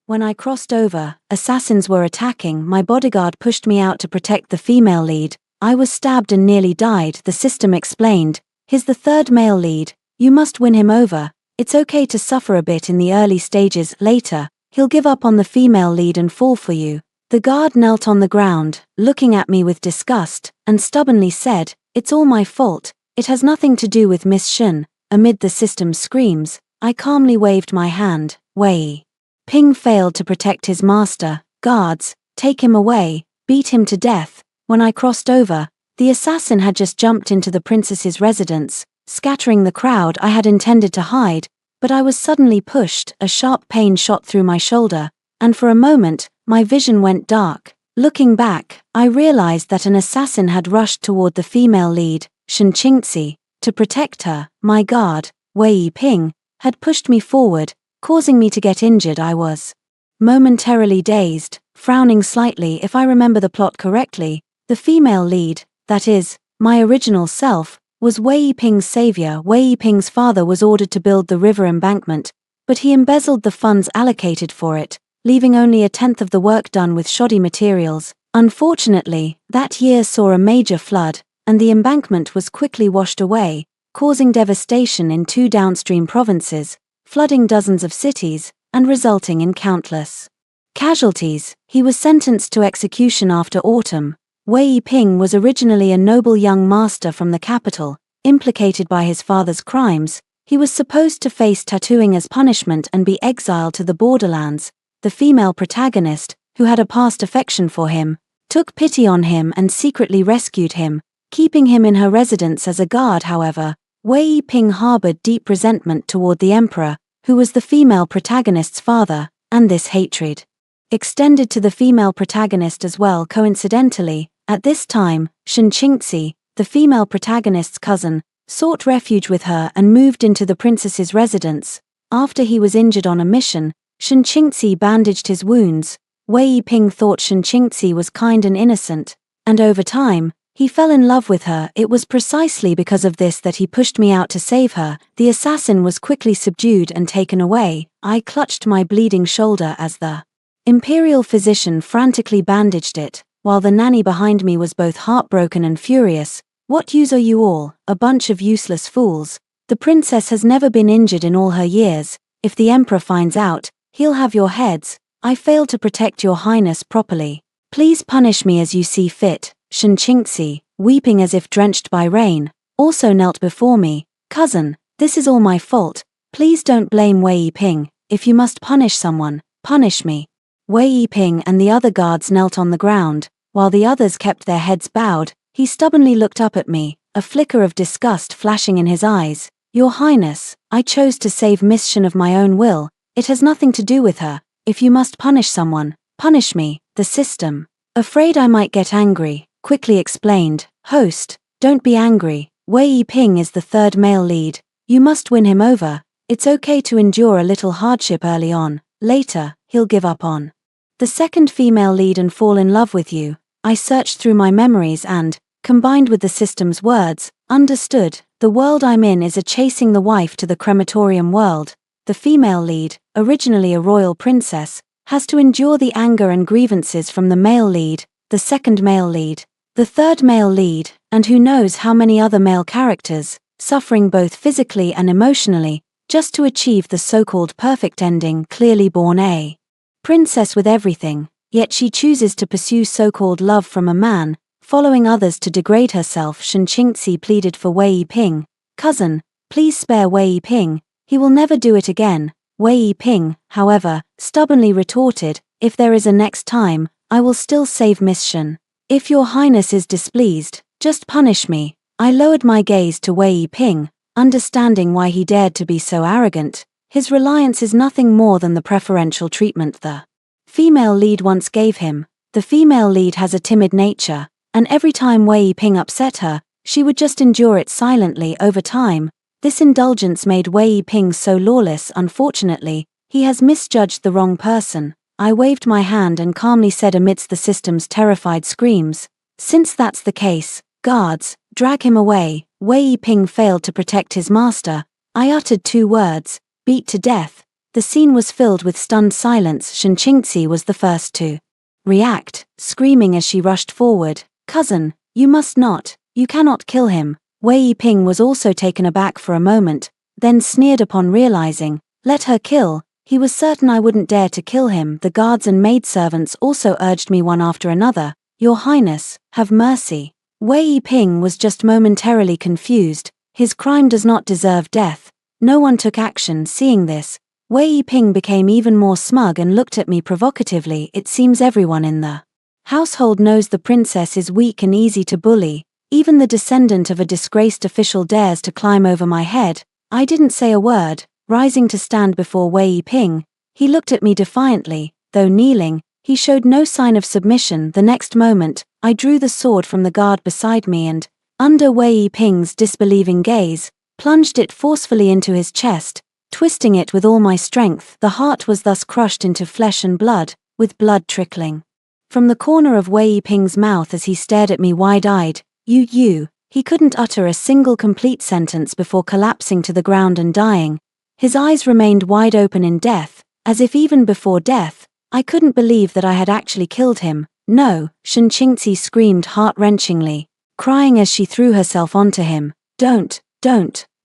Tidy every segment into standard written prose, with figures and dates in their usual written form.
When I crossed over, assassins were attacking. My bodyguard pushed me out to protect the female lead. I was stabbed and nearly died, the system explained. He's the third male lead. You must win him over. It's okay to suffer a bit in the early stages. Later, he'll give up on the female lead and fall for you. The guard knelt on the ground, looking at me with disgust, and stubbornly said, "It's all my fault. It has nothing to do with Miss Shun." Amid the system's screams, I calmly waved my hand. Wei Ping failed to protect his master. Guards, take him away, beat him to death. When I crossed over, the assassin had just jumped into the princess's residence, scattering the crowd. I had intended to hide, but I was suddenly pushed. A sharp pain shot through my shoulder, and for a moment, my vision went dark. Looking back, I realized that an assassin had rushed toward the female lead, Shen Qingzi. To protect her, my guard, Wei Ping, had pushed me forward, causing me to get injured. I was momentarily dazed, frowning slightly. If I remember the plot correctly, the female lead, that is, my original self, was Wei Ping's savior. Wei Ping's father was ordered to build the river embankment, but he embezzled the funds allocated for it, leaving only a tenth of the work done with shoddy materials. Unfortunately, that year saw a major flood, and the embankment was quickly washed away, causing devastation in 2 downstream provinces, flooding dozens of cities, and resulting in countless casualties. He was sentenced to execution after autumn. Wei Ping was originally a noble young master from the capital, implicated by his father's crimes. He was supposed to face tattooing as punishment and be exiled to the borderlands. The female protagonist, who had a past affection for him, took pity on him and secretly rescued him, keeping him in her residence as a guard. However, Wei Ping harbored deep resentment toward the emperor, who was the female protagonist's father, and this hatred extended to the female protagonist as well. Coincidentally, at this time, Shen Qingzi, the female protagonist's cousin, sought refuge with her and moved into the princess's residence. After he was injured on a mission, Shen Qingzi bandaged his wounds. Wei Ping thought Shen Qingzi was kind and innocent, and over time, he fell in love with her. It was precisely because of this that he pushed me out to save her. The assassin was quickly subdued and taken away. I clutched my bleeding shoulder as the imperial physician frantically bandaged it, while the nanny behind me was both heartbroken and furious. "What use are you all? A bunch of useless fools. The princess has never been injured in all her years. If the emperor finds out, he'll have your heads. I failed to protect your highness properly. Please punish me as you see fit." Shen Qingzi, weeping as if drenched by rain, also knelt before me. "Cousin, this is all my fault. Please don't blame Wei Ping. If you must punish someone, punish me." Wei Ping and the other guards knelt on the ground, while the others kept their heads bowed. He stubbornly looked up at me, a flicker of disgust flashing in his eyes. "Your Highness, I chose to save Miss Shen of my own will. It has nothing to do with her. If you must punish someone, punish me." The system, afraid I might get angry, quickly explained, "Host, don't be angry. Wei Ping is the third male lead. You must win him over. It's okay to endure a little hardship early on. Later, he'll give up on the second female lead and fall in love with you." I searched through my memories and, combined with the system's words, understood. The world I'm in is a chasing the wife to the crematorium world. The female lead, originally a royal princess, has to endure the anger and grievances from the male lead, the second male lead, the third male lead, and who knows how many other male characters, suffering both physically and emotionally, just to achieve the so-called perfect ending. Clearly born a princess with everything, yet she chooses to pursue so-called love from a man, following others to degrade herself. Shen Qingzi pleaded for Wei Ping. "Cousin, please spare Wei Ping. He will never do it again." Wei Ping, however, stubbornly retorted, "If there is a next time, I will still save Miss Shen. If your highness is displeased, just punish me." I lowered my gaze to Wei Ping, understanding why he dared to be so arrogant. His reliance is nothing more than the preferential treatment the female lead once gave him. The female lead has a timid nature, and every time Wei Ping upset her, she would just endure it silently. Over time, this indulgence made Wei Ping so lawless. Unfortunately, he has misjudged the wrong person. I waved my hand and calmly said amidst the system's terrified screams, "Since that's the case, guards, drag him away." Wei Ping failed to protect his master. I uttered 2 words, "Beat to death." The scene was filled with stunned silence. Shinchingzi was the first to react, screaming as she rushed forward, "Cousin, you must not, you cannot kill him." Wei Yiping was also taken aback for a moment, then sneered upon realizing, "Let her kill." He was certain I wouldn't dare to kill him. The guards and maidservants also urged me one after another, "Your Highness, have mercy." Wei Yiping was just momentarily confused. His crime does not deserve death. No one took action. Seeing this, Wei Yiping became even more smug and looked at me provocatively. "It seems everyone in the household knows the princess is weak and easy to bully. Even the descendant of a disgraced official dares to climb over my head." I didn't say a word. Rising to stand before Wei Yiping, he looked at me defiantly. Though kneeling, he showed no sign of submission. The next moment, I drew the sword from the guard beside me and, under Wei Yiping's disbelieving gaze, plunged it forcefully into his chest, twisting it with all my strength. The heart was thus crushed into flesh and blood, with blood trickling from the corner of Wei Yiping's mouth as he stared at me wide-eyed. You. He couldn't utter a single complete sentence before collapsing to the ground and dying. His eyes remained wide open in death, as if even before death, I couldn't believe that I had actually killed him. "No," Shinchingzi screamed heart-wrenchingly, crying as she threw herself onto him. Don't,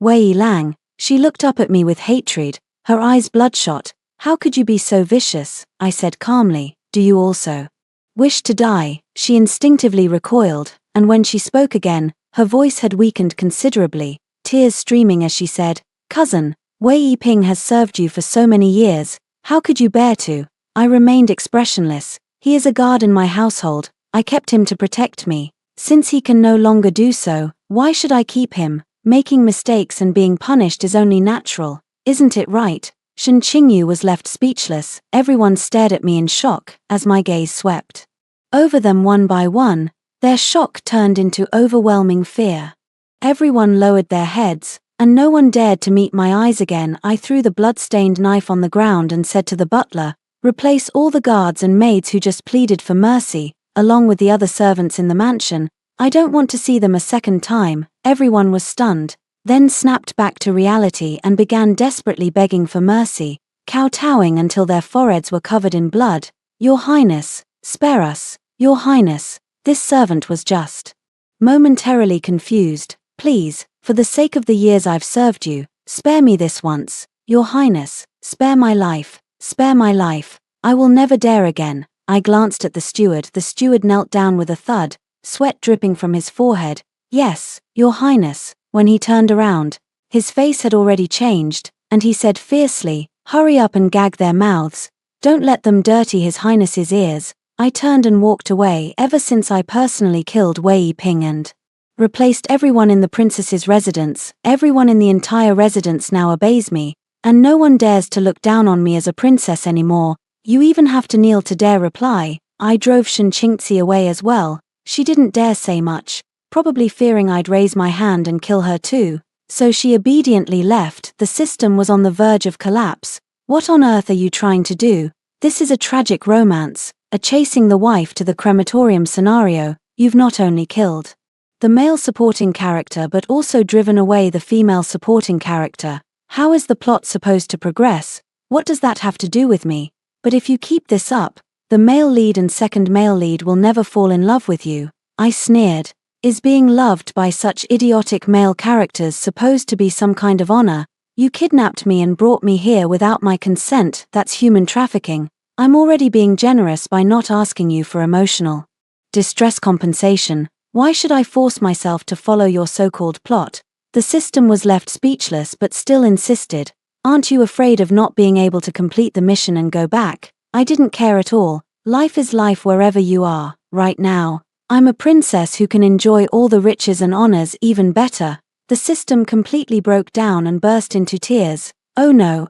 Wei Lang." She looked up at me with hatred, her eyes bloodshot. "How could you be so vicious?" I said calmly. "Do you also wish to die?" She instinctively recoiled, and when she spoke again, her voice had weakened considerably, tears streaming as she said, "Cousin, Wei Yiping has served you for so many years. How could you bear to?" I remained expressionless. "He is a guard in my household. I kept him to protect me. Since he can no longer do so, why should I keep him? Making mistakes and being punished is only natural, isn't it right?" Shen Qingyu was left speechless. Everyone stared at me in shock as my gaze swept over them one by one. Their shock turned into overwhelming fear. Everyone lowered their heads, and no one dared to meet my eyes again. I threw the blood-stained knife on the ground and said to the butler, "Replace all the guards and maids who just pleaded for mercy, along with the other servants in the mansion. I don't want to see them a second time." Everyone was stunned, then snapped back to reality and began desperately begging for mercy, kowtowing until their foreheads were covered in blood. "Your Highness, spare us. Your Highness." This servant was just momentarily confused. "Please, for the sake of the years I've served you, spare me this once. Your Highness, spare my life. Spare my life. I will never dare again." I glanced at the steward. The steward knelt down with a thud, sweat dripping from his forehead. "Yes, Your Highness." When he turned around, his face had already changed, and he said fiercely, "Hurry up and gag their mouths. Don't let them dirty His Highness's ears." I turned and walked away. Ever since I personally killed Wei Yiping and replaced everyone in the princess's residence, everyone in the entire residence now obeys me, and no one dares to look down on me as a princess anymore. You even have to kneel to dare reply. I drove Shinchingzi away as well. She didn't dare say much, probably fearing I'd raise my hand and kill her too, so she obediently left. The system was on the verge of collapse. What on earth are you trying to do? This is a tragic romance, a chasing the wife to the crematorium scenario. You've not only killed the male supporting character but also driven away the female supporting character. How is the plot supposed to progress? What does that have to do with me? But if you keep this up, the male lead and second male lead will never fall in love with you. I sneered. Is being loved by such idiotic male characters supposed to be some kind of honor? You kidnapped me and brought me here without my consent. That's human trafficking. I'm already being generous by not asking you for emotional distress compensation. Why should I force myself to follow your so-called plot? The system was left speechless but still insisted. Aren't you afraid of not being able to complete the mission and go back? I didn't care at all. Life is life wherever you are. Right now, I'm a princess who can enjoy all the riches and honors even better. The system completely broke down and burst into tears. Oh no,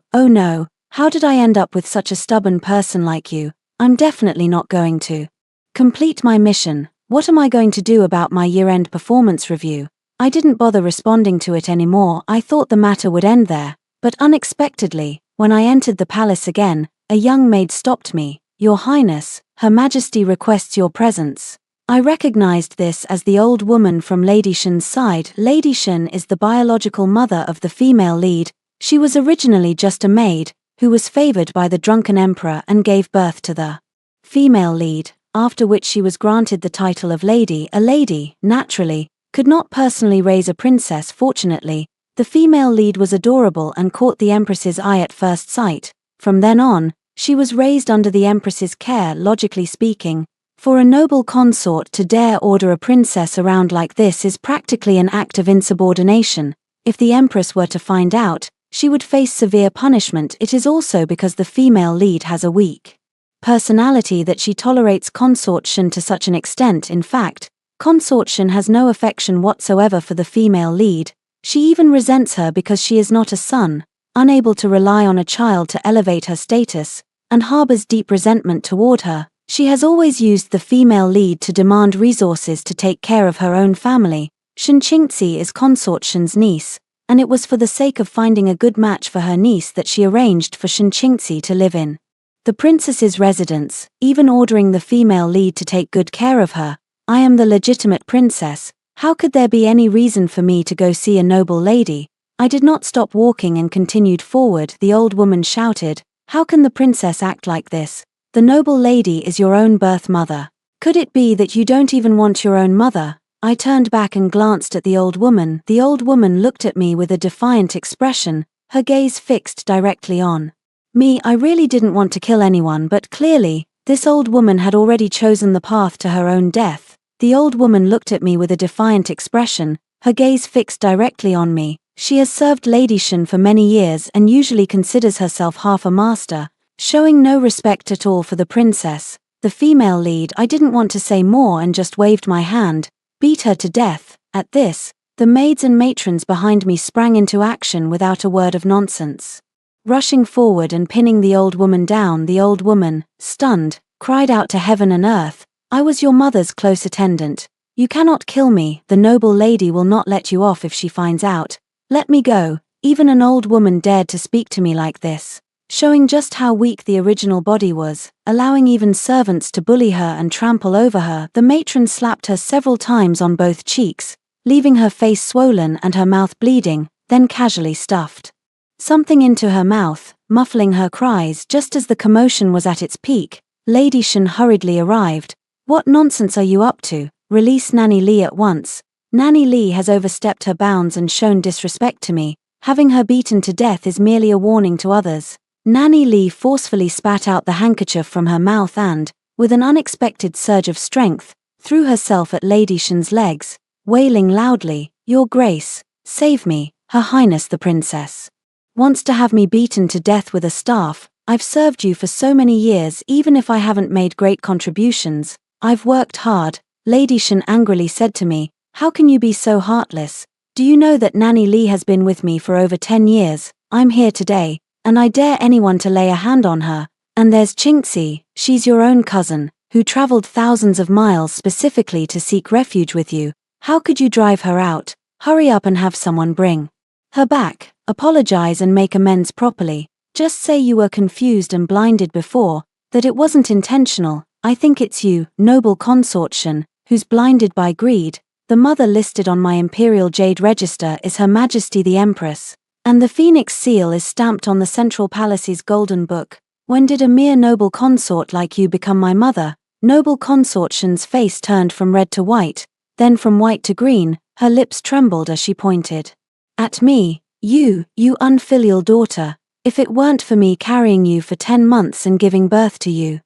how did I end up with such a stubborn person like you? I'm definitely not going to complete my mission. What am I going to do about my year-end performance review? I didn't bother responding to it anymore. I thought the matter would end there. But unexpectedly, when I entered the palace again, a young maid stopped me. Your Highness, Her Majesty requests your presence. I recognized this as the old woman from Lady Shen's side. Lady Shen is the biological mother of the female lead. She was originally just a maid, who was favored by the drunken emperor and gave birth to the female lead, after which she was granted the title of lady. A lady, naturally, could not personally raise a princess. Fortunately, the female lead was adorable and caught the empress's eye at first sight. From then on, she was raised under the empress's care. Logically speaking, for a noble consort to dare order a princess around like this is practically an act of insubordination. If the empress were to find out, she would face severe punishment. It is also because the female lead has a weak personality that she tolerates consort Shen to such an extent. In fact, consort Shen has no affection whatsoever for the female lead. She even resents her because she is not a son, unable to rely on a child to elevate her status, and harbors deep resentment toward her. She has always used the female lead to demand resources to take care of her own family. Shen Qingzi is consort Shen's niece, and it was for the sake of finding a good match for her niece that she arranged for Shen Qingzi to live in the princess's residence, even ordering the female lead to take good care of her. I am the legitimate princess. How could there be any reason for me to go see a noble lady? I did not stop walking and continued forward. The old woman shouted, "How can the princess act like this? The noble lady is your own birth mother. Could it be that you don't even want your own mother?" I turned back and glanced at the old woman. The old woman looked at me with a defiant expression, her gaze fixed directly on me. I really didn't want to kill anyone, but clearly, this old woman had already chosen the path to her own death. The old woman looked at me with a defiant expression, her gaze fixed directly on me. She has served Lady Shen for many years and usually considers herself half a master, showing no respect at all for the princess, the female lead. I didn't want to say more and just waved my hand. Beat her to death. At this, the maids and matrons behind me sprang into action without a word of nonsense. Rushing forward and pinning the old woman down, the old woman, stunned, cried out to heaven and earth, "I was your mother's close attendant. You cannot kill me. The noble lady will not let you off if she finds out. Let me go." Even an old woman dared to speak to me like this, showing just how weak the original body was, allowing even servants to bully her and trample over her. The matron slapped her several times on both cheeks, leaving her face swollen and her mouth bleeding, then casually stuffed something into her mouth, muffling her cries. Just as the commotion was at its peak, Lady Shen hurriedly arrived. "What nonsense are you up to? Release Nanny Li at once. Nanny Li has overstepped her bounds and shown disrespect to me. Having her beaten to death is merely a warning to others." Nanny Li forcefully spat out the handkerchief from her mouth and, with an unexpected surge of strength, threw herself at Lady Shen's legs, wailing loudly, "Your Grace, save me. Her Highness the Princess wants to have me beaten to death with a staff. I've served you for so many years. Even if I haven't made great contributions, I've worked hard." Lady Shen angrily said to me, "How can you be so heartless? Do you know that Nanny Li has been with me for over 10 years? I'm here today, and I dare anyone to lay a hand on her. And there's Qingzi, she's your own cousin, who traveled thousands of miles specifically to seek refuge with you. How could you drive her out? Hurry up and have someone bring her back. Apologize and make amends properly. Just say you were confused and blinded before, that it wasn't intentional. I think it's you, noble consort Shen, who's blinded by greed. The mother listed on my imperial jade register is Her Majesty the Empress, and the phoenix seal is stamped on the central palace's golden book. When did a mere noble consort like you become my mother?" Noble consort Shen's face turned from red to white, then from white to green. Her lips trembled as she pointed at me. You unfilial daughter, if it weren't for me carrying you for 10 months and giving birth to you,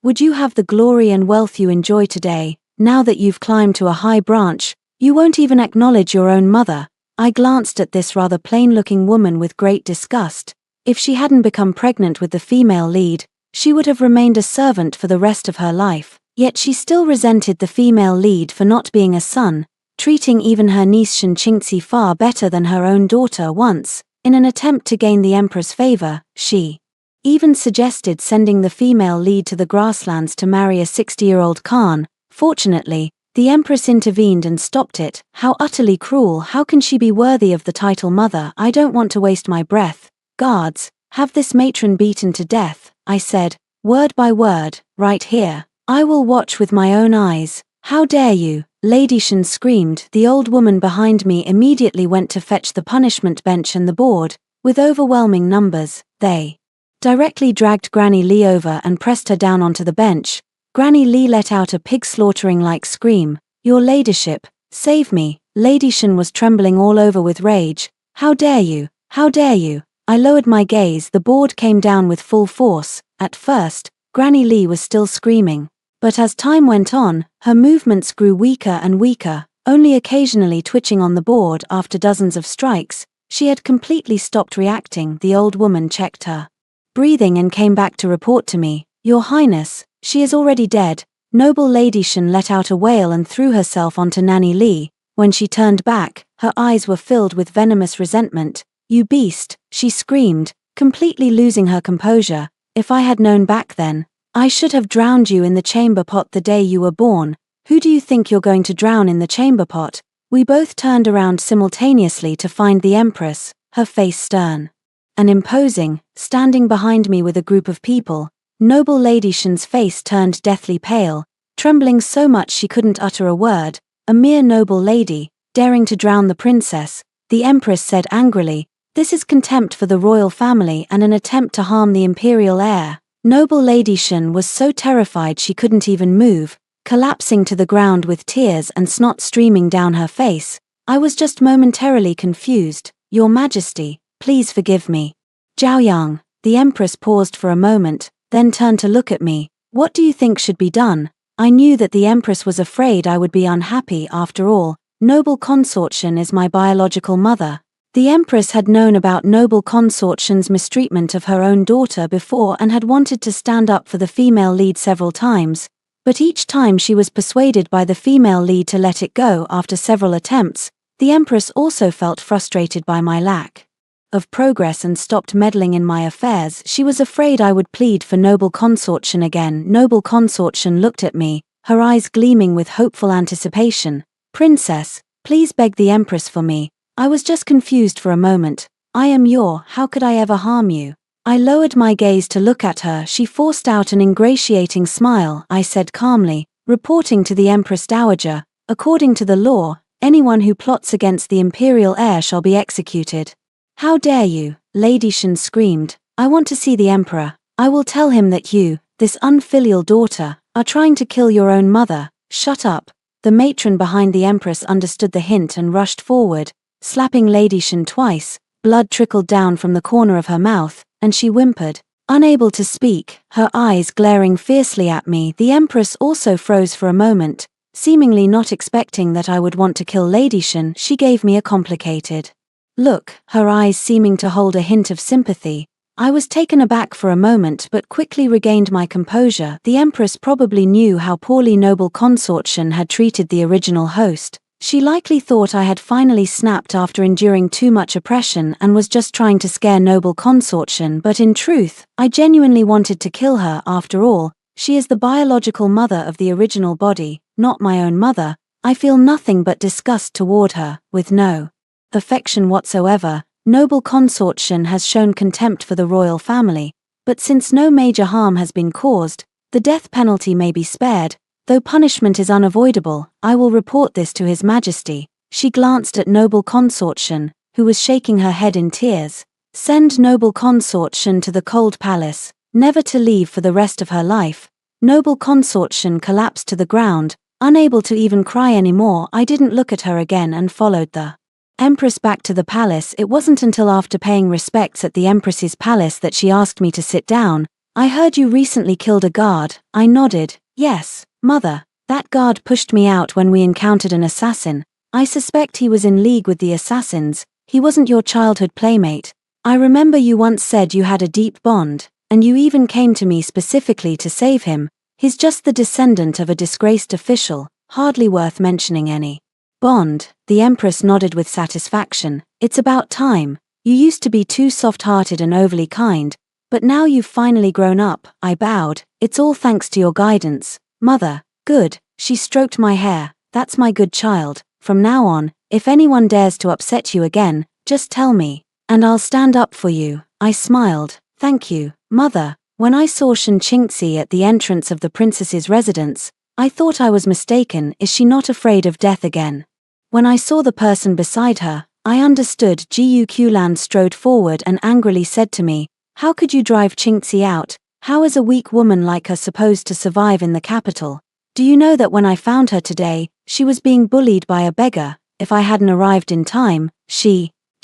would you have the glory and wealth you enjoy today? Now that you've climbed to a high branch, you won't even acknowledge your own mother." I glanced at this rather plain-looking woman with great disgust. If she hadn't become pregnant with the female lead, she would have remained a servant for the rest of her life. Yet she still resented the female lead for not being a son, treating even her niece Shen Qingzi far better than her own daughter. Once, in an attempt to gain the emperor's favor, she even suggested sending the female lead to the grasslands to marry a 60-year-old Khan. Fortunately, the empress intervened and stopped it. How utterly cruel! How can she be worthy of the title mother? I don't want to waste my breath. "Guards, have this matron beaten to death," I said, word by word, "right here. I will watch with my own eyes." "How dare you!" Lady Shen screamed. The old woman behind me immediately went to fetch the punishment bench and the board. With overwhelming numbers, they directly dragged Granny Lee over and pressed her down onto the bench. Granny Lee let out a pig-slaughtering-like scream. "Your ladyship, save me." Lady Shen was trembling all over with rage. "How dare you? How dare you?" I lowered my gaze. The board came down with full force. At first, Granny Lee was still screaming. But as time went on, her movements grew weaker and weaker, only occasionally twitching on the board after dozens of strikes. She had completely stopped reacting. The old woman checked her breathing and came back to report to me. "Your Highness, she is already dead." Noble Lady Shen let out a wail and threw herself onto Nanny Lee. When she turned back, her eyes were filled with venomous resentment. "You beast," she screamed, completely losing her composure. "If I had known back then, I should have drowned you in the chamber pot the day you were born. Who do you think you're going to drown in the chamber pot?" We both turned around simultaneously to find the Empress, her face stern and imposing, standing behind me with a group of people. Noble Lady Shen's face turned deathly pale, trembling so much she couldn't utter a word. "A mere noble lady, daring to drown the princess," the Empress said angrily. "This is contempt for the royal family and an attempt to harm the imperial heir." Noble Lady Shen was so terrified she couldn't even move, collapsing to the ground with tears and snot streaming down her face. I was just momentarily confused. "Your Majesty, please forgive me." "Zhao Yang," the Empress paused for a moment, then turned to look at me. "What do you think should be done?" I knew that the Empress was afraid I would be unhappy. After all, Noble Consort Shen is my biological mother. The Empress had known about Noble Consort Shen's mistreatment of her own daughter before and had wanted to stand up for the female lead several times, but each time she was persuaded by the female lead to let it go after several attempts. The Empress also felt frustrated by my lack of progress and stopped meddling in my affairs. She was afraid I would plead for Noble Consort Shen again. Noble Consort Shen looked at me, her eyes gleaming with hopeful anticipation. "Princess, please beg the Empress for me." I was just confused for a moment. "I am how could I ever harm you?" I lowered my gaze to look at her. She forced out an ingratiating smile. I said calmly, "Reporting to the Empress Dowager, according to the law, anyone who plots against the imperial heir shall be executed." "How dare you?" Lady Shen screamed. "I want to see the Emperor. I will tell him that you, this unfilial daughter, are trying to kill your own mother." "Shut up." The matron behind the Empress understood the hint and rushed forward, slapping Lady Shen twice. Blood trickled down from the corner of her mouth, and she whimpered, unable to speak, her eyes glaring fiercely at me. The Empress also froze for a moment, seemingly not expecting that I would want to kill Lady Shen. She gave me a complicated look, her eyes seeming to hold a hint of sympathy. I was taken aback for a moment but quickly regained my composure. The Empress probably knew how poorly Noble Consort Shen had treated the original host. She likely thought I had finally snapped after enduring too much oppression and was just trying to scare Noble Consort Shen, but in truth, I genuinely wanted to kill her. After all, she is the biological mother of the original body, not my own mother. I feel nothing but disgust toward her, with no affection whatsoever. Noble Consort Shen has shown contempt for the royal family, but since no major harm has been caused, the death penalty may be spared. Though punishment is unavoidable, I will report this to His Majesty. She glanced at Noble Consort Shen, who was shaking her head in tears. "Send Noble Consort Shen to the cold palace, never to leave for the rest of her life." Noble Consort Shen collapsed to the ground, unable to even cry anymore. I didn't look at her again and followed the Empress back to the palace. It wasn't until after paying respects at the Empress's palace that she asked me to sit down. "I heard you recently killed a guard." I nodded. "Yes, Mother. That guard pushed me out when we encountered an assassin. I suspect he was in league with the assassins. He wasn't your childhood playmate. I remember you once said you had a deep bond, and you even came to me specifically to save him. He's just the descendant of a disgraced official, hardly worth mentioning any bond." The Empress nodded with satisfaction. "It's about time. You used to be too soft-hearted and overly kind, but now you've finally grown up." I bowed. "It's all thanks to your guidance, Mother." "Good." She stroked my hair. "That's my good child. From now on, if anyone dares to upset you again, just tell me, and I'll stand up for you." I smiled. "Thank you, Mother." When I saw Shen Qingzi at the entrance of the princess's residence, I thought I was mistaken. Is she not afraid of death again? When I saw the person beside her, I understood. Jiu Qiulan strode forward and angrily said to me, How could you drive Chinxi out? How is a weak woman like her supposed to survive in the capital? Do you know that when I found her today, she was being bullied by a beggar? If I hadn't arrived in time,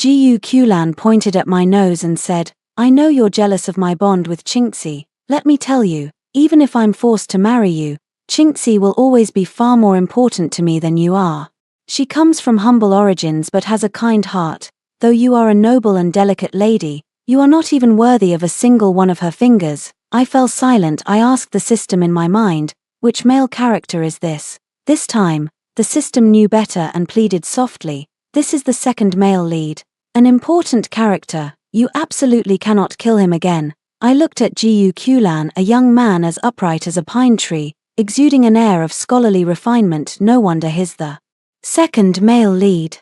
Gu Qulan pointed at my nose and said, I know you're jealous of my bond with Chinxi. Let me tell you, even if I'm forced to marry you, Chinxi will always be far more important to me than you are. She comes from humble origins but has a kind heart. Though you are a noble and delicate lady, you are not even worthy of a single one of her fingers. I fell silent. I asked the system in my mind, which male character is this? This time, the system knew better and pleaded softly, this is the second male lead. An important character, you absolutely cannot kill him again. I looked at Gu Qulan, a young man as upright as a pine tree, exuding an air of scholarly refinement. No wonder he's the second male lead.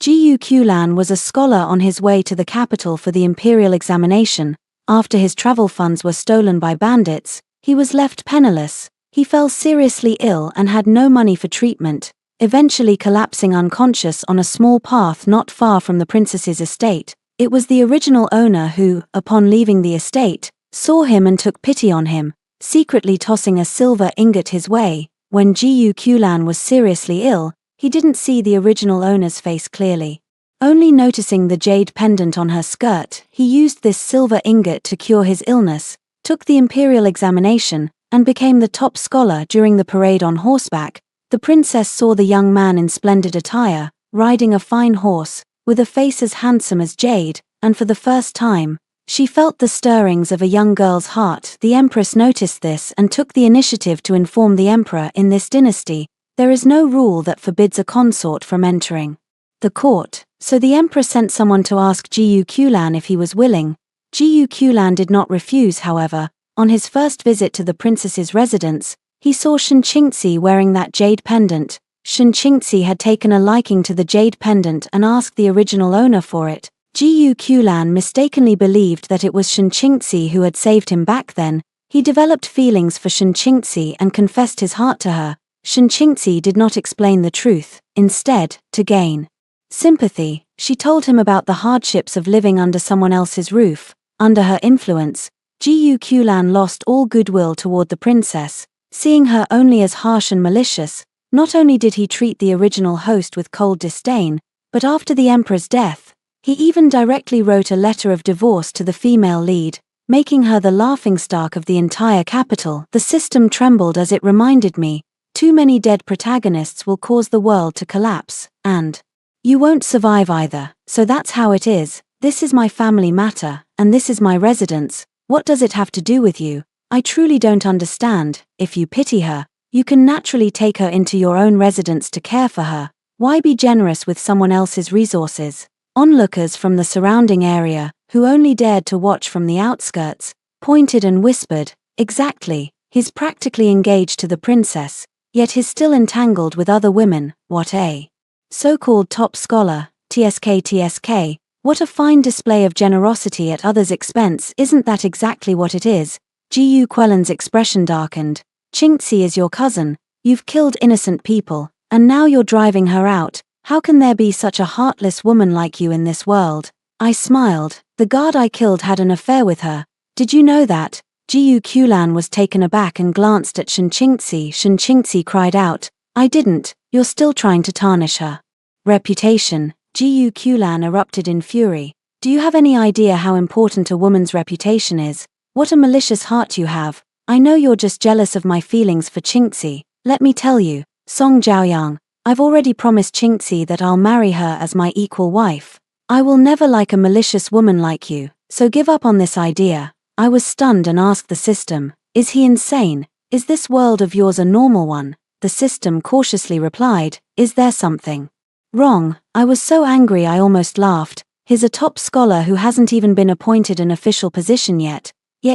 Gu Qulan was a scholar on his way to the capital for the imperial examination. After his travel funds were stolen by bandits, he was left penniless. He fell seriously ill and had no money for treatment, eventually collapsing unconscious on a small path not far from the princess's estate. It was the original owner who, upon leaving the estate, saw him and took pity on him, secretly tossing a silver ingot his way. When Gu Qulan was seriously ill, he didn't see the original owner's face clearly. Only noticing the jade pendant on her skirt, he used this silver ingot to cure his illness, took the imperial examination, and became the top scholar during the parade on horseback. The princess saw the young man in splendid attire, riding a fine horse, with a face as handsome as jade, and for the first time, she felt the stirrings of a young girl's heart. The empress noticed this and took the initiative to inform the emperor. In this dynasty, there is no rule that forbids a consort from entering the court, so the emperor sent someone to ask Gu Qulan if he was willing. Gu Qulan did not refuse. However, on his first visit to the princess's residence, he saw Chinxi wearing that jade pendant. Chinxi had taken a liking to the jade pendant and asked the original owner for it. Gu Qulan mistakenly believed that it was Chinxi who had saved him back then. He developed feelings for Chinxi and confessed his heart to her. Chinxi did not explain the truth. Instead, to gain sympathy, she told him about the hardships of living under someone else's roof. Under her influence, Gu Qulan lost all goodwill toward the princess, seeing her only as harsh and malicious. Not only did he treat the original host with cold disdain, but after the emperor's death, he even directly wrote a letter of divorce to the female lead, making her the laughingstock of the entire capital. The system trembled as it reminded me, too many dead protagonists will cause the world to collapse, and you won't survive either. So that's how it is. This is my family matter, and this is my residence. What does it have to do with you? I truly don't understand. If you pity her, you can naturally take her into your own residence to care for her. Why be generous with someone else's resources? Onlookers from the surrounding area, who only dared to watch from the outskirts, pointed and whispered, exactly, he's practically engaged to the princess, yet he's still entangled with other women. What a so-called top scholar, TSK, what a fine display of generosity at others' expense. Isn't that exactly what it is? Gu Quellen's expression darkened. Chinxi is your cousin, you've killed innocent people, and now you're driving her out. How can there be such a heartless woman like you in this world? I smiled. The guard I killed had an affair with her. Did you know that? Gu Qulan was taken aback and glanced at Chinxi. Chinxi cried out, I didn't. You're still trying to tarnish her reputation. Gu Qulan erupted in fury. Do you have any idea how important a woman's reputation is? What a malicious heart you have. I know you're just jealous of my feelings for Chinxi. Let me tell you, Song Zhaoyang, I've already promised Chinxi that I'll marry her as my equal wife. I will never like a malicious woman like you, so give up on this idea. I was stunned and asked the system, is he insane? Is this world of yours a normal one? The system cautiously replied, is there something wrong? I was so angry I almost laughed. He's a top scholar who hasn't even been appointed an official position yet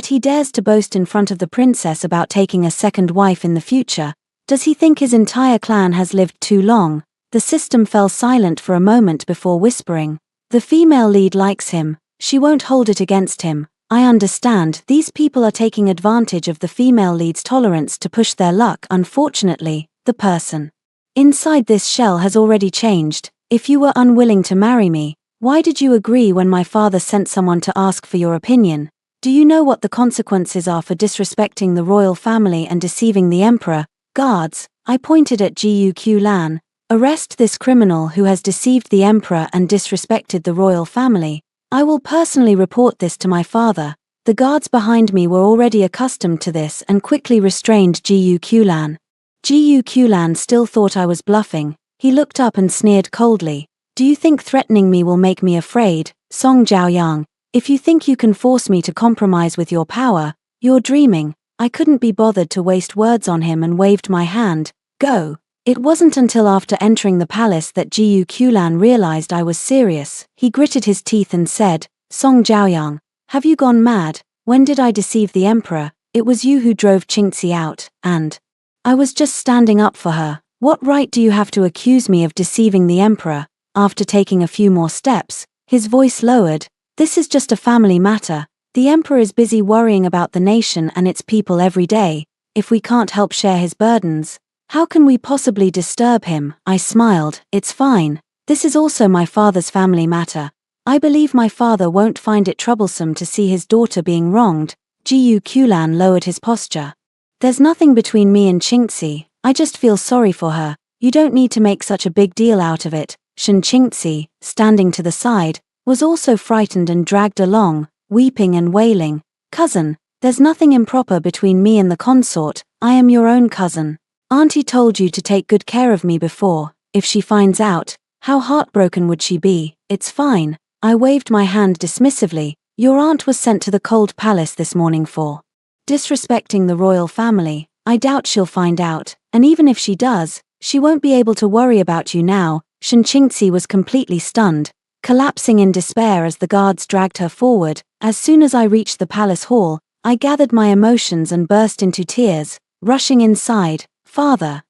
he dares to boast in front of the princess about taking a second wife in the future. Does he think his entire clan has lived too long? The system fell silent for a moment before whispering, the female lead likes him, she won't hold it against him. I understand, these people are taking advantage of the female lead's tolerance to push their luck. Unfortunately, the person inside this shell has already changed. If you were unwilling to marry me, why did you agree when my father sent someone to ask for your opinion? Do you know what the consequences are for disrespecting the royal family and deceiving the emperor? Guards, I pointed at Guq Lan. Arrest this criminal who has deceived the emperor and disrespected the royal family. I will personally report this to my father. The guards behind me were already accustomed to this and quickly restrained Guq Lan. Guq Lan still thought I was bluffing. He looked up and sneered coldly. Do you think threatening me will make me afraid, Song Jiaoyang? If you think you can force me to compromise with your power, you're dreaming. I couldn't be bothered to waste words on him and waved my hand. Go. It wasn't until after entering the palace that Guq Lan realized I was serious. He gritted his teeth and said, Song Jiaoyang, have you gone mad? When did I deceive the emperor? It was you who drove Qingxi out, and I was just standing up for her. What right do you have to accuse me of deceiving the emperor? After taking a few more steps, his voice lowered. This is just a family matter. The emperor is busy worrying about the nation and its people every day. If we can't help share his burdens, how can we possibly disturb him? I smiled. It's fine. This is also my father's family matter. I believe my father won't find it troublesome to see his daughter being wronged. Guq Lan lowered his posture. There's nothing between me and Qingxi. I just feel sorry for her. You don't need to make such a big deal out of it. Shen Qingxi, standing to the side, was also frightened and dragged along, weeping and wailing. Cousin, there's nothing improper between me and the consort. I am your own cousin. Auntie told you to take good care of me before. If she finds out, how heartbroken would she be? It's fine. I waved my hand dismissively. Your aunt was sent to the cold palace this morning for disrespecting the royal family. I doubt she'll find out, and even if she does, she won't be able to worry about you now. Shen Qingxi was completely stunned, collapsing in despair as the guards dragged her forward. As soon as I reached the palace hall, I gathered my emotions and burst into tears, rushing inside. Father,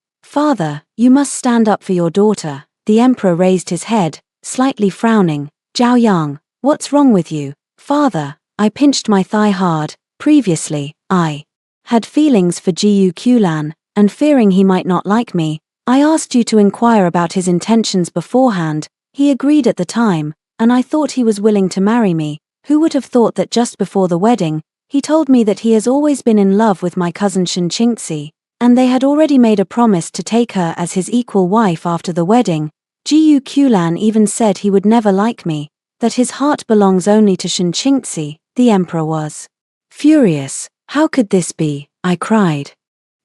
you must stand up for your daughter. The emperor raised his head, slightly frowning. Jiaoyang, what's wrong with you? Father, I pinched my thigh hard. Previously, I had feelings for Guq Lan, and fearing he might not like me, I asked you to inquire about his intentions beforehand. He agreed at the time, and I thought he was willing to marry me. Who would have thought that just before the wedding, he told me that he has always been in love with my cousin Shen Qingxi, and they had already made a promise to take her as his equal wife after the wedding. Guq Lan even said he would never like me, that his heart belongs only to Shen Qingxi. The emperor was furious. How could this be? I cried,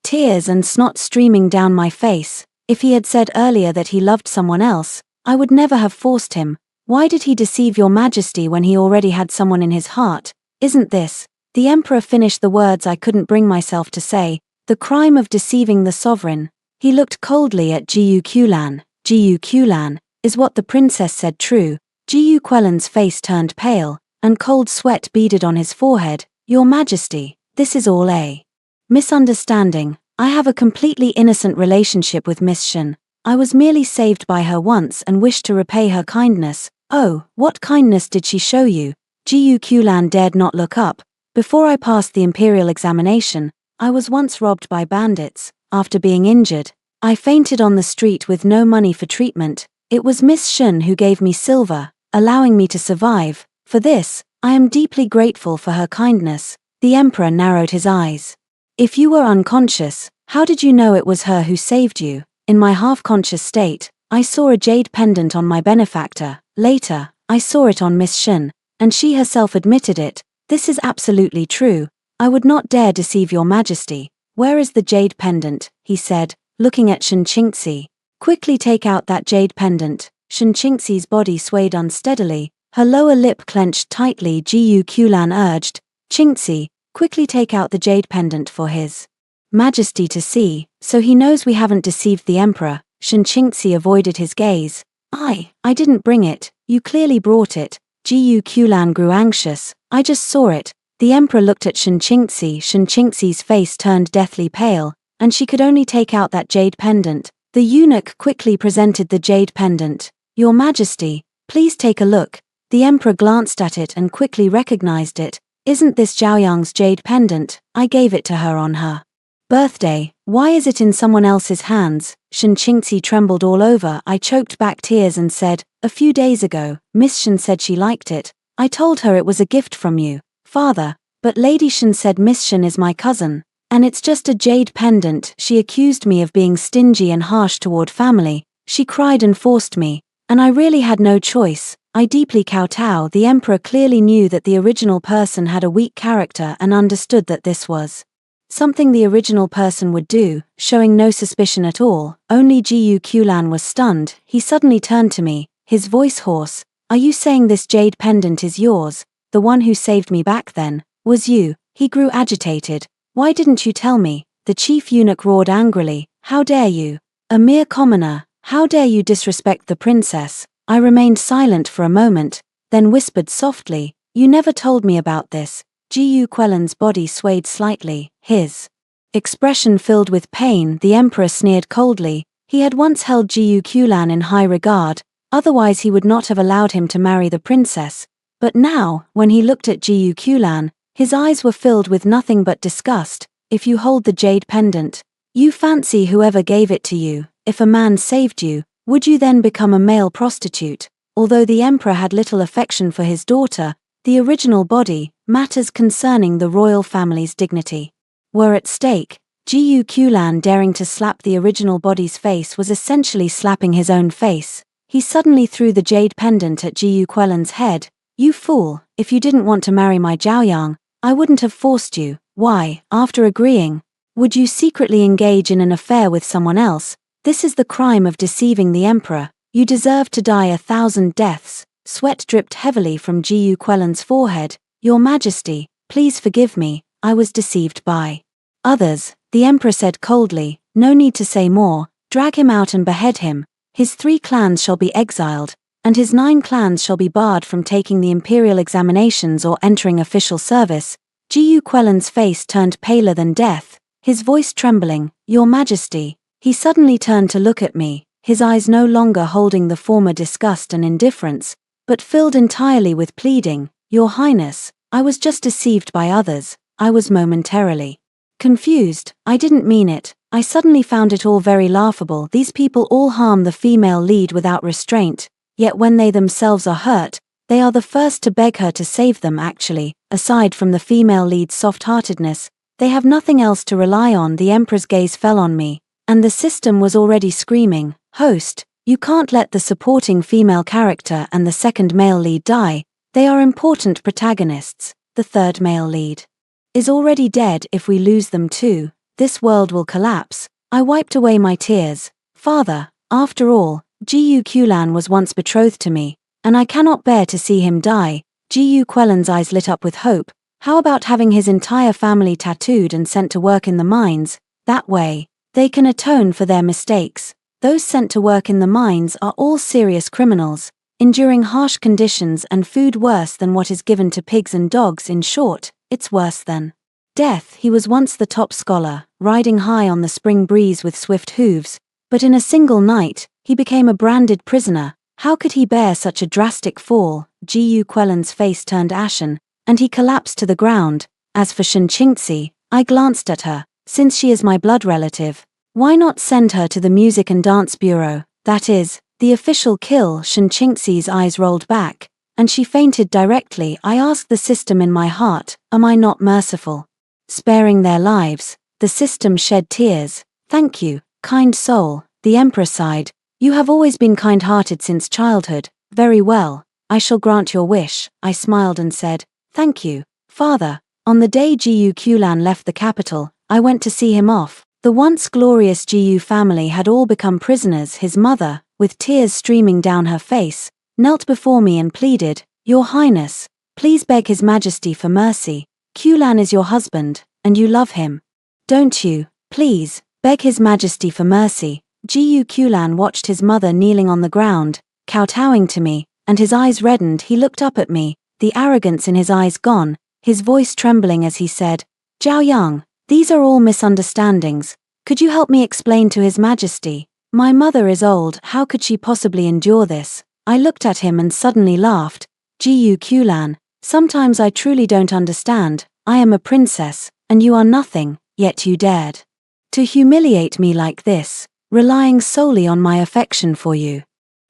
tears and snot streaming down my face. If he had said earlier that he loved someone else, I would never have forced him. Why did he deceive your majesty when he already had someone in his heart? Isn't this? The emperor finished the words I couldn't bring myself to say. The crime of deceiving the sovereign. He looked coldly at Guq Lan. Guq Lan, is what the princess said true? Guq Lan's face turned pale, and cold sweat beaded on his forehead. Your majesty, this is all a misunderstanding. I have a completely innocent relationship with Miss Shen. I was merely saved by her once and wished to repay her kindness. Oh, what kindness did she show you? Guq Lan dared not look up. Before I passed the imperial examination, I was once robbed by bandits. After being injured, I fainted on the street with no money for treatment. It was Miss Shen who gave me silver, allowing me to survive. For this, I am deeply grateful for her kindness. The emperor narrowed his eyes. If you were unconscious, how did you know it was her who saved you? In my half-conscious state, I saw a jade pendant on my benefactor. Later, I saw it on Miss Shen, and she herself admitted it. This is absolutely true. I would not dare deceive your majesty. Where is the jade pendant? He said, looking at Shen Qingxi. Quickly take out that jade pendant. Shen Qingxi's body swayed unsteadily, her lower lip clenched tightly. Guq Lan urged, Qingxi, quickly take out the jade pendant for his majesty to see, so he knows we haven't deceived the emperor. Shen Qingxi avoided his gaze. I didn't bring it. You clearly brought it. Guq Lan grew anxious. I just saw it. The emperor looked at Shen Qingxi. Shen Qingxi's face turned deathly pale, and she could only take out that jade pendant. The eunuch quickly presented the jade pendant. Your majesty, please take a look. The emperor glanced at it and quickly recognized it. Isn't this Jiaoyang's jade pendant? I gave it to her on her birthday. Why is it in someone else's hands? Shen Qingxi trembled all over. I choked back tears and said, a few days ago, Miss Shen said she liked it. I told her it was a gift from you, father, But Lady Shen said Miss Shen is my cousin, and it's just a jade pendant. She accused me of being stingy and harsh toward family. She cried and forced me, and I really had no choice. I deeply kowtow. The emperor clearly knew that the original person had a weak character and understood that this was something the original person would do, showing no suspicion at all. Only Jiyu Qulan was stunned. He suddenly turned to me, his voice hoarse. Are you saying this jade pendant is yours? The one who saved me back then was you. He grew agitated. Why didn't you tell me? The chief eunuch roared angrily. How dare you? A mere commoner. How dare you disrespect the princess? I remained silent for a moment, then whispered softly, you never told me about this. Jiyu Quelan's body swayed slightly, his expression filled with pain. The emperor sneered coldly. He had once held Jiyu Qulan in high regard, otherwise he would not have allowed him to marry the princess. But now, when he looked at Jiyu Qulan, his eyes were filled with nothing but disgust. If you hold the jade pendant, you fancy whoever gave it to you. If a man saved you, would you then become a male prostitute? Although the emperor had little affection for his daughter, the original body, matters concerning the royal family's dignity, were at stake. Jiyu Qulan daring to slap the original body's face was essentially slapping his own face. He suddenly threw the jade pendant at Jiyu Quelan's head. You fool, if you didn't want to marry my Zhaoyang, I wouldn't have forced you. Why, after agreeing, would you secretly engage in an affair with someone else? This is the crime of deceiving the emperor. You deserve to die 1,000 deaths. Sweat dripped heavily from Jiyu Quelan's forehead. Your Majesty, please forgive me, I was deceived by others, the emperor said coldly. No need to say more. Drag him out and behead him. His 3 clans shall be exiled, and his 9 clans shall be barred from taking the imperial examinations or entering official service. Jiyu Quelan's face turned paler than death, his voice trembling. Your Majesty. He suddenly turned to look at me, his eyes no longer holding the former disgust and indifference, but filled entirely with pleading. Your Highness, I was just deceived by others. I was momentarily confused. I didn't mean it. I suddenly found it all very laughable. These people all harm the female lead without restraint, yet when they themselves are hurt, they are the first to beg her to save them. Actually, aside from the female lead's soft-heartedness, they have nothing else to rely on. The emperor's gaze fell on me, and the system was already screaming, Host, you can't let the supporting female character and the second male lead die. They are important protagonists. The third male lead is already dead. If we lose them too, this world will collapse. I wiped away my tears. Father, after all, Jiyu Qulan was once betrothed to me, and I cannot bear to see him die. Jiyu Quelan's eyes lit up with hope. How about having his entire family tattooed and sent to work in the mines? That way, they can atone for their mistakes. Those sent to work in the mines are all serious criminals, enduring harsh conditions and food worse than what is given to pigs and dogs. In short, it's worse than death. He was once the top scholar, riding high on the spring breeze with swift hooves, but in a single night, he became a branded prisoner. How could he bear such a drastic fall? Jiyu Quelan's face turned ashen, and he collapsed to the ground. As for Shen Qingxi, I glanced at her. Since she is my blood relative, why not send her to the Music and Dance Bureau? That is, the official kill. Shen Qingxi's eyes rolled back, and she fainted directly. I asked the system in my heart, am I not merciful, sparing their lives? The system shed tears. Thank you, kind soul. The emperor sighed. You have always been kind-hearted since childhood. Very well, I shall grant your wish. I smiled and said, thank you, Father. On the day Jiyu Qulan left the capital, I went to see him off. The once glorious Jiyu family had all become prisoners. His mother, with tears streaming down her face, knelt before me and pleaded, Your Highness, please beg His Majesty for mercy. Qulan is your husband, and you love him. Don't you, please, beg His Majesty for mercy? Jiyu Qulan watched his mother kneeling on the ground, kowtowing to me, and his eyes reddened. He looked up at me, the arrogance in his eyes gone, his voice trembling as he said, Zhaoyang, these are all misunderstandings. Could you help me explain to His Majesty? My mother is old. How could she possibly endure this? I looked at him and suddenly laughed. Jiyu Qulan, sometimes I truly don't understand. I am a princess, and you are nothing, yet you dared to humiliate me like this, relying solely on my affection for you.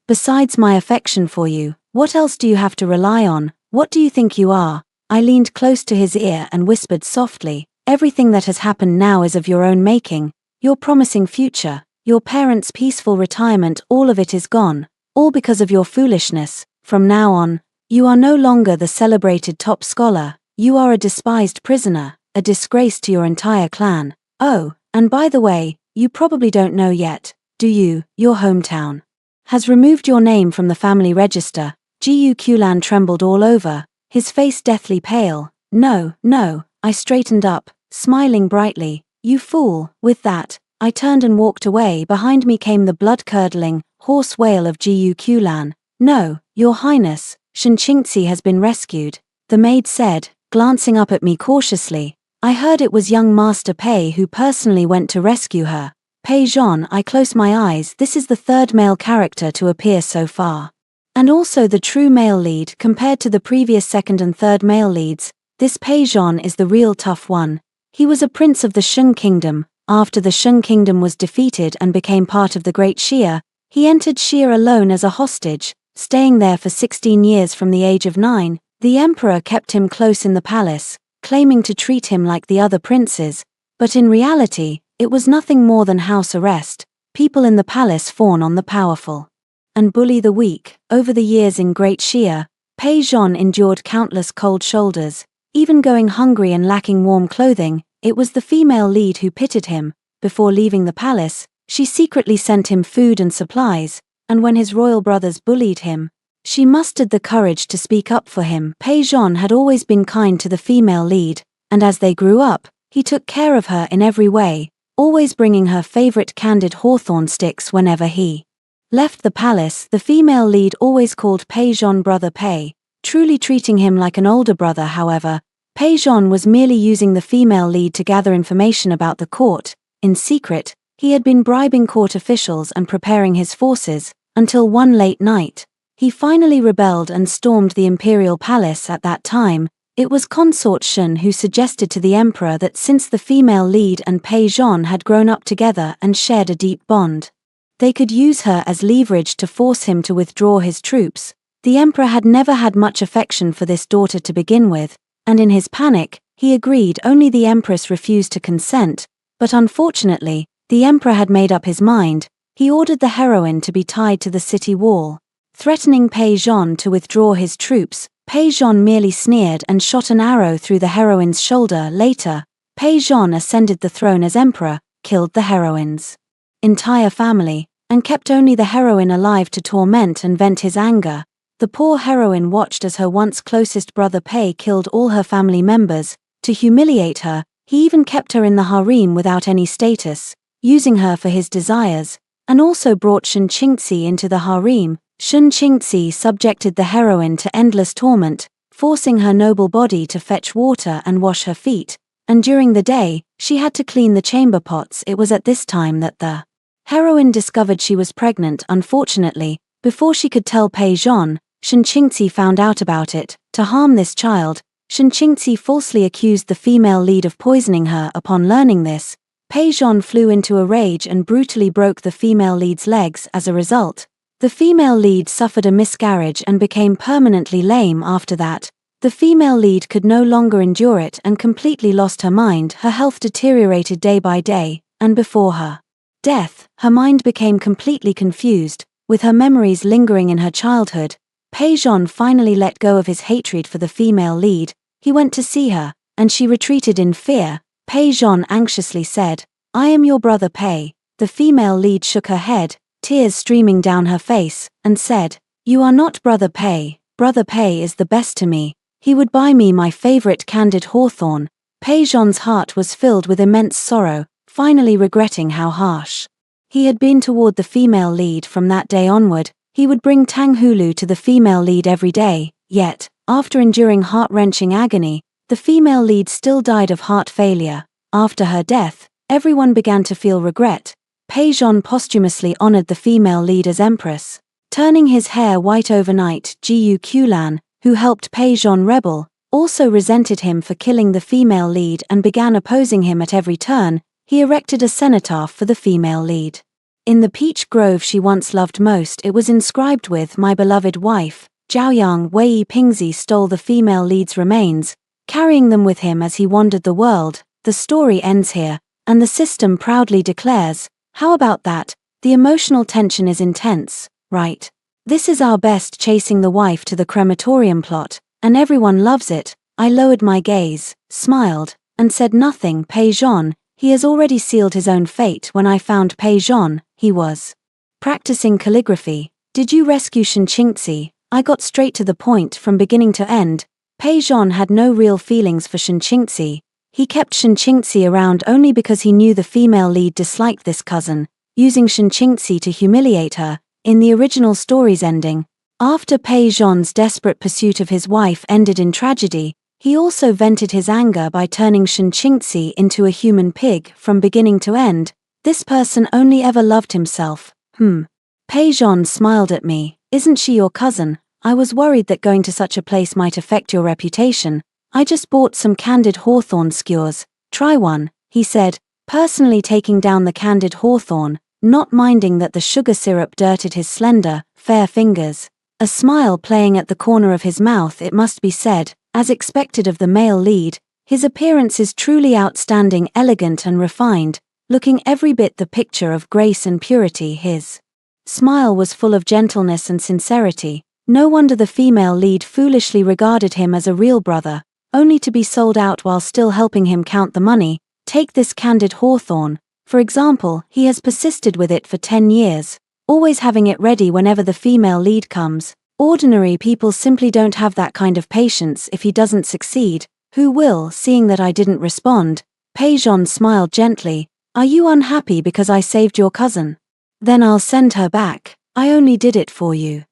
Besides my affection for you, what else do you have to rely on? What do you think you are? I leaned close to his ear and whispered softly, everything that has happened now is of your own making, your promising future, your parents' peaceful retirement, all of it is gone, all because of your foolishness. From now on, you are no longer the celebrated top scholar, you are a despised prisoner, a disgrace to your entire clan. Oh, and by the way, you probably don't know yet, do you, your hometown has removed your name from the family register. Gu Kulan trembled all over, his face deathly pale. No, no, I straightened up, smiling brightly. You fool. With that, I turned and walked away. Behind me came the blood-curdling, hoarse wail of Gu Kulan. No, your highness, Shinchingzi has been rescued, the maid said, glancing up at me cautiously. I heard it was young Master Pei who personally went to rescue her. Pei Zhon. I close my eyes. This is the third male character to appear so far. And also the true male lead compared to the previous second and third male leads. This Pei Zhon is the real tough one. He was a prince of the Shun Kingdom. After the Shun Kingdom was defeated and became part of the Great Xia, he entered Xia alone as a hostage, staying there for 16 years from the age of 9. The emperor kept him close in the palace, claiming to treat him like the other princes, but in reality, it was nothing more than house arrest. People in the palace fawn on the powerful and bully the weak. Over the years in Great Xia, Pei Zhon endured countless cold shoulders, even going hungry and lacking warm clothing. It was the female lead who pitied him. Before leaving the palace, she secretly sent him food and supplies, and when his royal brothers bullied him, she mustered the courage to speak up for him. Pei Zhon had always been kind to the female lead, and as they grew up, he took care of her in every way, always bringing her favorite candied hawthorn sticks whenever he left the palace. The female lead always called Pei Zhon brother Pei, truly treating him like an older brother. However, Pei Zhon was merely using the female lead to gather information about the court. In secret, he had been bribing court officials and preparing his forces, until one late night, he finally rebelled and stormed the imperial palace. At that time, it was Consort Shun who suggested to the emperor that since the female lead and Pei Zhon had grown up together and shared a deep bond, they could use her as leverage to force him to withdraw his troops. The emperor had never had much affection for this daughter to begin with, and in his panic, he agreed. Only the empress refused to consent, but unfortunately, the emperor had made up his mind. He ordered the heroine to be tied to the city wall, threatening Pei Zhon to withdraw his troops. Pei Zhon merely sneered and shot an arrow through the heroine's shoulder. Later, Pei Zhon ascended the throne as emperor, killed the heroine's entire family, and kept only the heroine alive to torment and vent his anger. The poor heroine watched as her once closest brother Pei killed all her family members. To humiliate her, he even kept her in the harem without any status, using her for his desires, and also brought Shun Qingzi into the harem. Shun Qingzi subjected the heroine to endless torment, forcing her noble body to fetch water and wash her feet, and during the day, she had to clean the chamber pots. It was at this time that the heroine discovered she was pregnant. Unfortunately, before she could tell Pei Zhon, Shun Qingzi found out about it. To harm this child, Shun Qingzi falsely accused the female lead of poisoning her. Upon learning this, Pei Zhon flew into a rage and brutally broke the female lead's legs. As a result, the female lead suffered a miscarriage and became permanently lame. After that, the female lead could no longer endure it and completely lost her mind. Her health deteriorated day by day, and before her death, her mind became completely confused, with her memories lingering in her childhood. Pei Zhon finally let go of his hatred for the female lead. He went to see her, and she retreated in fear. Pei Zhon anxiously said, "I am your brother Pei." The female lead shook her head, tears streaming down her face, and said, "You are not brother Pei. Brother Pei is the best to me. He would buy me my favorite candied hawthorn." Pei Zhon's heart was filled with immense sorrow, finally regretting how harsh he had been toward the female lead. From that day onward, he would bring Tang Hulu to the female lead every day. Yet, after enduring heart-wrenching agony, the female lead still died of heart failure. After her death, everyone began to feel regret. Pei Zhon posthumously honored the female lead as empress, turning his hair white overnight. Gu Kulan, who helped Pei Zhon rebel, also resented him for killing the female lead and began opposing him at every turn. He erected a cenotaph for the female lead in the peach grove she once loved most. It was inscribed with "My beloved wife, Zhaoyang Wei Pingzi stole the female lead's remains, carrying them with him as he wandered the world. The story ends here, and the system proudly declares, how about that? The emotional tension is intense, right? This is our best chasing the wife to the crematorium plot, and everyone loves it. I lowered my gaze, smiled, and said nothing. Pei Zhon, he has already sealed his own fate. When I found Pei Zhon, he was practicing calligraphy. Did you rescue Shen Qingzi? I got straight to the point from beginning to end. Pei Zhon had no real feelings for Shen Qingzi. He kept Shen Qingzi around only because he knew the female lead disliked this cousin, using Shen Qingzi to humiliate her. In the original story's ending, after Pei Zhon's desperate pursuit of his wife ended in tragedy, he also vented his anger by turning Shen Qingzi into a human pig from beginning to end. This person only ever loved himself. Pei Zhon smiled at me. Isn't she your cousin? I was worried that going to such a place might affect your reputation. I just bought some candied hawthorn skewers. Try one, he said, personally taking down the candied hawthorn, not minding that the sugar syrup dirted his slender, fair fingers. A smile playing at the corner of his mouth, it must be said, as expected of the male lead. His appearance is truly outstanding, elegant and refined, looking every bit the picture of grace and purity. His smile was full of gentleness and sincerity. No wonder the female lead foolishly regarded him as a real brother, only to be sold out while still helping him count the money. Take this candied hawthorn, for example. He has persisted with it for 10 years, always having it ready whenever the female lead comes. Ordinary people simply don't have that kind of patience. If he doesn't succeed, who will? Seeing that I didn't respond, Pei Zhon smiled gently. Are you unhappy because I saved your cousin? Then I'll send her back. I only did it for you.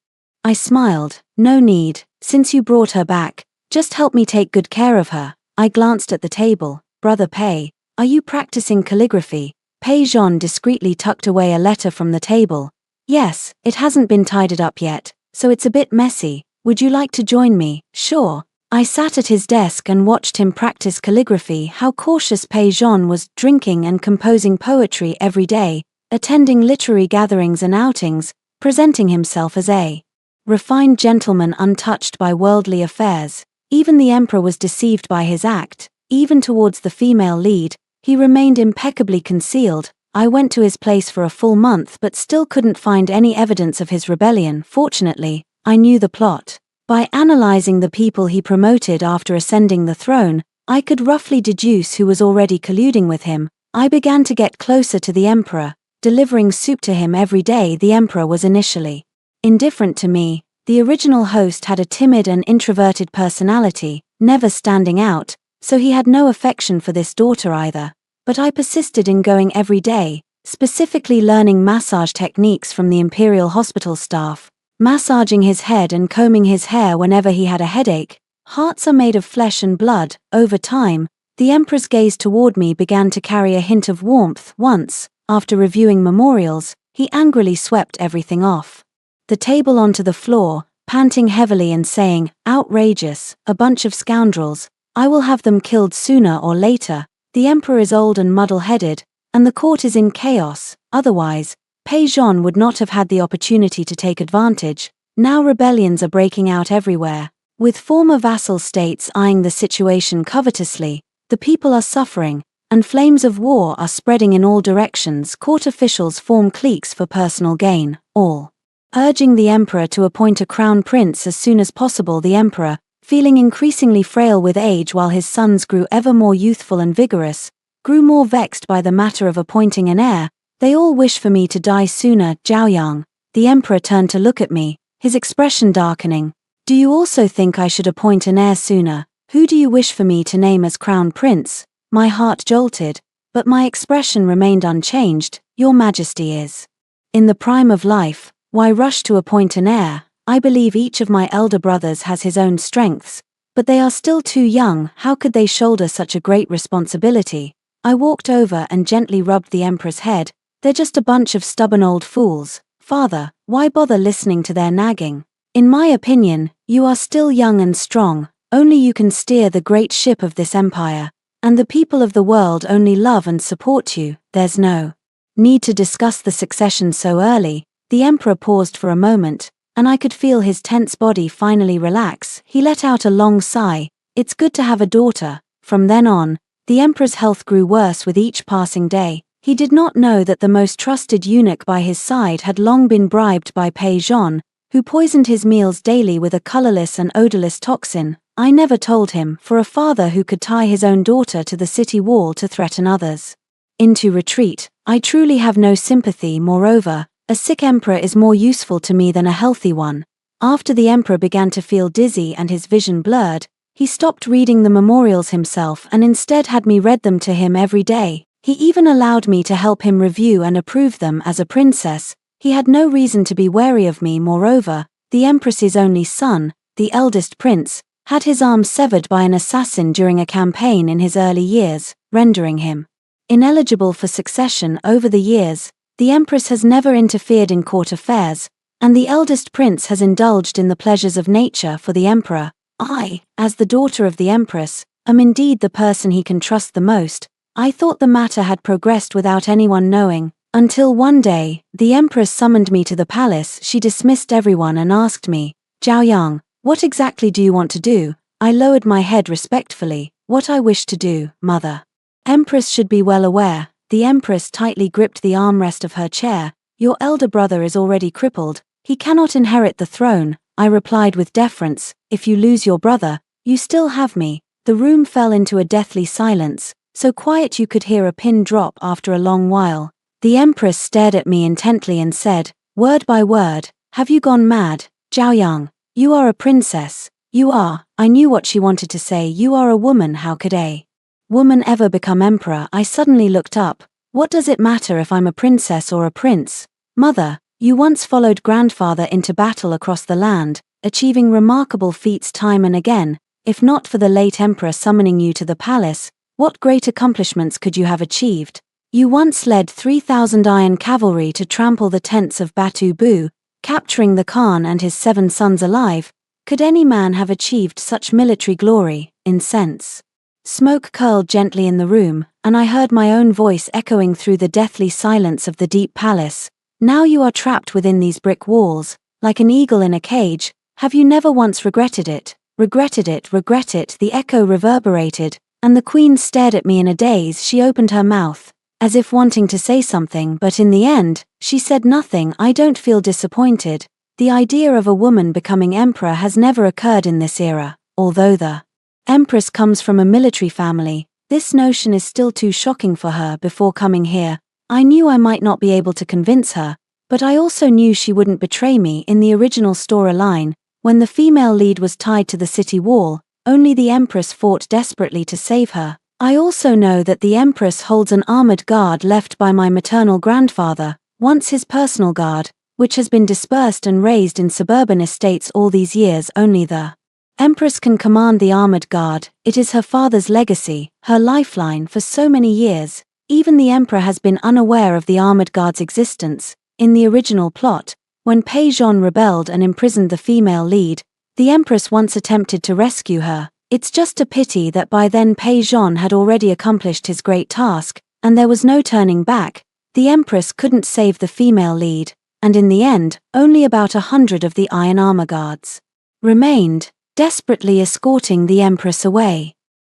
I smiled. No need, since you brought her back, just help me take good care of her. I glanced at the table. Brother Pei, are you practicing calligraphy? Pei Zhon discreetly tucked away a letter from the table. Yes, it hasn't been tidied up yet, so it's a bit messy. Would you like to join me? Sure. I sat at his desk and watched him practice calligraphy. How cautious Pei Zhon was, drinking and composing poetry every day, attending literary gatherings and outings, presenting himself as a refined gentleman untouched by worldly affairs. Even the emperor was deceived by his act. Even towards the female lead, he remained impeccably concealed. I went to his place for a full month but still couldn't find any evidence of his rebellion. Fortunately, I knew the plot. By analyzing the people he promoted after ascending the throne, I could roughly deduce who was already colluding with him. I began to get closer to the emperor, delivering soup to him every day. The emperor was initially indifferent to me. The original host had a timid and introverted personality, never standing out, so he had no affection for this daughter either. But I persisted in going every day, specifically learning massage techniques from the Imperial Hospital staff, massaging his head and combing his hair whenever he had a headache. Hearts are made of flesh and blood. Over time, the emperor's gaze toward me began to carry a hint of warmth. Once, after reviewing memorials, he angrily swept everything off the table onto the floor, panting heavily and saying, "Outrageous, a bunch of scoundrels. I will have them killed sooner or later." The emperor is old and muddle-headed, and the court is in chaos. Otherwise, Pei Zhon would not have had the opportunity to take advantage. Now rebellions are breaking out everywhere, with former vassal states eyeing the situation covetously. The people are suffering, and flames of war are spreading in all directions. Court officials form cliques for personal gain, all urging the emperor to appoint a crown prince as soon as possible. The emperor, feeling increasingly frail with age while his sons grew ever more youthful and vigorous, grew more vexed by the matter of appointing an heir. They all wish for me to die sooner. Zhaoyang, the emperor turned to look at me, his expression darkening. Do you also think I should appoint an heir sooner? Who do you wish for me to name as crown prince? My heart jolted, but my expression remained unchanged. Your Majesty is in the prime of life. Why rush to appoint an heir? I believe each of my elder brothers has his own strengths, but they are still too young. How could they shoulder such a great responsibility? I walked over and gently rubbed the emperor's head. They're just a bunch of stubborn old fools. Father, why bother listening to their nagging? In my opinion, you are still young and strong. Only you can steer the great ship of this empire, and the people of the world only love and support you. There's no need to discuss the succession so early. The emperor paused for a moment, and I could feel his tense body finally relax. He let out a long sigh. It's good to have a daughter. From then on, the emperor's health grew worse with each passing day. He did not know that the most trusted eunuch by his side had long been bribed by Pei Zhon, who poisoned his meals daily with a colorless and odorless toxin. I never told him, for a father who could tie his own daughter to the city wall to threaten others into retreat. I truly have no sympathy. Moreover, a sick emperor is more useful to me than a healthy one. After the emperor began to feel dizzy and his vision blurred, he stopped reading the memorials himself and instead had me read them to him every day. He even allowed me to help him review and approve them. As a princess, he had no reason to be wary of me. Moreover, the empress's only son, the eldest prince, had his arm severed by an assassin during a campaign in his early years, rendering him ineligible for succession. Over the years, the empress has never interfered in court affairs, and the eldest prince has indulged in the pleasures of nature for the emperor. I, as the daughter of the empress, am indeed the person he can trust the most. I thought the matter had progressed without anyone knowing, until one day, the empress summoned me to the palace. She dismissed everyone and asked me, "Zhao Yang, what exactly do you want to do?" I lowered my head respectfully. "What I wish to do, mother." Empress should be well aware. The empress tightly gripped the armrest of her chair. "Your elder brother is already crippled. He cannot inherit the throne," I replied with deference. "If you lose your brother, you still have me." The room fell into a deathly silence, so quiet you could hear a pin drop after a long while. The empress stared at me intently and said, word by word, "Have you gone mad, Zhao Yang? You are a princess." "You are." I knew what she wanted to say. "You are a woman. How could a woman ever become emperor?" I suddenly looked up. "What does it matter if I'm a princess or a prince? Mother, you once followed grandfather into battle across the land, achieving remarkable feats time and again. If not for the late emperor summoning you to the palace, what great accomplishments could you have achieved? You once led 3,000 iron cavalry to trample the tents of Batu Bu, capturing the Khan and his 7 sons alive. Could any man have achieved such military glory?" Incense smoke curled gently in the room, and I heard my own voice echoing through the deathly silence of the deep palace. "Now you are trapped within these brick walls, like an eagle in a cage. Have you never once regretted it?" "Regretted it, regret it," the echo reverberated, and the queen stared at me in a daze. She opened her mouth, as if wanting to say something, but in the end, she said nothing. "I don't feel disappointed. The idea of a woman becoming emperor has never occurred in this era. Although the empress comes from a military family, this notion is still too shocking for her. Before coming here, I knew I might not be able to convince her, but I also knew she wouldn't betray me. In the original storyline, when the female lead was tied to the city wall, only the empress fought desperately to save her. I also know that the empress holds an armored guard left by my maternal grandfather, once his personal guard, which has been dispersed and raised in suburban estates all these years. Only the empress can command the armored guard. It is her father's legacy, her lifeline for so many years. Even the emperor has been unaware of the armored guard's existence. In the original plot, when Pei Zhon rebelled and imprisoned the female lead, the empress once attempted to rescue her. It's just a pity that by then Pei Zhon had already accomplished his great task, and there was no turning back. The empress couldn't save the female lead, and in the end, only about 100 of the iron armor guards remained, desperately escorting the empress away.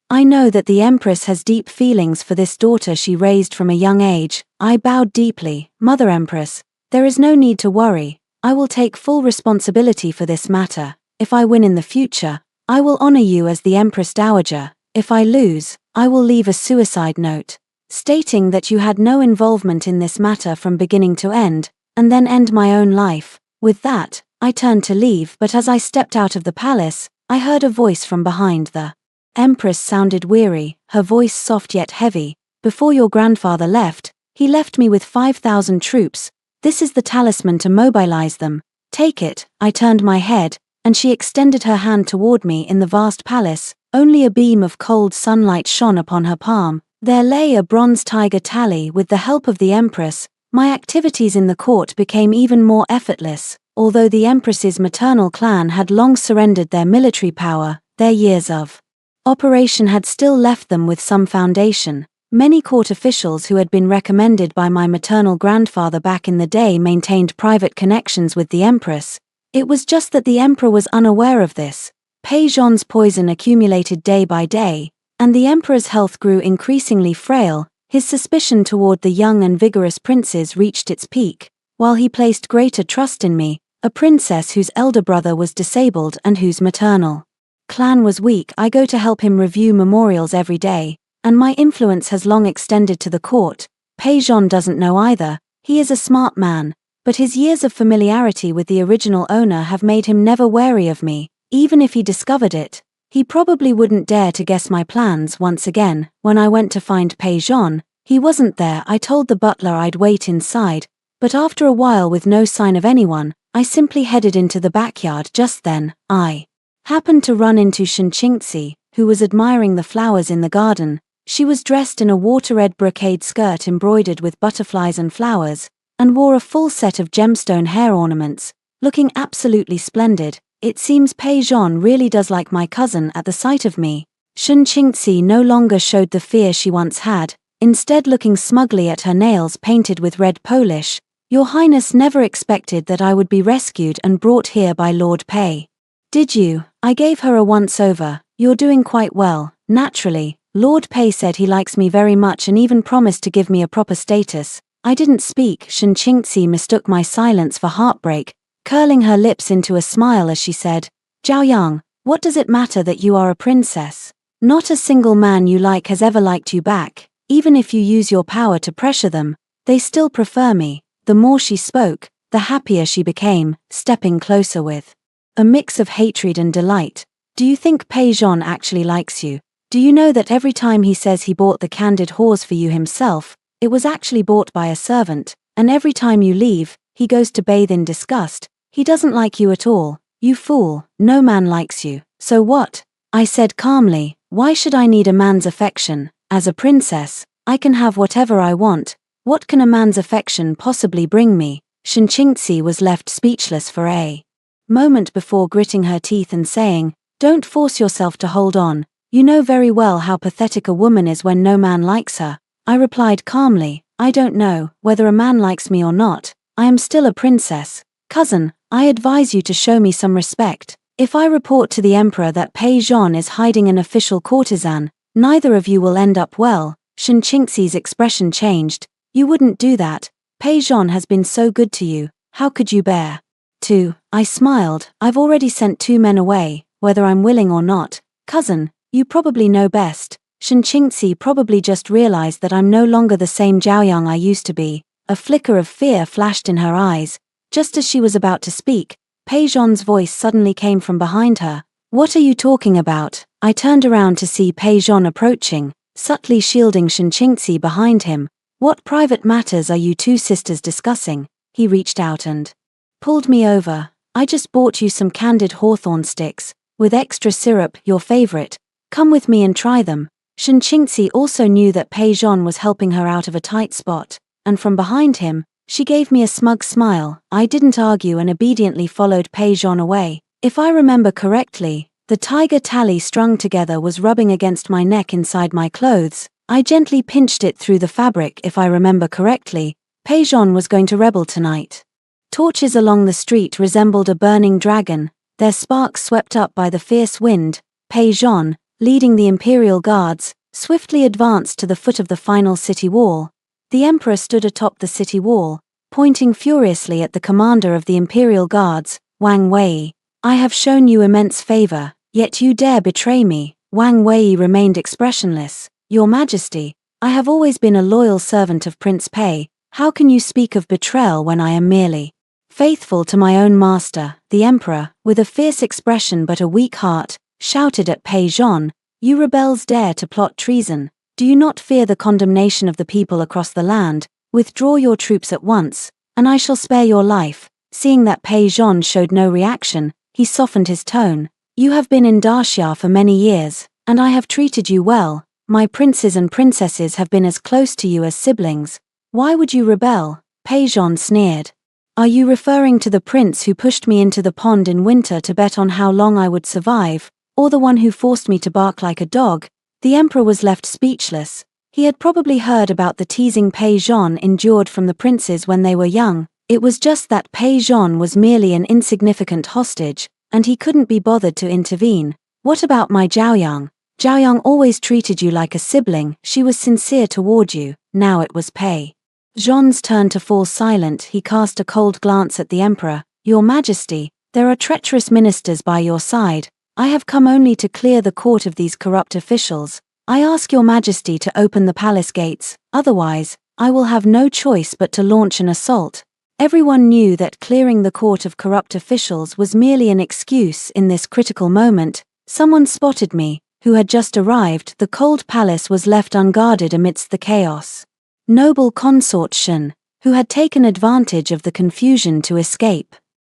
I know that the empress has deep feelings for this daughter she raised from a young age. I bowed deeply. "Mother Empress, there is no need to worry. I will take full responsibility for this matter. If I win in the future, I will honor you as the Empress Dowager. If I lose, I will leave a suicide note, stating that you had no involvement in this matter from beginning to end, and then end my own life." With that, I turned to leave, but as I stepped out of the palace, I heard a voice from behind. The empress sounded weary, her voice soft yet heavy. "Before your grandfather left, he left me with 5,000 troops. This is the talisman to mobilize them. Take it." I turned my head, and she extended her hand toward me. In the vast palace, only a beam of cold sunlight shone upon her palm. There lay a bronze tiger tally. With the help of the empress, my activities in the court became even more effortless. Although the empress's maternal clan had long surrendered their military power, their years of operation had still left them with some foundation. Many court officials who had been recommended by my maternal grandfather back in the day maintained private connections with the empress. It was just that the emperor was unaware of this. Pei Zhon's poison accumulated day by day, and the emperor's health grew increasingly frail. His suspicion toward the young and vigorous princes reached its peak, while he placed greater trust in me, a princess whose elder brother was disabled and whose maternal clan was weak. I go to help him review memorials every day, and my influence has long extended to the court. Pei Zhon doesn't know either. He is a smart man, but his years of familiarity with the original owner have made him never wary of me. Even if he discovered it, he probably wouldn't dare to guess my plans once again. When I went to find Pei Zhon, he wasn't there. I told the butler I'd wait inside, but after a while, with no sign of anyone, I simply headed into the backyard. Just then, I happened to run into Shenqingxi, who was admiring the flowers in the garden. She was dressed in a water-red brocade skirt embroidered with butterflies and flowers, and wore a full set of gemstone hair ornaments, looking absolutely splendid. It seems Pei Zhon really does like my cousin. At the sight of me, Shenqingxi no longer showed the fear she once had, instead looking smugly at her nails painted with red polish. Your Highness never expected that I would be rescued and brought here by Lord Pei, did you? I gave her a once-over. You're doing quite well. Naturally, Lord Pei said he likes me very much and even promised to give me a proper status. I didn't speak. Shenqingxi mistook my silence for heartbreak, curling her lips into a smile as she said, Zhao Yang, what does it matter that you are a princess? Not a single man you like has ever liked you back. Even if you use your power to pressure them, they still prefer me. The more she spoke, the happier she became, stepping closer with a mix of hatred and delight. Do you think Pei Zhon actually likes you? Do you know that every time he says he bought the candid horse for you himself, it was actually bought by a servant, and every time you leave, he goes to bathe in disgust? He doesn't like you at all. You fool, no man likes you. So what? I said calmly, why should I need a man's affection? As a princess, I can have whatever I want. What can a man's affection possibly bring me? Shenqingxi was left speechless for a moment before gritting her teeth and saying, don't force yourself to hold on. You know very well how pathetic a woman is when no man likes her. I replied calmly, I don't know whether a man likes me or not. I am still a princess. Cousin, I advise you to show me some respect. If I report to the emperor that Pei Zhon is hiding an official courtesan, neither of you will end up well. Shenqingxi's expression changed. You wouldn't do that. Pei Zhon has been so good to you. How could you bear to? I smiled. I've already sent 2 men away, whether I'm willing or not. Cousin, you probably know best. Shenqingxi probably just realized that I'm no longer the same Zhao Yang I used to be. A flicker of fear flashed in her eyes. Just as she was about to speak, Pei Zhon's voice suddenly came from behind her. What are you talking about? I turned around to see Pei Zhon approaching, subtly shielding Shenqingxi behind him. What private matters are you two sisters discussing? He reached out and pulled me over. I just bought you some candied hawthorn sticks, with extra syrup, your favorite. Come with me and try them. Shenqingxi also knew that Pei Zhon was helping her out of a tight spot, and from behind him, she gave me a smug smile. I didn't argue and obediently followed Pei Zhon away. If I remember correctly, the tiger tally strung together was rubbing against my neck inside my clothes. I gently pinched it through the fabric. If I remember correctly, Pei Zhon was going to rebel tonight. Torches along the street resembled a burning dragon, their sparks swept up by the fierce wind. Pei Zhon, leading the imperial guards, swiftly advanced to the foot of the final city wall. The emperor stood atop the city wall, pointing furiously at the commander of the imperial guards, Wang Wei. I have shown you immense favor, yet you dare betray me. Wang Wei remained expressionless. Your Majesty, I have always been a loyal servant of Prince Pei. How can you speak of betrayal when I am merely faithful to my own master? The emperor, with a fierce expression but a weak heart, shouted at Pei Zhon, you rebels dare to plot treason. Do you not fear the condemnation of the people across the land? Withdraw your troops at once, and I shall spare your life. Seeing that Pei Zhon showed no reaction, he softened his tone. You have been in Daxia for many years, and I have treated you well. My princes and princesses have been as close to you as siblings. Why would you rebel? Pei Zhon sneered. Are you referring to the prince who pushed me into the pond in winter to bet on how long I would survive, or the one who forced me to bark like a dog? The emperor was left speechless. He had probably heard about the teasing Pei Zhon endured from the princes when they were young. It was just that Pei Zhan was merely an insignificant hostage, and he couldn't be bothered to intervene. What about my Zhaoyang? Zhaoyang always treated you like a sibling, she was sincere toward you. Now it was Pei Zhan's turn to fall silent. He cast a cold glance at the emperor. Your Majesty, there are treacherous ministers by your side. I have come only to clear the court of these corrupt officials. I ask your Majesty to open the palace gates, otherwise, I will have no choice but to launch an assault. Everyone knew that clearing the court of corrupt officials was merely an excuse. In this critical moment, someone spotted me, who had just arrived. The cold palace was left unguarded amidst the chaos. Noble consort Shen, who had taken advantage of the confusion to escape,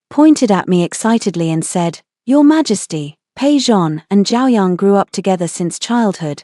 pointed at me excitedly and said, Your Majesty, Pei Zhan and Zhaoyang grew up together since childhood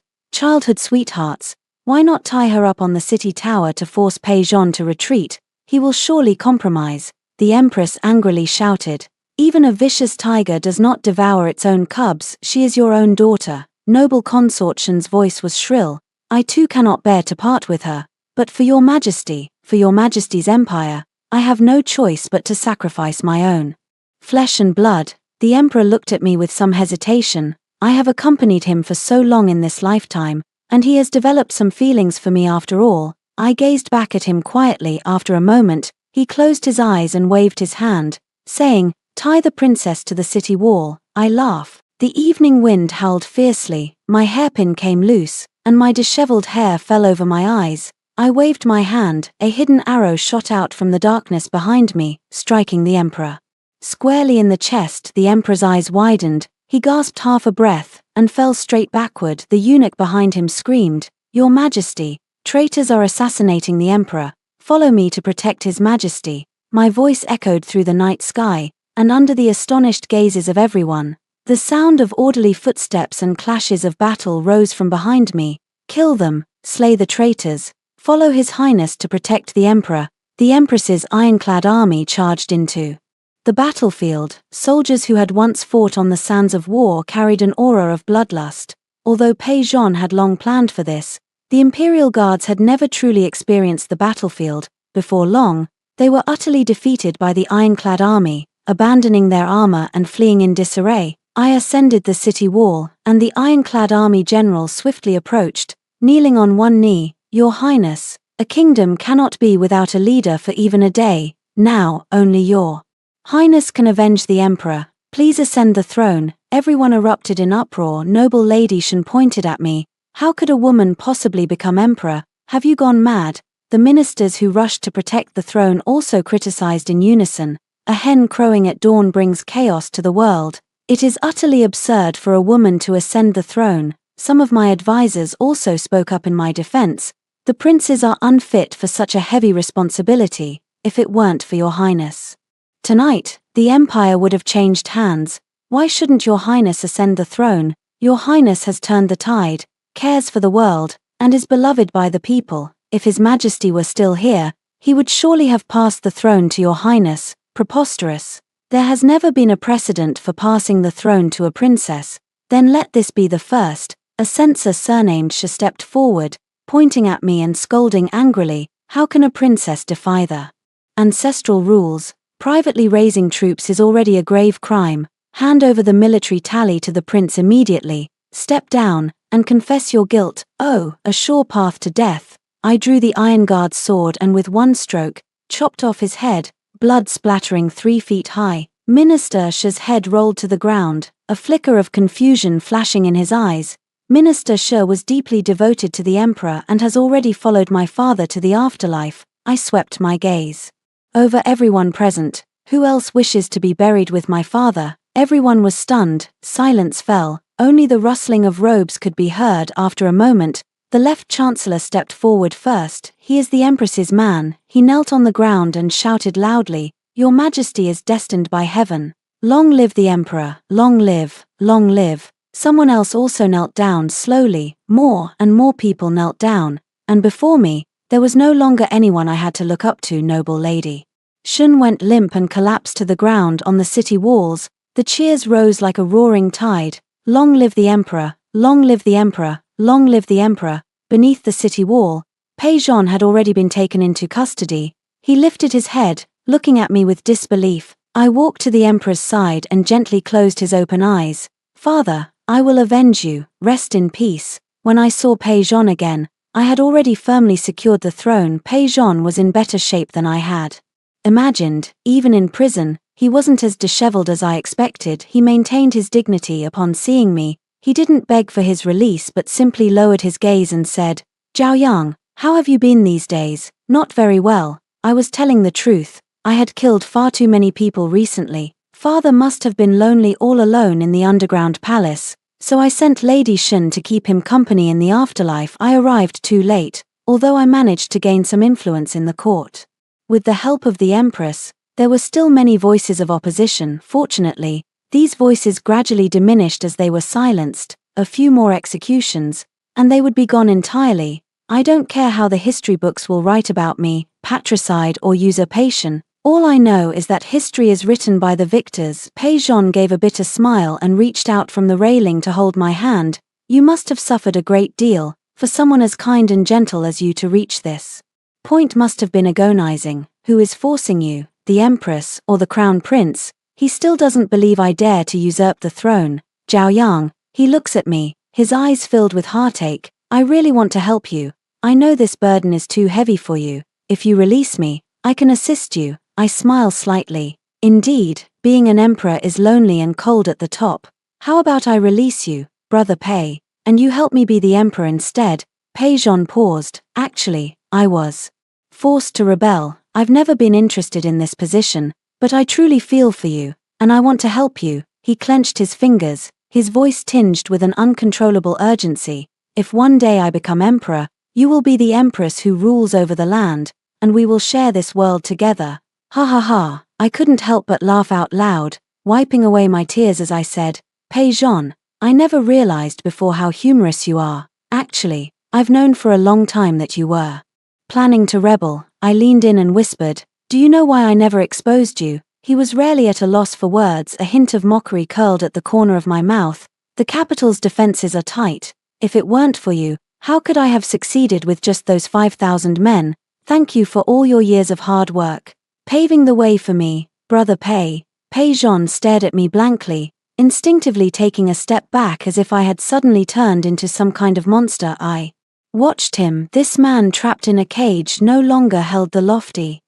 sweethearts. Why not tie her up on the city tower to force Pei Zhan to retreat? He will surely compromise. The Empress angrily shouted. Even a vicious tiger does not devour its own cubs. She is your own daughter. Noble consort Shen's voice was shrill. I too cannot bear to part with her. But for your Majesty, for your Majesty's empire, I have no choice but to sacrifice my own flesh and blood. The Emperor looked at me with some hesitation. I have accompanied him for so long in this lifetime, and he has developed some feelings for me after all. I gazed back at him quietly. After a moment, he closed his eyes and waved his hand, saying, Tie the princess to the city wall. I laugh. The evening wind howled fiercely, my hairpin came loose, and my disheveled hair fell over my eyes. I waved my hand, a hidden arrow shot out from the darkness behind me, striking the Emperor squarely in the chest. The Emperor's eyes widened, he gasped half a breath, and fell straight backward. The eunuch behind him screamed, Your Majesty, traitors are assassinating the Emperor, follow me to protect His Majesty. My voice echoed through the night sky, and under the astonished gazes of everyone, the sound of orderly footsteps and clashes of battle rose from behind me. Kill them, slay the traitors. Follow His Highness to protect the Emperor. The Empress's ironclad army charged into the battlefield. Soldiers who had once fought on the sands of war carried an aura of bloodlust. Although Pei Zhan had long planned for this, the Imperial Guards had never truly experienced the battlefield. Before long, they were utterly defeated by the ironclad army, abandoning their armor and fleeing in disarray. I ascended the city wall, and the ironclad army general swiftly approached, kneeling on one knee. Your Highness, a kingdom cannot be without a leader for even a day. Now, only your Highness can avenge the Emperor. Please ascend the throne. Everyone erupted in uproar. Noble Lady Shen pointed at me. How could a woman possibly become Emperor? Have you gone mad? The ministers who rushed to protect the throne also criticized in unison. A hen crowing at dawn brings chaos to the world. It is utterly absurd for a woman to ascend the throne. Some of my advisors also spoke up in my defense. The princes are unfit for such a heavy responsibility. If it weren't for your Highness, tonight, the empire would have changed hands. Why shouldn't your Highness ascend the throne? Your Highness has turned the tide, cares for the world, and is beloved by the people. If His Majesty were still here, he would surely have passed the throne to your Highness. Preposterous. There has never been a precedent for passing the throne to a princess. Then let this be the first. A censor surnamed She stepped forward, pointing at me and scolding angrily. How can a princess defy the ancestral rules? Privately raising troops is already a grave crime. Hand over the military tally to the prince immediately. Step down, and confess your guilt. Oh, a sure path to death. I drew the Iron Guard's sword and with one stroke, chopped off his head, blood splattering 3 feet high. Minister She's head rolled to the ground, a flicker of confusion flashing in his eyes. Minister She was deeply devoted to the Emperor and has already followed my father to the afterlife. I swept my gaze over everyone present. Who else wishes to be buried with my father? Everyone was stunned. Silence fell. Only the rustling of robes could be heard. After a moment, the left chancellor stepped forward first. He is the Empress's man. He knelt on the ground and shouted loudly, Your Majesty is destined by heaven. Long live the Emperor. Long live, long live. Someone else also knelt down slowly. More and more people knelt down, and before me, there was no longer anyone I had to look up to. Noble Lady Shen went limp and collapsed to the ground on the city walls. The cheers rose like a roaring tide. Long live the Emperor, long live the Emperor, long live the Emperor. Beneath the city wall, Pei Zhan had already been taken into custody. He lifted his head, Looking at me with disbelief, I walked to the emperor's side and gently closed his open eyes. Father, I will avenge you, rest in peace. When I saw Pei-Zhong again, I had already firmly secured the throne. Pei-Zhong was in better shape than I had imagined. Even in prison, he wasn't as disheveled as I expected. He maintained his dignity upon seeing me. He didn't beg for his release but simply lowered his gaze and said, "Zhao Yang, how have you been these days?" "Not very well." I was telling the truth. I had killed far too many people recently. Father must have been lonely all alone in the underground palace, so I sent Lady Shen to keep him company in the afterlife. I arrived too late, although I managed to gain some influence in the court. With the help of the Empress, there were still many voices of opposition. Fortunately, these voices gradually diminished as they were silenced. A few more executions, and they would be gone entirely. I don't care how the history books will write about me, patricide or usurpation. All I know is that history is written by the victors. Pei-Zhong gave a bitter smile and reached out from the railing to hold my hand. You must have suffered a great deal, for someone as kind and gentle as you to reach this point must have been agonizing. Who is forcing you, the Empress or the Crown Prince? He still doesn't believe I dare to usurp the throne. Zhao Yang, he looks at me, his eyes filled with heartache. I really want to help you. I know this burden is too heavy for you. If you release me, I can assist you. I smile slightly. Indeed, being an emperor is lonely and cold at the top. How about I release you, Brother Pei, and you help me be the emperor instead? Pei-Zhong paused. Actually, I was forced to rebel. I've never been interested in this position, but I truly feel for you, and I want to help you. He clenched his fingers, his voice tinged with an uncontrollable urgency. If one day I become emperor, you will be the empress who rules over the land, and we will share this world together. Ha ha ha, I couldn't help but laugh out loud, wiping away my tears as I said, Pei-Zhong, I never realized before how humorous you are. Actually, I've known for a long time that you were planning to rebel. I leaned in and whispered, do you know why I never exposed you? He was rarely at a loss for words. A hint of mockery curled at the corner of my mouth. The capital's defenses are tight. If it weren't for you, how could I have succeeded with just those 5,000 men? Thank you for all your years of hard work, paving the way for me, Brother Pei. Pei-Zhong stared at me blankly, instinctively taking a step back as if I had suddenly turned into some kind of monster. I watched him. This man trapped in a cage no longer held the lofty,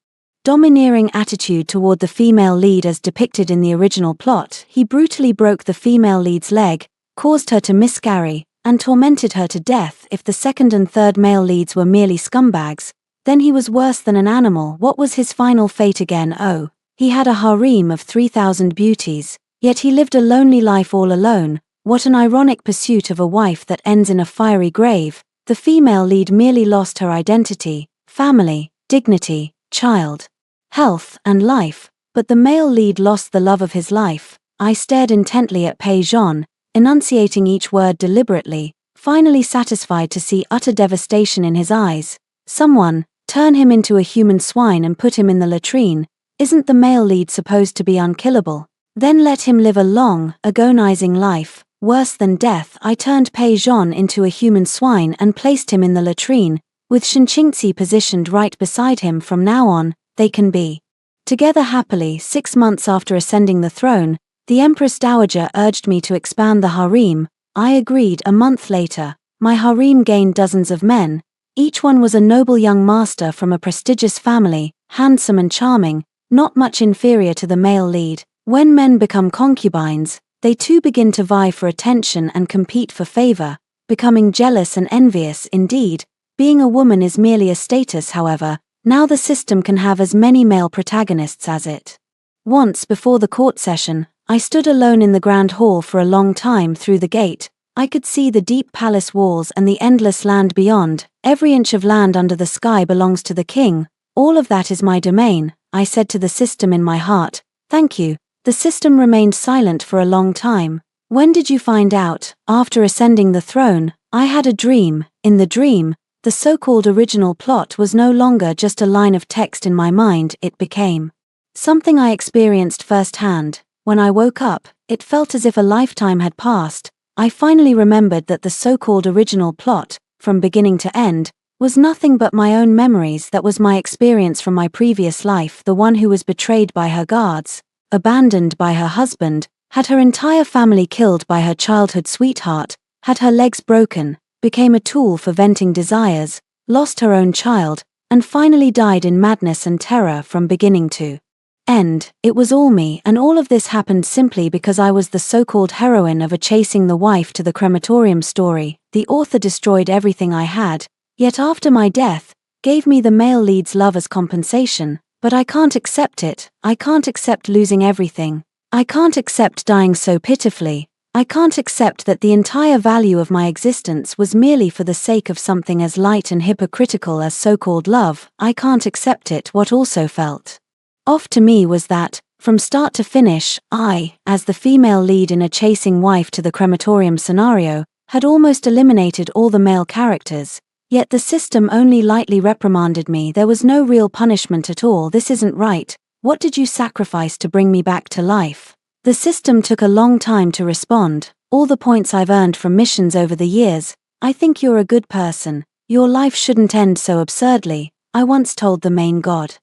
domineering attitude toward the female lead as depicted in the original plot. He brutally broke the female lead's leg, caused her to miscarry, and tormented her to death. If the second and third male leads were merely scumbags, then he was worse than an animal. What was his final fate again? Oh, he had a harem of 3,000 beauties, yet he lived a lonely life all alone. What an ironic pursuit of a wife that ends in a fiery grave. The female lead merely lost her identity, family, dignity, child, health, and life, but the male lead lost the love of his life. I stared intently at Pei-Zhong, enunciating each word deliberately, finally satisfied to see utter devastation in his eyes. Someone, turn him into a human swine and put him in the latrine. Isn't the male lead supposed to be unkillable? Then let him live a long, agonizing life, worse than death. I turned Pei-Zhong into a human swine and placed him in the latrine, with Shinqingzi positioned right beside him. From now on, they can be together happily. 6 months after ascending the throne, the Empress Dowager urged me to expand the harem. I agreed. A month later, my harem gained dozens of men. Each one was a noble young master from a prestigious family, handsome and charming, not much inferior to the male lead. When men become concubines, they too begin to vie for attention and compete for favor, becoming jealous and envious. Indeed, being a woman is merely a status. However, now the system can have as many male protagonists as it wants. Before the court session, I stood alone in the grand hall for a long time. Through the gate, I could see the deep palace walls and the endless land beyond. Every inch of land under the sky belongs to the king. All of that is my domain, I said to the system in my heart. Thank you. The system remained silent for a long time. When did you find out? After ascending the throne, I had a dream. In the dream, the so-called original plot was no longer just a line of text in my mind. It became something I experienced firsthand. When I woke up, it felt as if a lifetime had passed. I finally remembered that the so-called original plot, from beginning to end, was nothing but my own memories. That was my experience from my previous life, the one who was betrayed by her guards, abandoned by her husband, had her entire family killed by her childhood sweetheart, had her legs broken, became a tool for venting desires, lost her own child, and finally died in madness and terror from beginning to end. It was all me, and all of this happened simply because I was the so-called heroine of a chasing the wife to the crematorium story. The author destroyed everything I had, yet after my death, gave me the male lead's love as compensation. But I can't accept it. I can't accept losing everything. I can't accept dying so pitifully. I can't accept that the entire value of my existence was merely for the sake of something as light and hypocritical as so-called love. I can't accept it. What also felt off to me was that, from start to finish, I, as the female lead in a chasing wife to the crematorium scenario, had almost eliminated all the male characters. Yet the system only lightly reprimanded me. There was no real punishment at all. This isn't right. What did you sacrifice to bring me back to life? The system took a long time to respond. All the points I've earned from missions over the years. I think you're a good person. Your life shouldn't end so absurdly. I once told the main god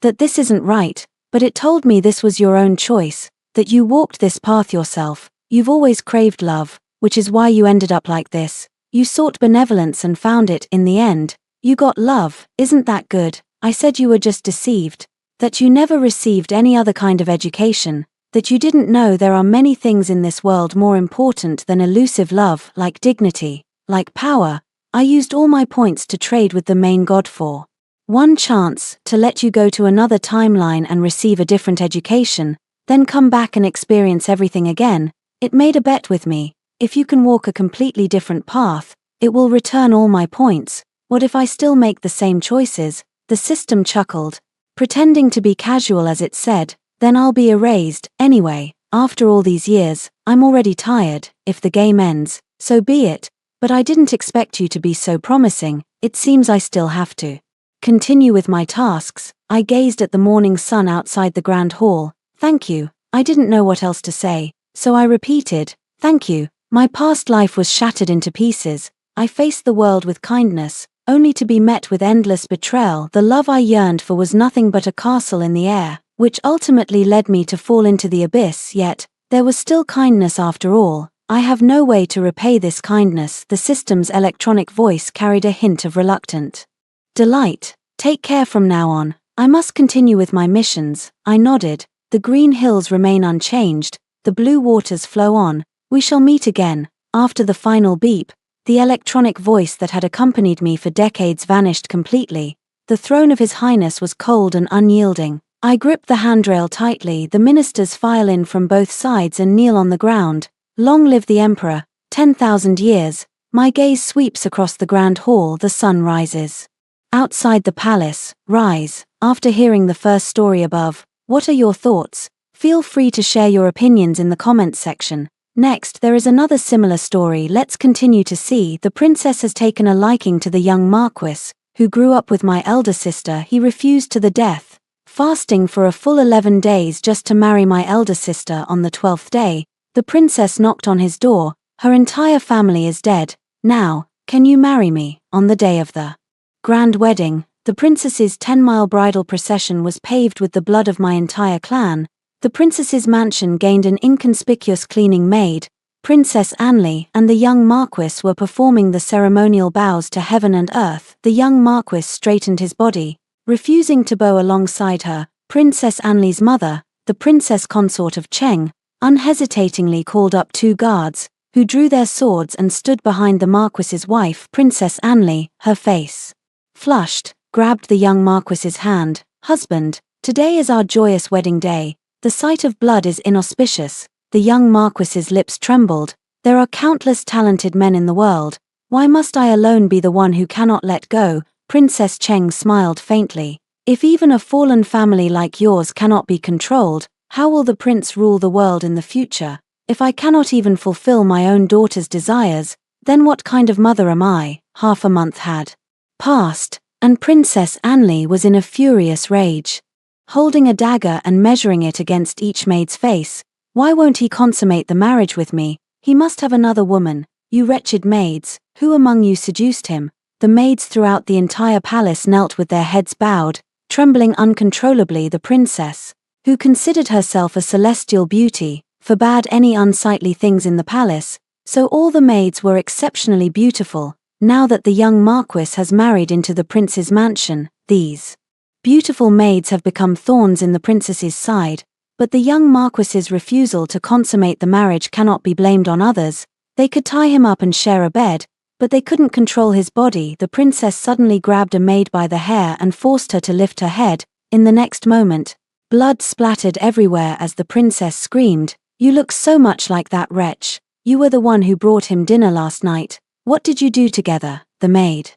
that this isn't right, but it told me this was your own choice, that you walked this path yourself. You've always craved love, which is why you ended up like this. You sought benevolence and found it. In the end, you got love. Isn't that good? I said you were just deceived, that you never received any other kind of education, that you didn't know there are many things in this world more important than elusive love, like dignity, like power. I used all my points to trade with the main god for one chance to let you go to another timeline and receive a different education, then come back and experience everything again. It made a bet with me. If you can walk a completely different path, it will return all my points. What if I still make the same choices? The system chuckled, pretending to be casual as it said, then I'll be erased. Anyway, after all these years, I'm already tired. If the game ends, so be it. But I didn't expect you to be so promising. It seems I still have to continue with my tasks. I gazed at the morning sun outside the grand hall. Thank you. I didn't know what else to say, so I repeated, thank you. My past life was shattered into pieces. I faced the world with kindness, only to be met with endless betrayal. The love I yearned for was nothing but a castle in the air, which ultimately led me to fall into the abyss. Yet, there was still kindness after all. I have no way to repay this kindness. The system's electronic voice carried a hint of reluctant delight. Take care from now on. I must continue with my missions. I nodded. The green hills remain unchanged. The blue waters flow on. We shall meet again. After the final beep, the electronic voice that had accompanied me for decades vanished completely. The throne of His Highness was cold and unyielding. I gripped the handrail tightly. The ministers file in from both sides and kneel on the ground. Long live the Emperor. 10,000 years. My gaze sweeps across the grand hall. The sun rises outside the palace. Rise. After hearing the first story above, what are your thoughts? Feel free to share your opinions in the comments section. Next, there is another similar story. Let's continue to see. The princess has taken a liking to the young Marquis, who grew up with my elder sister. He refused to the death, fasting for a full 11 days just to marry my elder sister. On the 12th day, the princess knocked on his door. Her entire family is dead. Now, can you marry me? On the day of the grand wedding, the princess's 10-mile bridal procession was paved with the blood of my entire clan. The princess's mansion gained an inconspicuous cleaning maid. Princess Anley and the young Marquis were performing the ceremonial bows to heaven and earth. The young Marquis straightened his body, refusing to bow alongside her. Princess Anley's mother, the princess consort of Cheng, unhesitatingly called up 2 guards, who drew their swords and stood behind the Marquis's wife. Princess Anley, her face flushed, grabbed the young Marquis's hand. Husband, today is our joyous wedding day. The sight of blood is inauspicious. The young Marquis's lips trembled. There are countless talented men in the world. Why must I alone be the one who cannot let go? Princess Cheng smiled faintly. If even a fallen family like yours cannot be controlled, how will the prince rule the world in the future? If I cannot even fulfill my own daughter's desires, then what kind of mother am I? Half a month had passed, and Princess Anley was in a furious rage, holding a dagger and measuring it against each maid's face. Why won't he consummate the marriage with me? He must have another woman. You wretched maids, who among you seduced him? the maids throughout the entire palace knelt with their heads bowed, trembling uncontrollably. The princess, who considered herself a celestial beauty, forbade any unsightly things in the palace, so all the maids were exceptionally beautiful. Now that the young marquis has married into the prince's mansion, these beautiful maids have become thorns in the princess's side, but the young marquis's refusal to consummate the marriage cannot be blamed on others. They could tie him up and share a bed, but they couldn't control his body. The princess suddenly grabbed a maid by the hair and forced her to lift her head. In the next moment, blood splattered everywhere as the princess screamed, "You look so much like that wretch. You were the one who brought him dinner last night. What did you do together?" The maid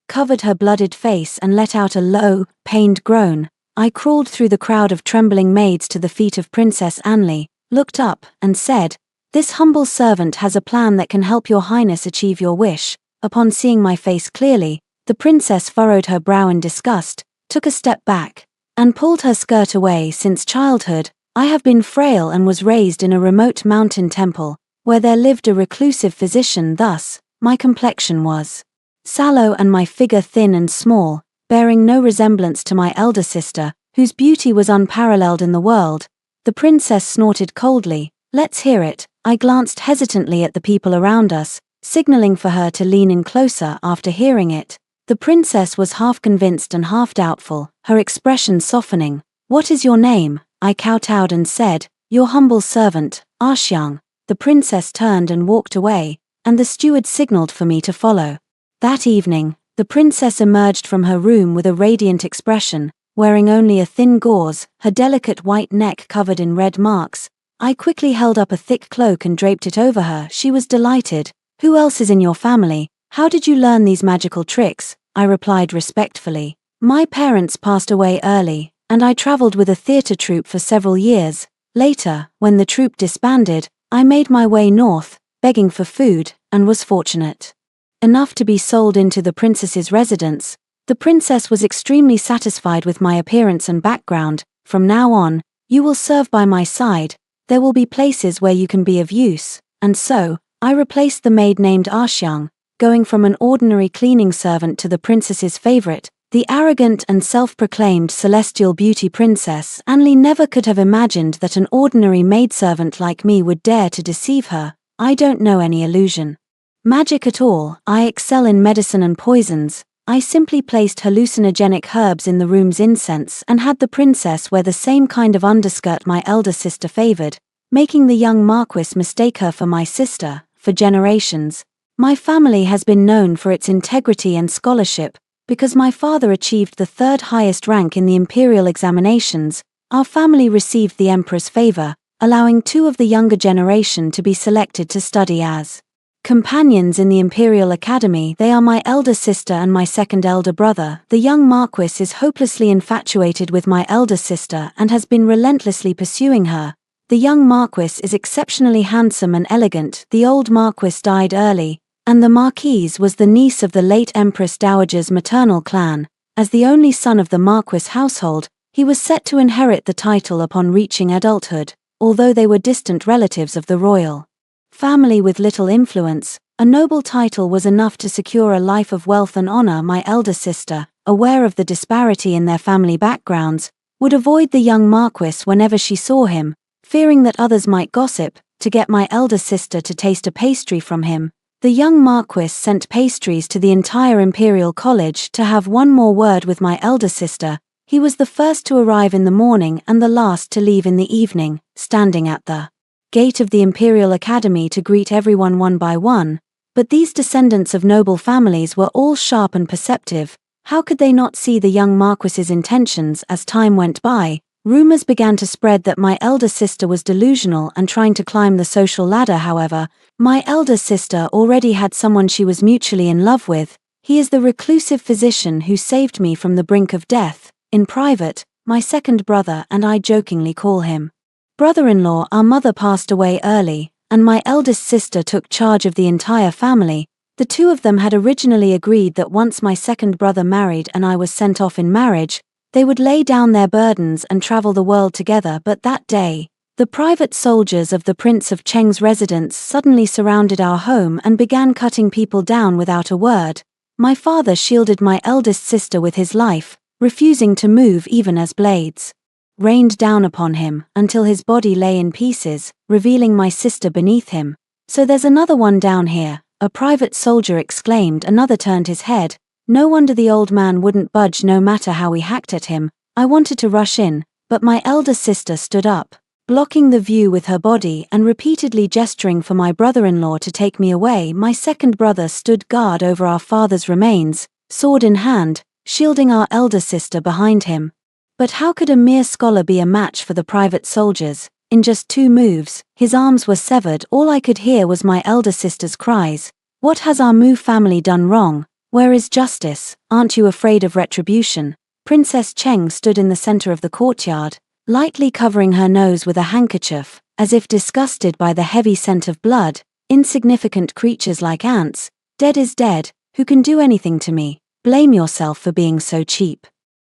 covered her blooded face and let out a low, pained groan. I crawled through the crowd of trembling maids to the feet of Princess Anli, looked up, and said, "This humble servant has a plan that can help your highness achieve your wish." Upon seeing my face clearly, the princess furrowed her brow in disgust, took a step back, and pulled her skirt away. "Since childhood, I have been frail and was raised in a remote mountain temple, where there lived a reclusive physician. Thus, my complexion was sallow and my figure thin and small, bearing no resemblance to my elder sister, whose beauty was unparalleled in the world." The princess snorted coldly. "Let's hear it." I glanced hesitantly at the people around us, signaling for her to lean in closer. After hearing it, the princess was half convinced and half doubtful, her expression softening. "What is your name?" I kowtowed and said, "Your humble servant, Arshyang." The princess turned and walked away, and the steward signaled for me to follow. That evening, the princess emerged from her room with a radiant expression, wearing only a thin gauze, her delicate white neck covered in red marks. I quickly held up a thick cloak and draped it over her. She was delighted. "Who else is in your family? How did you learn these magical tricks?" I replied respectfully. "My parents passed away early, and I traveled with a theater troupe for several years. Later, when the troupe disbanded, I made my way north, begging for food, and was fortunate enough to be sold into the princess's residence." The princess was extremely satisfied with my appearance and background. "From now on, you will serve by my side. There will be places where you can be of use." And so, I replaced the maid named Arshyang, going from an ordinary cleaning servant to the princess's favorite. The arrogant and self-proclaimed celestial beauty Princess Anli never could have imagined that an ordinary maidservant like me would dare to deceive her. I don't know any illusion magic at all. I excel in medicine and poisons. I simply placed hallucinogenic herbs in the room's incense and had the princess wear the same kind of underskirt my elder sister favored, making the young marquis mistake her for my sister. For generations, my family has been known for its integrity and scholarship. Because my father achieved the third highest rank in the imperial examinations, our family received the emperor's favor, allowing 2 of the younger generation to be selected to study as companions in the Imperial Academy. They are my elder sister and my second elder brother. The young marquis is hopelessly infatuated with my elder sister and has been relentlessly pursuing her. The young marquis is exceptionally handsome and elegant. The old marquis died early, and the marquise was the niece of the late Empress Dowager's maternal clan. As the only son of the marquis household, he was set to inherit the title upon reaching adulthood. Although they were distant relatives of the royal family with little influence, a noble title was enough to secure a life of wealth and honor. My elder sister, aware of the disparity in their family backgrounds, would avoid the young marquis whenever she saw him, fearing that others might gossip. To get my elder sister to taste a pastry from him, the young marquis sent pastries to the entire imperial college to have one more word with my elder sister. He was the first to arrive in the morning and the last to leave in the evening, standing at the gate of the Imperial Academy to greet everyone one by one. But these descendants of noble families were all sharp and perceptive. How could they not see the young marquis's intentions? As time went by, rumors began to spread that my elder sister was delusional and trying to climb the social ladder. However, my elder sister already had someone she was mutually in love with. He is the reclusive physician who saved me from the brink of death. In private, my second brother and I jokingly call him brother-in-law. Our mother passed away early, and my eldest sister took charge of the entire family. The 2 of them had originally agreed that once my second brother married and I was sent off in marriage, they would lay down their burdens and travel the world together. But that day, the private soldiers of the Prince of Cheng's residence suddenly surrounded our home and began cutting people down without a word. My father shielded my eldest sister with his life, refusing to move even as blades rained down upon him until his body lay in pieces, revealing my sister beneath him. "So there's another one down here," a private soldier exclaimed. Another turned his head. No wonder the old man wouldn't budge no matter how we hacked at him. I wanted to rush in, but my elder sister stood up, blocking the view with her body and repeatedly gesturing for my brother-in-law to take me away. My second brother stood guard over our father's remains, sword in hand, shielding our elder sister behind him. But how could a mere scholar be a match for the private soldiers? In just 2 moves, his arms were severed. All I could hear was my elder sister's cries. "What has our Mu family done wrong? Where is justice? Aren't you afraid of retribution?" Princess Cheng stood in the center of the courtyard, lightly covering her nose with a handkerchief, as if disgusted by the heavy scent of blood. "Insignificant creatures like ants. Dead is dead. Who can do anything to me? Blame yourself for being so cheap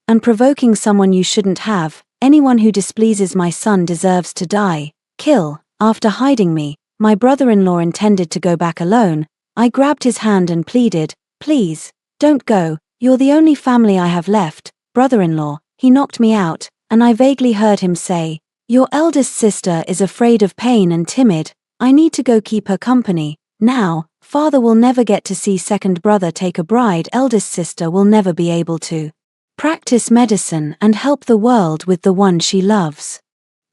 and provoking someone you shouldn't have. Anyone who displeases my son deserves to die. Kill." After hiding me, my brother-in-law intended to go back alone. I grabbed his hand and pleaded, "Please, don't go. You're the only family I have left, brother-in-law." He knocked me out, and I vaguely heard him say, "Your eldest sister is afraid of pain and timid. I need to go keep her company. Now, father will never get to see second brother take a bride. Eldest sister will never be able to practice medicine and help the world with the one she loves."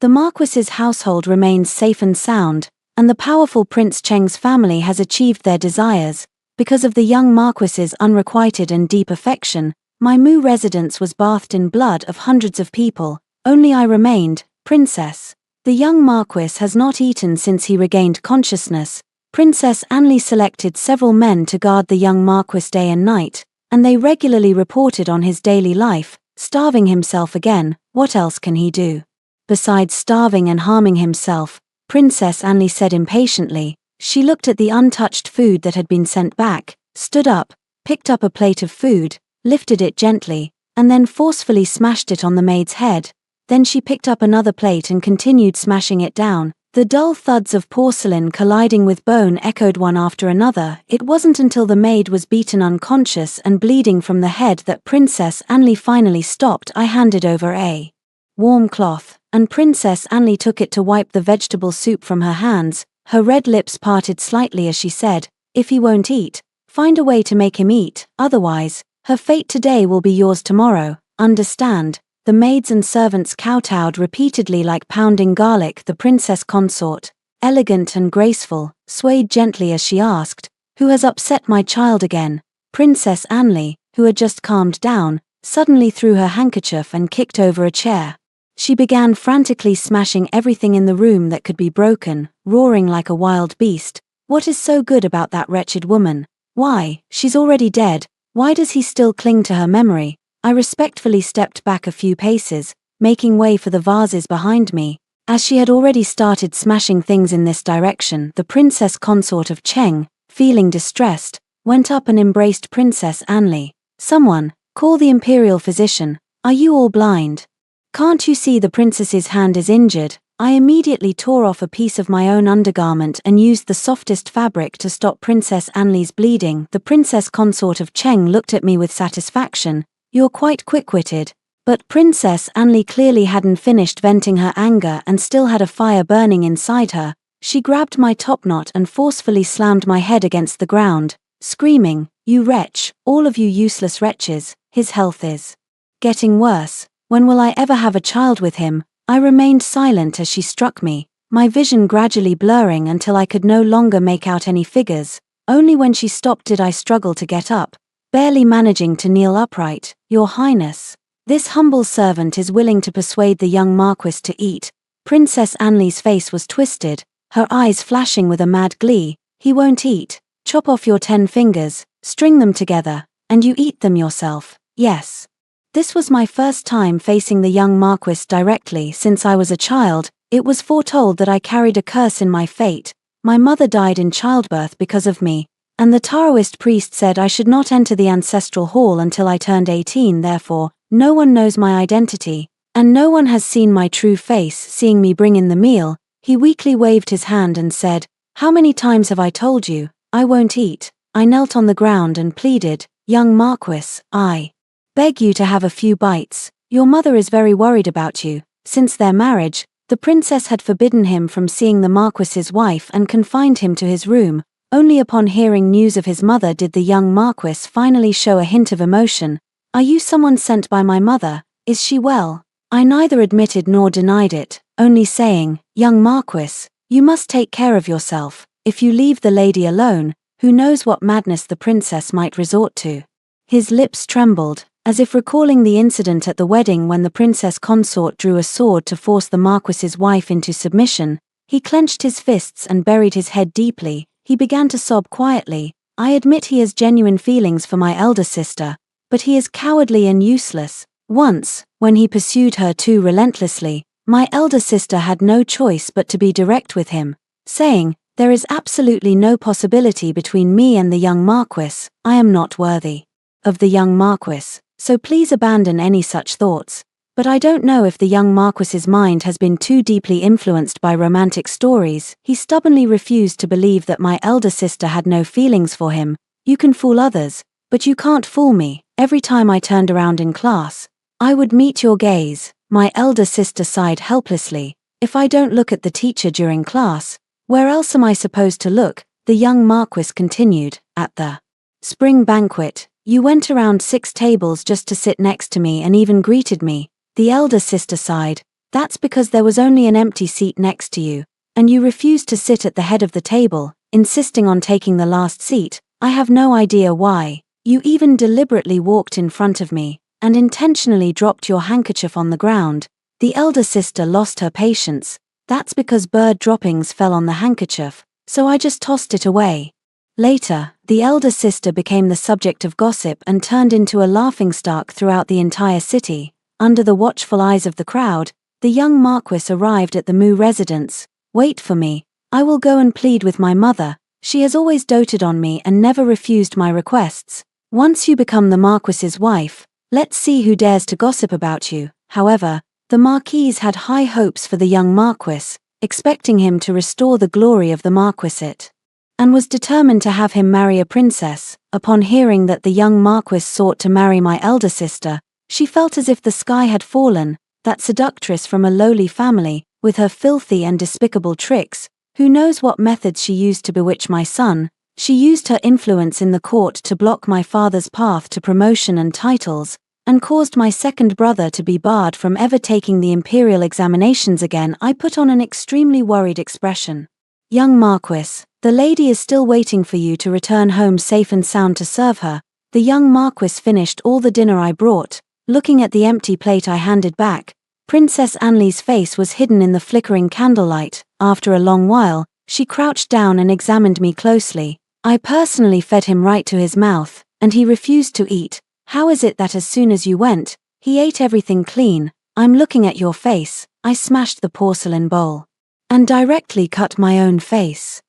The Marquis's household remains safe and sound, and the powerful Prince Cheng's family has achieved their desires. Because of the young Marquis's unrequited and deep affection, my Mu residence was bathed in blood of hundreds of people. Only I remained, Princess. The young Marquis has not eaten since he regained consciousness. Princess Anli selected several men to guard the young Marquis day and night, and they regularly reported on his daily life, starving himself again. What else can he do? Besides starving and harming himself, Princess Anli said impatiently. She looked at the untouched food that had been sent back, stood up, picked up a plate of food, lifted it gently, and then forcefully smashed it on the maid's head. Then she picked up another plate and continued smashing it down. The dull thuds of porcelain colliding with bone echoed one after another. It wasn't until the maid was beaten unconscious and bleeding from the head that Princess Anli finally stopped. I handed over a warm cloth, and Princess Anli took it to wipe the vegetable soup from her hands. Her red lips parted slightly as she said, "If he won't eat, find a way to make him eat. Otherwise, her fate today will be yours tomorrow. Understand?" The maids and servants kowtowed repeatedly like pounding garlic. The princess consort, elegant and graceful, swayed gently as she asked, "Who has upset my child again?" Princess Anli, who had just calmed down, suddenly threw her handkerchief and kicked over a chair. She began frantically smashing everything in the room that could be broken, roaring like a wild beast. "What is so good about that wretched woman? Why, she's already dead. Why does he still cling to her memory?" I respectfully stepped back a few paces, making way for the vases behind me. As she had already started smashing things in this direction, the princess consort of Cheng, feeling distressed, went up and embraced Princess Anli. "Someone, call the imperial physician. Are you all blind? Can't you see the princess's hand is injured?" I immediately tore off a piece of my own undergarment and used the softest fabric to stop Princess Anli's bleeding. The princess consort of Cheng looked at me with satisfaction. "You're quite quick-witted." But Princess Anli clearly hadn't finished venting her anger and still had a fire burning inside her. She grabbed my topknot and forcefully slammed my head against the ground, screaming, "You wretch, all of you useless wretches, his health is getting worse. When will I ever have a child with him?" I remained silent as she struck me, my vision gradually blurring until I could no longer make out any figures. Only when she stopped did I struggle to get up, barely managing to kneel upright. "Your Highness, this humble servant is willing to persuade the young Marquis to eat." Princess Anli's face was twisted, her eyes flashing with a mad glee. "He won't eat. Chop off your 10 fingers, string them together, and you eat them yourself." Yes. This was my first time facing the young Marquis directly since I was a child. It was foretold that I carried a curse in my fate. My mother died in childbirth because of me, and the Taoist priest said I should not enter the ancestral hall until I turned 18. Therefore, no one knows my identity, and no one has seen my true face. Seeing me bring in the meal, he weakly waved his hand and said, "How many times have I told you, I won't eat?" I knelt on the ground and pleaded, Young Marquis, I beg you to have a few bites. Your mother is very worried about you. Since their marriage, the princess had forbidden him from seeing the Marquis's wife and confined him to his room. Only upon hearing news of his mother did the young Marquis finally show a hint of emotion. Are you someone sent by my mother? Is she well? I neither admitted nor denied it, only saying, Young Marquis, you must take care of yourself. If you leave the lady alone, who knows what madness the princess might resort to. His lips trembled, as if recalling the incident at the wedding when the princess consort drew a sword to force the Marquis's wife into submission. He clenched his fists and buried his head deeply. He began to sob quietly. I admit he has genuine feelings for my elder sister, but he is cowardly and useless. Once, when he pursued her too relentlessly, my elder sister had no choice but to be direct with him, saying, there is absolutely no possibility between me and the young Marquis. I am not worthy of the young Marquis, so please abandon any such thoughts. But I don't know if the young Marquis's mind has been too deeply influenced by romantic stories. He stubbornly refused to believe that my elder sister had no feelings for him. You can fool others, but you can't fool me. Every time I turned around in class, I would meet your gaze. My elder sister sighed helplessly. If I don't look at the teacher during class, where else am I supposed to look? The young Marquis continued. At the spring banquet, you went around 6 tables just to sit next to me and even greeted me. The elder sister sighed. That's because there was only an empty seat next to you, and you refused to sit at the head of the table, insisting on taking the last seat. I have no idea why. You even deliberately walked in front of me, and intentionally dropped your handkerchief on the ground. The elder sister lost her patience. That's because bird droppings fell on the handkerchief, so I just tossed it away. Later, the elder sister became the subject of gossip and turned into a laughingstock throughout the entire city. Under the watchful eyes of the crowd, the young Marquis arrived at the Moo residence. Wait for me. I will go and plead with my mother. She has always doted on me and never refused my requests. Once you become the Marquis's wife, let's see who dares to gossip about you. However, the Marquise had high hopes for the young Marquis, expecting him to restore the glory of the Marquisate, and was determined to have him marry a princess. Upon hearing that the young Marquis sought to marry my elder sister, she felt as if the sky had fallen. That seductress from a lowly family, with her filthy and despicable tricks, who knows what methods she used to bewitch my son. She used her influence in the court to block my father's path to promotion and titles, and caused my second brother to be barred from ever taking the imperial examinations again. I put on an extremely worried expression. Young Marquis, the lady is still waiting for you to return home safe and sound to serve her. The young Marquis finished all the dinner I brought. Looking at the empty plate I handed back, Princess Anli's face was hidden in the flickering candlelight. After a long while, she crouched down and examined me closely. I personally fed him right to his mouth, and he refused to eat. How is it that as soon as you went, he ate everything clean? I'm looking at your face. I smashed the porcelain bowl and directly cut my own face.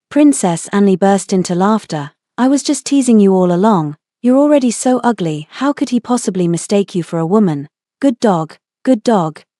Princess Anli burst into laughter. I was just teasing you all along. You're already so ugly, how could he possibly mistake you for a woman? Good dog,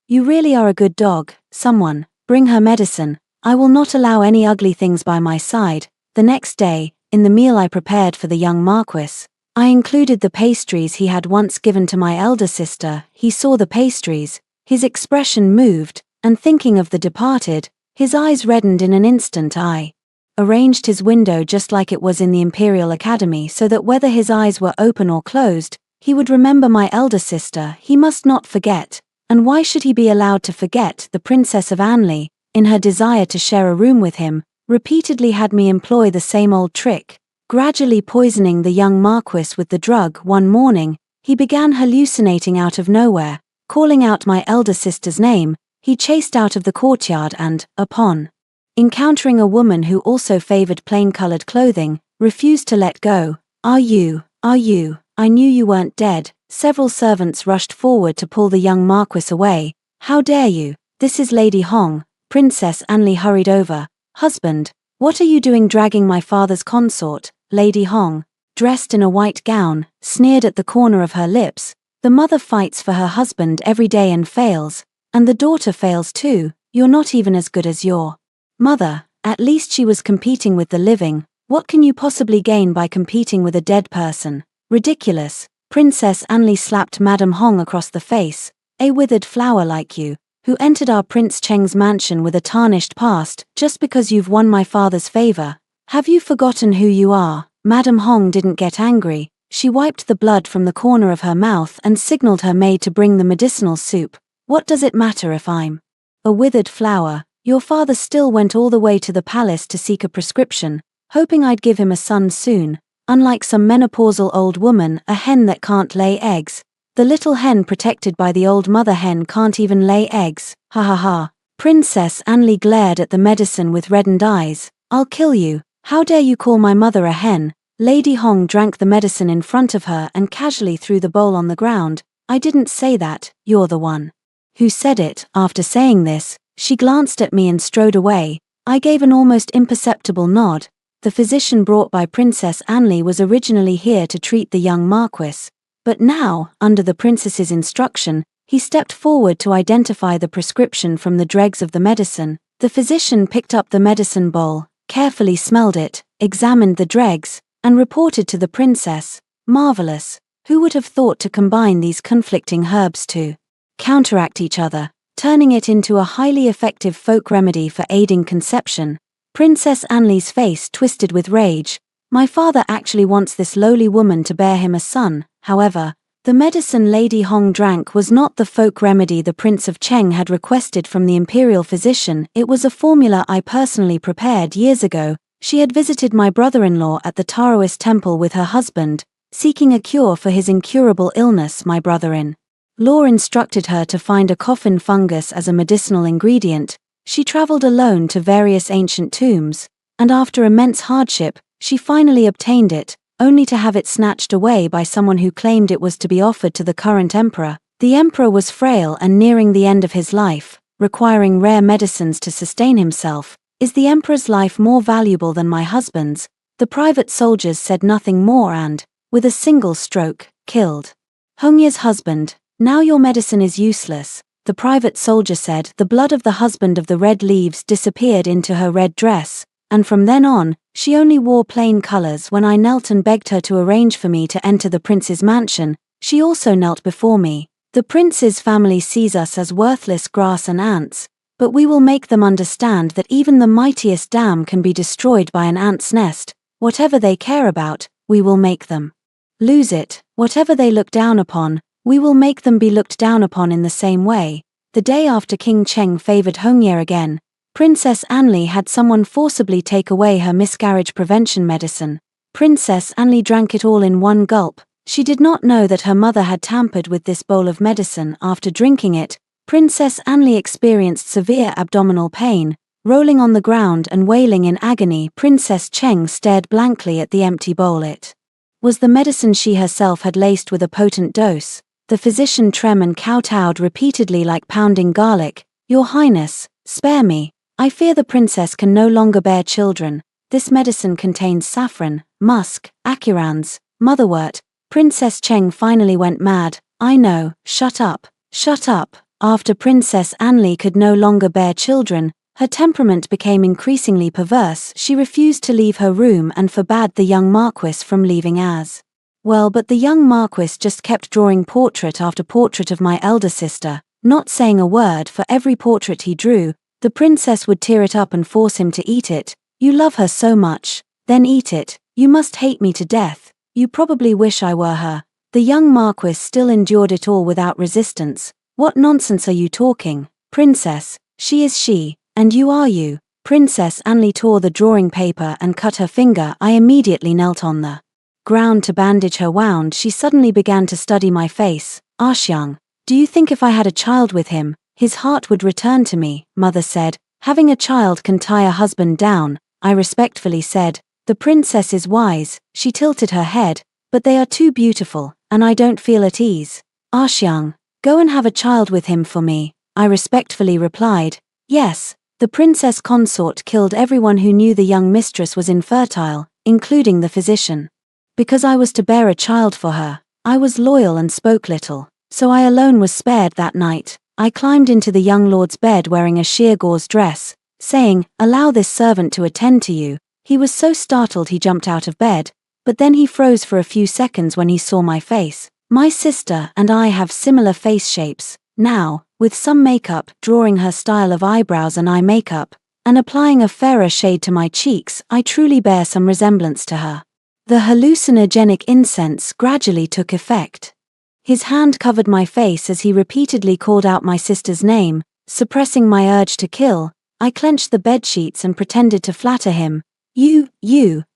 you really are a good dog. Someone, bring her medicine. I will not allow any ugly things by my side. The next day, in the meal I prepared for the young Marquis, I included the pastries he had once given to my elder sister. He saw the pastries, his expression moved, and thinking of the departed, his eyes reddened in an instant. I arranged his window just like it was in the Imperial Academy so that whether his eyes were open or closed, he would remember my elder sister. He must not forget. And why should he be allowed to forget? The Princess of Anli, in her desire to share a room with him, repeatedly had me employ the same old trick, gradually poisoning the young Marquis with the drug. One morning, he began hallucinating out of nowhere. Calling out my elder sister's name, he chased out of the courtyard and, upon encountering a woman who also favored plain-colored clothing, refused to let go. Are you? I knew you weren't dead. Several servants rushed forward to pull the young Marquis away. How dare you? This is Lady Hong. Princess Anli hurried over. Husband, what are you doing dragging my father's consort? Lady Hong, dressed in a white gown, sneered at the corner of her lips. The mother fights for her husband every day and fails, and the daughter fails too. You're not even as good as your mother. At least she was competing with the living. What can you possibly gain by competing with a dead person? Ridiculous. Princess Anli slapped Madame Hong across the face. A withered flower like you, who entered our Prince Cheng's mansion with a tarnished past, just because you've won my father's favor. Have you forgotten who you are? Madame Hong didn't get angry. She wiped the blood from the corner of her mouth and signaled her maid to bring the medicinal soup. What does it matter if I'm a withered flower? Your father still went all the way to the palace to seek a prescription, hoping I'd give him a son soon. Unlike some menopausal old woman, a hen that can't lay eggs. The little hen protected by the old mother hen can't even lay eggs. Ha ha ha. Princess Anli glared at the medicine with reddened eyes. I'll kill you. How dare you call my mother a hen? Lady Hong drank the medicine in front of her and casually threw the bowl on the ground. I didn't say that, you're the one who said it. After saying this, she glanced at me and strode away. I gave an almost imperceptible nod. The physician brought by Princess Anli was originally here to treat the young Marquis. But now, under the princess's instruction, he stepped forward to identify the prescription from the dregs of the medicine. The physician picked up the medicine bowl, carefully smelled it, examined the dregs, and reported to the princess. Marvelous. Who would have thought to combine these conflicting herbs to counteract each other, turning it into a highly effective folk remedy for aiding conception? Princess Anli's face twisted with rage. My father actually wants this lowly woman to bear him a son. However, the medicine Lady Hong drank was not the folk remedy the Prince of Cheng had requested from the imperial physician. It was a formula I personally prepared years ago. She had visited my brother-in-law at the Taoist temple with her husband, seeking a cure for his incurable illness. My brother-in-law instructed her to find a coffin fungus as a medicinal ingredient. She traveled alone to various ancient tombs, and after immense hardship, she finally obtained it, only to have it snatched away by someone who claimed it was to be offered to the current emperor. The emperor was frail and nearing the end of his life, requiring rare medicines to sustain himself. Is the emperor's life more valuable than my husband's? The private soldiers said nothing more and, with a single stroke, killed Hongya's husband. Now your medicine is useless, the private soldier said. The blood of the husband of the red leaves disappeared into her red dress, and from then on, she only wore plain colors. When I knelt and begged her to arrange for me to enter the prince's mansion, she also knelt before me. The prince's family sees us as worthless grass and ants, but we will make them understand that even the mightiest dam can be destroyed by an ant's nest. Whatever they care about, we will make them lose it. Whatever they look down upon, we will make them be looked down upon in the same way. The day after King Cheng favored Hongye again, Princess Anli had someone forcibly take away her miscarriage prevention medicine. Princess Anli drank it all in one gulp. She did not know that her mother had tampered with this bowl of medicine. After drinking it, Princess Anli experienced severe abdominal pain. Rolling on the ground and wailing in agony, Princess Cheng stared blankly at the empty bowl. It was the medicine she herself had laced with a potent dose. The physician trembled and kowtowed repeatedly like pounding garlic. Your Highness, spare me. I fear the princess can no longer bear children. This medicine contains saffron, musk, acurans, motherwort. Princess Cheng finally went mad. I know, shut up, shut up. After Princess Anli could no longer bear children, her temperament became increasingly perverse. She refused to leave her room and forbade the young Marquis from leaving as well. But the young Marquis just kept drawing portrait after portrait of my elder sister, not saying a word. For every portrait he drew, the princess would tear it up and force him to eat it. You love her so much, then eat it. You must hate me to death. You probably wish I were her. The young Marquis still endured it all without resistance. What nonsense are you talking, princess? She is she, and you are you. Princess Anli tore the drawing paper and cut her finger. I immediately knelt on the ground to bandage her wound. She suddenly began to study my face. Xiang, do you think if I had a child with him, his heart would return to me? Mother said, having a child can tie a husband down. I respectfully said, the princess is wise. She tilted her head, but they are too beautiful, and I don't feel at ease. Xiang, go and have a child with him for me. I respectfully replied, yes. The princess consort killed everyone who knew the young mistress was infertile, including the physician. Because I was to bear a child for her, I was loyal and spoke little, so I alone was spared that night. I climbed into the young lord's bed wearing a sheer gauze dress, saying, allow this servant to attend to you. He was so startled he jumped out of bed. but then he froze for a few seconds when he saw my face. My sister and I have similar face shapes. Now, with some makeup, drawing her style of eyebrows and eye makeup, and applying a fairer shade to my cheeks, I truly bear some resemblance to her. The hallucinogenic incense gradually took effect. His hand covered my face as he repeatedly called out my sister's name, suppressing my urge to kill. I clenched the bedsheets and pretended to flatter him. You.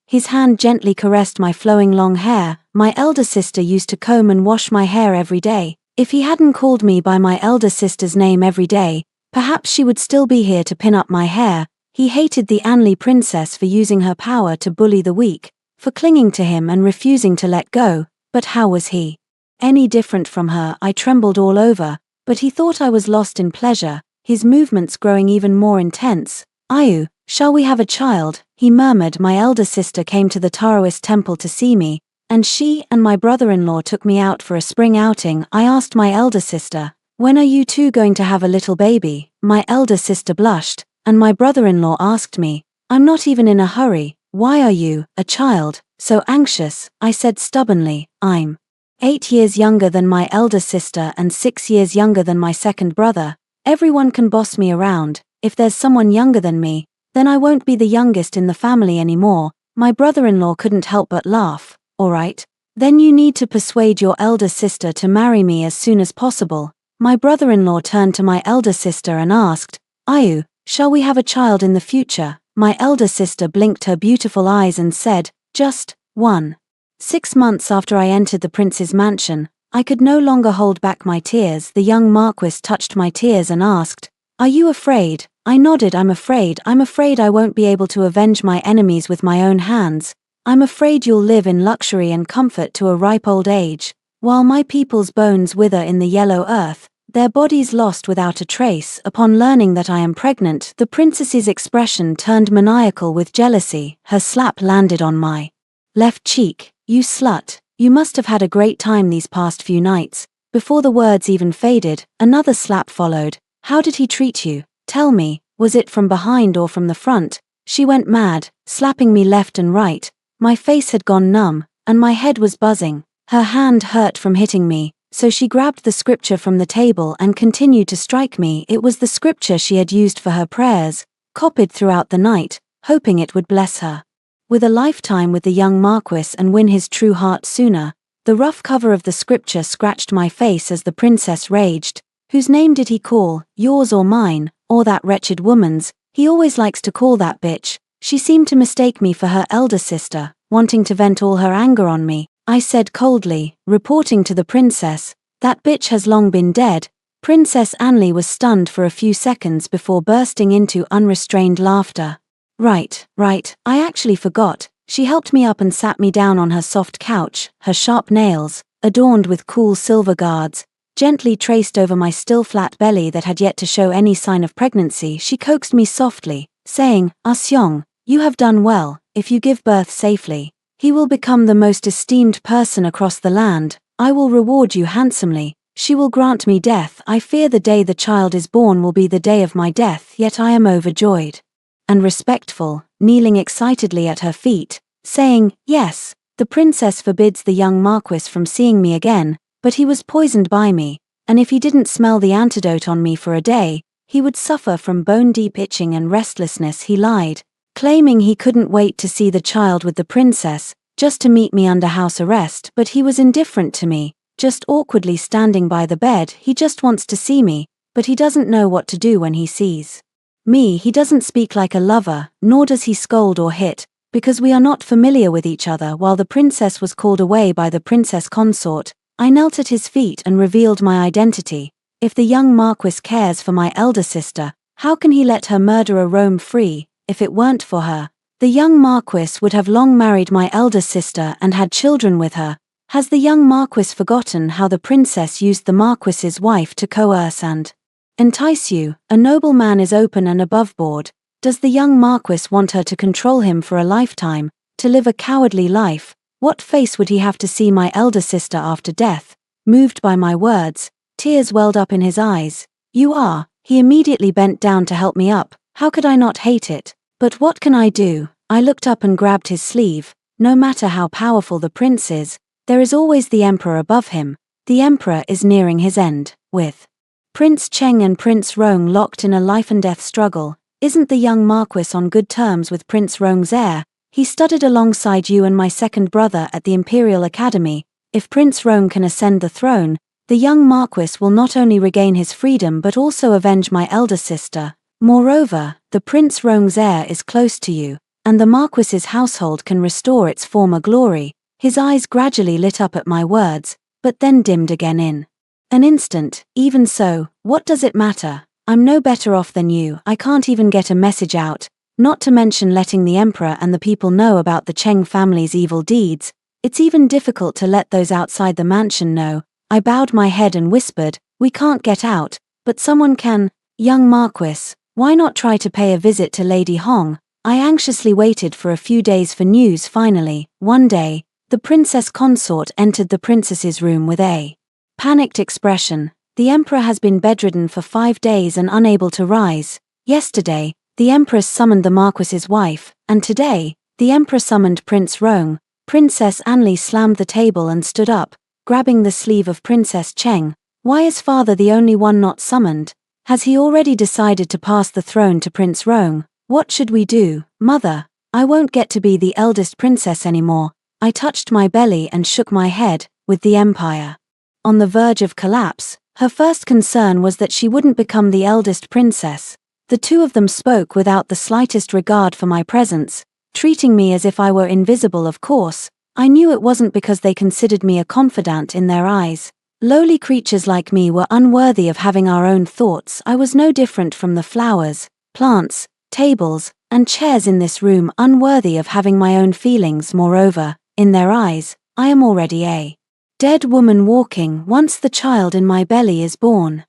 His hand gently caressed my flowing long hair. My elder sister used to comb and wash my hair every day. If he hadn't called me by my elder sister's name every day, perhaps she would still be here to pin up my hair. He hated the Anli princess for using her power to bully the weak, for clinging to him and refusing to let go. But how was he any different from her? I trembled all over, but he thought I was lost in pleasure, his movements growing even more intense. Ayu, shall we have a child? He murmured. My elder sister came to the Taoist temple to see me, and she and my brother-in-law took me out for a spring outing. I asked my elder sister, when are you two going to have a little baby? My elder sister blushed, and my brother-in-law asked me, I'm not even in a hurry. Why are you, a child, so anxious? I said stubbornly, I'm 8 years younger than my elder sister and 6 years younger than my second brother. Everyone can boss me around. If there's someone younger than me, then I won't be the youngest in the family anymore. My brother-in-law couldn't help but laugh. All right, then you need to persuade your elder sister to marry me as soon as possible. My brother-in-law turned to my elder sister and asked, Ayu, shall we have a child in the future? My elder sister blinked her beautiful eyes and said, just one. 6 months after I entered the prince's mansion, I could no longer hold back my tears. The young marquis touched my tears and asked, are you afraid? I nodded. I'm afraid I won't be able to avenge my enemies with my own hands. I'm afraid you'll live in luxury and comfort to a ripe old age, while my people's bones wither in the yellow earth, their bodies lost without a trace. Upon learning that I am pregnant, the princess's expression turned maniacal with jealousy. Her slap landed on my left cheek. You slut, you must have had a great time these past few nights. Before the words even faded, another slap followed. How did he treat you? Tell me, was it from behind or from the front? She went mad, slapping me left and right. My face had gone numb, and my head was buzzing. Her hand hurt from hitting me, so she grabbed the scripture from the table and continued to strike me. It was the scripture she had used for her prayers, copied throughout the night, hoping it would bless her with a lifetime with the young marquis and win his true heart sooner. The rough cover of the scripture scratched my face as the princess raged. Whose name did he call, yours or mine, or that wretched woman's? He always likes to call that bitch. She seemed to mistake me for her elder sister, wanting to vent all her anger on me. I said coldly, reporting to the princess, that bitch has long been dead. Princess Anli was stunned for a few seconds before bursting into unrestrained laughter. Right, I actually forgot. She helped me up and sat me down on her soft couch, her sharp nails, adorned with cool silver guards, gently traced over my still flat belly that had yet to show any sign of pregnancy. She coaxed me softly, saying, Asyong, you have done well. If you give birth safely, he will become the most esteemed person across the land. I will reward you handsomely. She will grant me death. I fear the day the child is born will be the day of my death, yet I am overjoyed and respectful, kneeling excitedly at her feet, saying, yes. The princess forbids the young marquis from seeing me again, but he was poisoned by me, and if he didn't smell the antidote on me for a day, he would suffer from bone-deep itching and restlessness. He lied, claiming he couldn't wait to see the child with the princess, just to meet me under house arrest. But he was indifferent to me, just awkwardly standing by the bed. He just wants to see me, but he doesn't know what to do when he sees me. He doesn't speak like a lover, nor does he scold or hit, because we are not familiar with each other. While the princess was called away by the princess consort, I knelt at his feet and revealed my identity. If the young marquis cares for my elder sister, how can he let her murderer roam free? If it weren't for her, the young marquis would have long married my elder sister and had children with her. Has the young marquis forgotten how the princess used the marquis's wife to coerce and entice you? A noble man is open and above board. Does the young marquis want her to control him for a lifetime, to live a cowardly life? What face would he have to see my elder sister after death? Moved by my words, tears welled up in his eyes. You are. He immediately bent down to help me up. How could I not hate it? But what can I do? I looked up and grabbed his sleeve. No matter how powerful the prince is, there is always the emperor above him. The emperor is nearing his end, with Prince Cheng and Prince Rong locked in a life-and-death struggle. Isn't the young Marquis on good terms with Prince Rong's heir? He studied alongside you and my second brother at the Imperial Academy. If Prince Rong can ascend the throne, the young Marquis will not only regain his freedom but also avenge my elder sister. Moreover, the Prince Rong's heir is close to you, and the Marquis's household can restore its former glory. His eyes gradually lit up at my words, but then dimmed again in an instant. Even so, what does it matter? I'm no better off than you. I can't even get a message out, not to mention letting the emperor and the people know about the Cheng family's evil deeds. It's even difficult to let those outside the mansion know. I bowed my head and whispered, we can't get out, but someone can. Young Marquis, why not try to pay a visit to Lady Hong? I anxiously waited for a few days for news. Finally, one day, the princess consort entered the princess's room with a panicked expression. The emperor has been bedridden for 5 days and unable to rise. Yesterday, the empress summoned the marquis's wife, and today, the emperor summoned Prince Rong. Princess Anli slammed the table and stood up, grabbing the sleeve of Princess Cheng. Why is father the only one not summoned? Has he already decided to pass the throne to Prince Rong? What should we do, mother? I won't get to be the eldest princess anymore. I touched my belly and shook my head. With the empire on the verge of collapse, her first concern was that she wouldn't become the eldest princess. The two of them spoke without the slightest regard for my presence, treating me as if I were invisible. Of course, I knew it wasn't because they considered me a confidant. In their eyes, lowly creatures like me were unworthy of having our own thoughts. I was no different from the flowers, plants, tables, and chairs in this room, unworthy of having my own feelings. Moreover, in their eyes, I am already a dead woman walking. Once the child in my belly is born,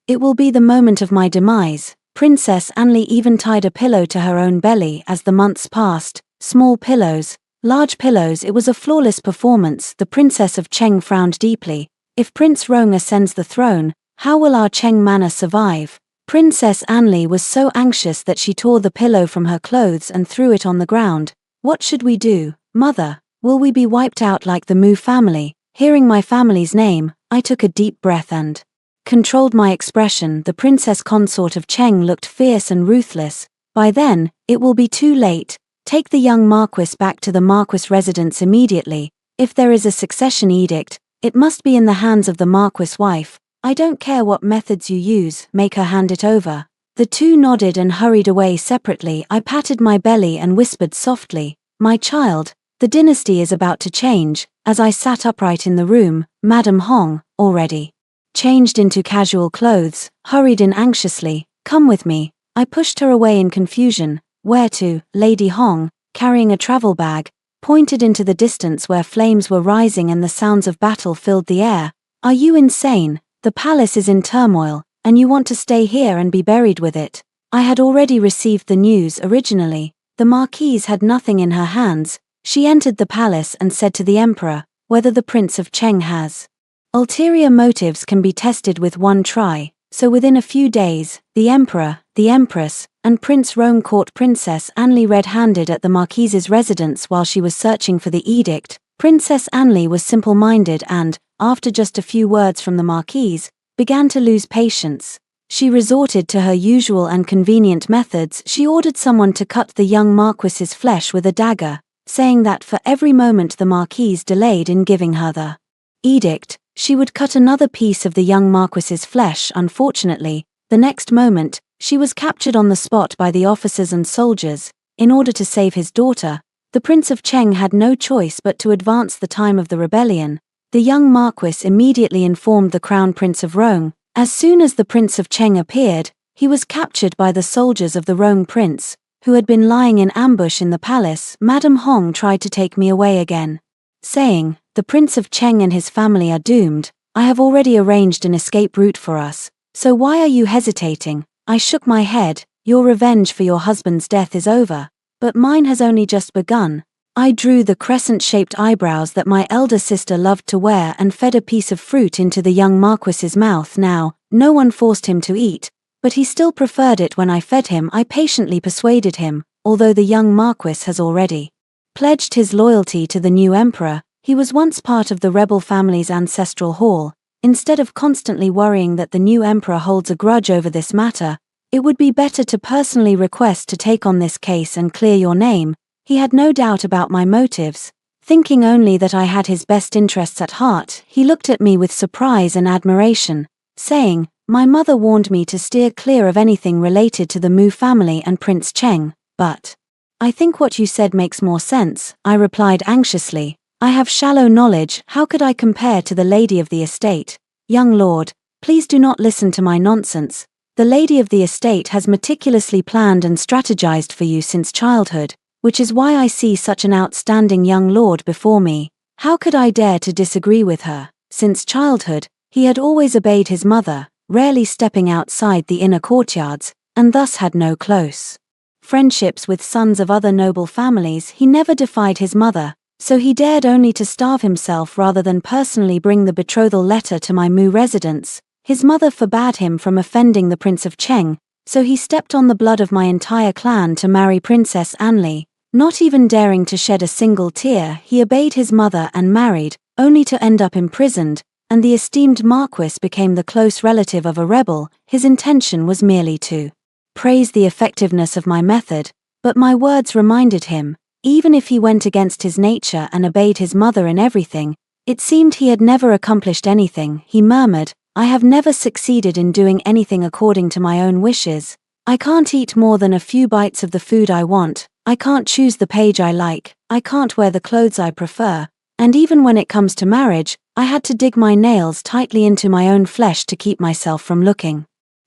it will be the moment of my demise. Princess Anli even tied a pillow to her own belly as the months passed. Small pillows, large pillows. It was a flawless performance. The Princess of Cheng frowned deeply. If Prince Rong ascends the throne, how will our Cheng manor survive? Princess Anli was so anxious that she tore the pillow from her clothes and threw it on the ground. What should we do, mother? Will we be wiped out like the Mu family? Hearing my family's name, I took a deep breath and controlled my expression. The princess consort of Cheng looked fierce and ruthless. By then, it will be too late. Take the young Marquis back to the Marquis residence immediately. If there is a succession edict, it must be in the hands of the Marquis' wife. I don't care what methods you use, make her hand it over. The two nodded and hurried away separately. I patted my belly and whispered softly, my child, the dynasty is about to change. As I sat upright in the room, Madame Hong, already changed into casual clothes, hurried in anxiously. Come with me. I pushed her away in confusion. Where to? Lady Hong, carrying a travel bag, pointed into the distance where flames were rising and the sounds of battle filled the air. Are you insane? The palace is in turmoil, and you want to stay here and be buried with it. I had already received the news originally. The Marquise had nothing in her hands. She entered the palace and said to the emperor, whether the Prince of Cheng has ulterior motives can be tested with one try. So within a few days, the emperor, the empress, and Prince Rong caught Princess Anli red-handed at the Marquise's residence while she was searching for the edict. Princess Anli was simple-minded and, after just a few words from the Marquise, began to lose patience. She resorted to her usual and convenient methods. She ordered someone to cut the young Marquis's flesh with a dagger, saying that for every moment the Marquise delayed in giving her the edict, she would cut another piece of the young Marquis's flesh. Unfortunately, the next moment, she was captured on the spot by the officers and soldiers. In order to save his daughter, the Prince of Cheng had no choice but to advance the time of the rebellion. The young Marquis immediately informed the Crown Prince of Rong. As soon as the Prince of Cheng appeared, he was captured by the soldiers of the Rong Prince, who had been lying in ambush in the palace. Madame Hong tried to take me away again, saying, the Prince of Cheng and his family are doomed. I have already arranged an escape route for us, so why are you hesitating? I shook my head. Your revenge for your husband's death is over, but mine has only just begun. I drew the crescent-shaped eyebrows that my elder sister loved to wear and fed a piece of fruit into the young Marquis's mouth. Now, no one forced him to eat, but he still preferred it when I fed him. I patiently persuaded him, although the young Marquis has already pledged his loyalty to the new emperor. He was once part of the rebel family's ancestral hall. Instead of constantly worrying that the new emperor holds a grudge over this matter, it would be better to personally request to take on this case and clear your name. He had no doubt about my motives. Thinking only that I had his best interests at heart, he looked at me with surprise and admiration, saying, "My mother warned me to steer clear of anything related to the Mu family and Prince Cheng, but I think what you said makes more sense," I replied anxiously. "I have shallow knowledge. How could I compare to the lady of the estate?" "Young lord, please do not listen to my nonsense. The lady of the estate has meticulously planned and strategized for you since childhood, which is why I see such an outstanding young lord before me. How could I dare to disagree with her?" Since childhood, he had always obeyed his mother, rarely stepping outside the inner courtyards, and thus had no close friendships with sons of other noble families. He never defied his mother, so he dared only to starve himself rather than personally bring the betrothal letter to my Mu residence. His mother forbade him from offending the Prince of Cheng, so he stepped on the blood of my entire clan to marry Princess Anli. Not even daring to shed a single tear, he obeyed his mother and married, only to end up imprisoned, and the esteemed Marquis became the close relative of a rebel. His intention was merely to praise the effectiveness of my method, but my words reminded him, even if he went against his nature and obeyed his mother in everything, it seemed he had never accomplished anything. He murmured, "I have never succeeded in doing anything according to my own wishes. I can't eat more than a few bites of the food I want, I can't choose the page I like, I can't wear the clothes I prefer, and even when it comes to marriage, I had to dig my nails tightly into my own flesh to keep myself from looking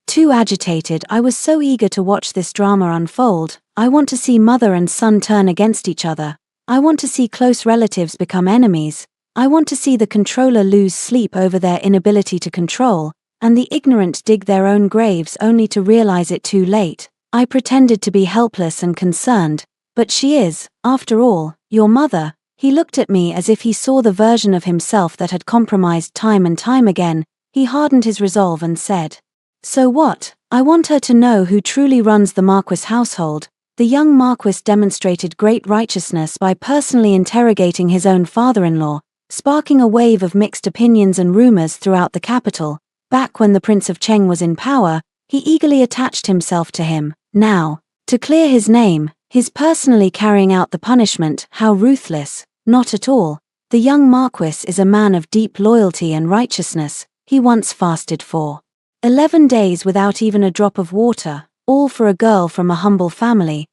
too agitated. I was so eager to watch this drama unfold. I want to see mother and son turn against each other. I want to see close relatives become enemies. I want to see the controller lose sleep over their inability to control, and the ignorant dig their own graves only to realize it too late." I pretended to be helpless and concerned. "But she is, after all, your mother." He looked at me as if he saw the version of himself that had compromised time and time again. He hardened his resolve and said, "So what? I want her to know who truly runs the Marquis household." The young Marquis demonstrated great righteousness by personally interrogating his own father-in-law, sparking a wave of mixed opinions and rumors throughout the capital. Back when the Prince of Cheng was in power, he eagerly attached himself to him. Now, to clear his name, he's personally carrying out the punishment. How ruthless. Not at all. The young Marquis is a man of deep loyalty and righteousness. He once fasted for 11 days without even a drop of water, all for a girl from a humble family.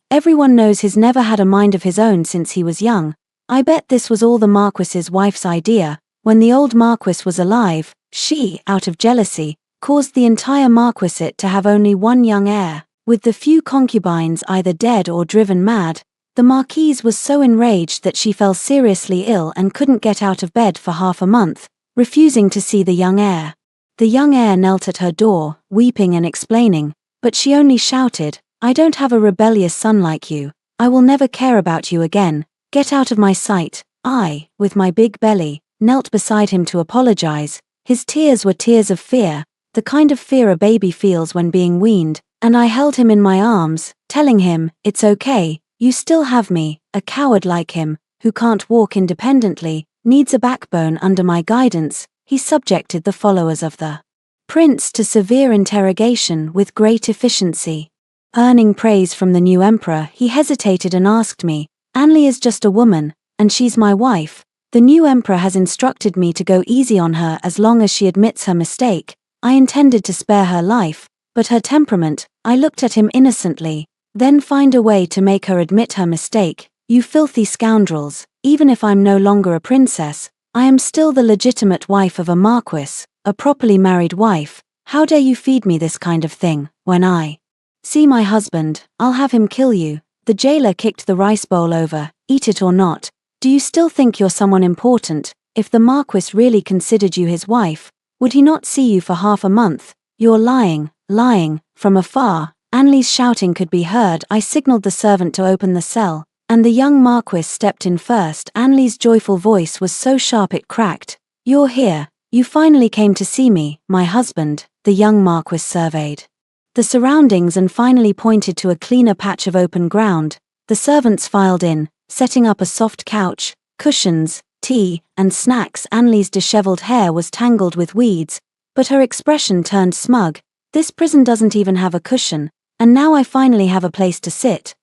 Everyone knows he's never had a mind of his own since he was young. I bet this was all the Marquis's wife's idea. When the old Marquis was alive, she, out of jealousy, caused the entire Marquisate to have only one young heir. With the few concubines either dead or driven mad, the Marquise was so enraged that she fell seriously ill and couldn't get out of bed for half a month, refusing to see the young heir. The young heir knelt at her door, weeping and explaining, but she only shouted, "I don't have a rebellious son like you. I will never care about you again. Get out of my sight." I, with my big belly, knelt beside him to apologize. His tears were tears of fear, the kind of fear a baby feels when being weaned, and I held him in my arms, telling him, "It's okay, you still have me." A coward like him, who can't walk independently, needs a backbone. Under my guidance, he subjected the followers of the prince to severe interrogation with great efficiency. Earning praise from the new emperor, he hesitated and asked me, "Anli is just a woman, and she's my wife. The new emperor has instructed me to go easy on her as long as she admits her mistake. I intended to spare her life, but her temperament," I looked at him innocently, "then find a way to make her admit her mistake. You filthy scoundrels, even if I'm no longer a princess, I am still the legitimate wife of a Marquis, a properly married wife. How dare you feed me this kind of thing? When I see my husband, I'll have him kill you." The jailer kicked the rice bowl over. "Eat it or not. Do you still think you're someone important? If the Marquis really considered you his wife, would he not see you for half a month? You're lying." From afar, Anli's shouting could be heard. I signaled the servant to open the cell, and the young Marquis stepped in first. Anli's joyful voice was so sharp it cracked. "You're here. You finally came to see me, my husband." The young Marquis surveyed the surroundings and finally pointed to a cleaner patch of open ground. The servants filed in, setting up a soft couch, cushions, tea, and snacks. Anli's disheveled hair was tangled with weeds, but her expression turned smug. This prison doesn't even have a cushion, and now I finally have a place to sit.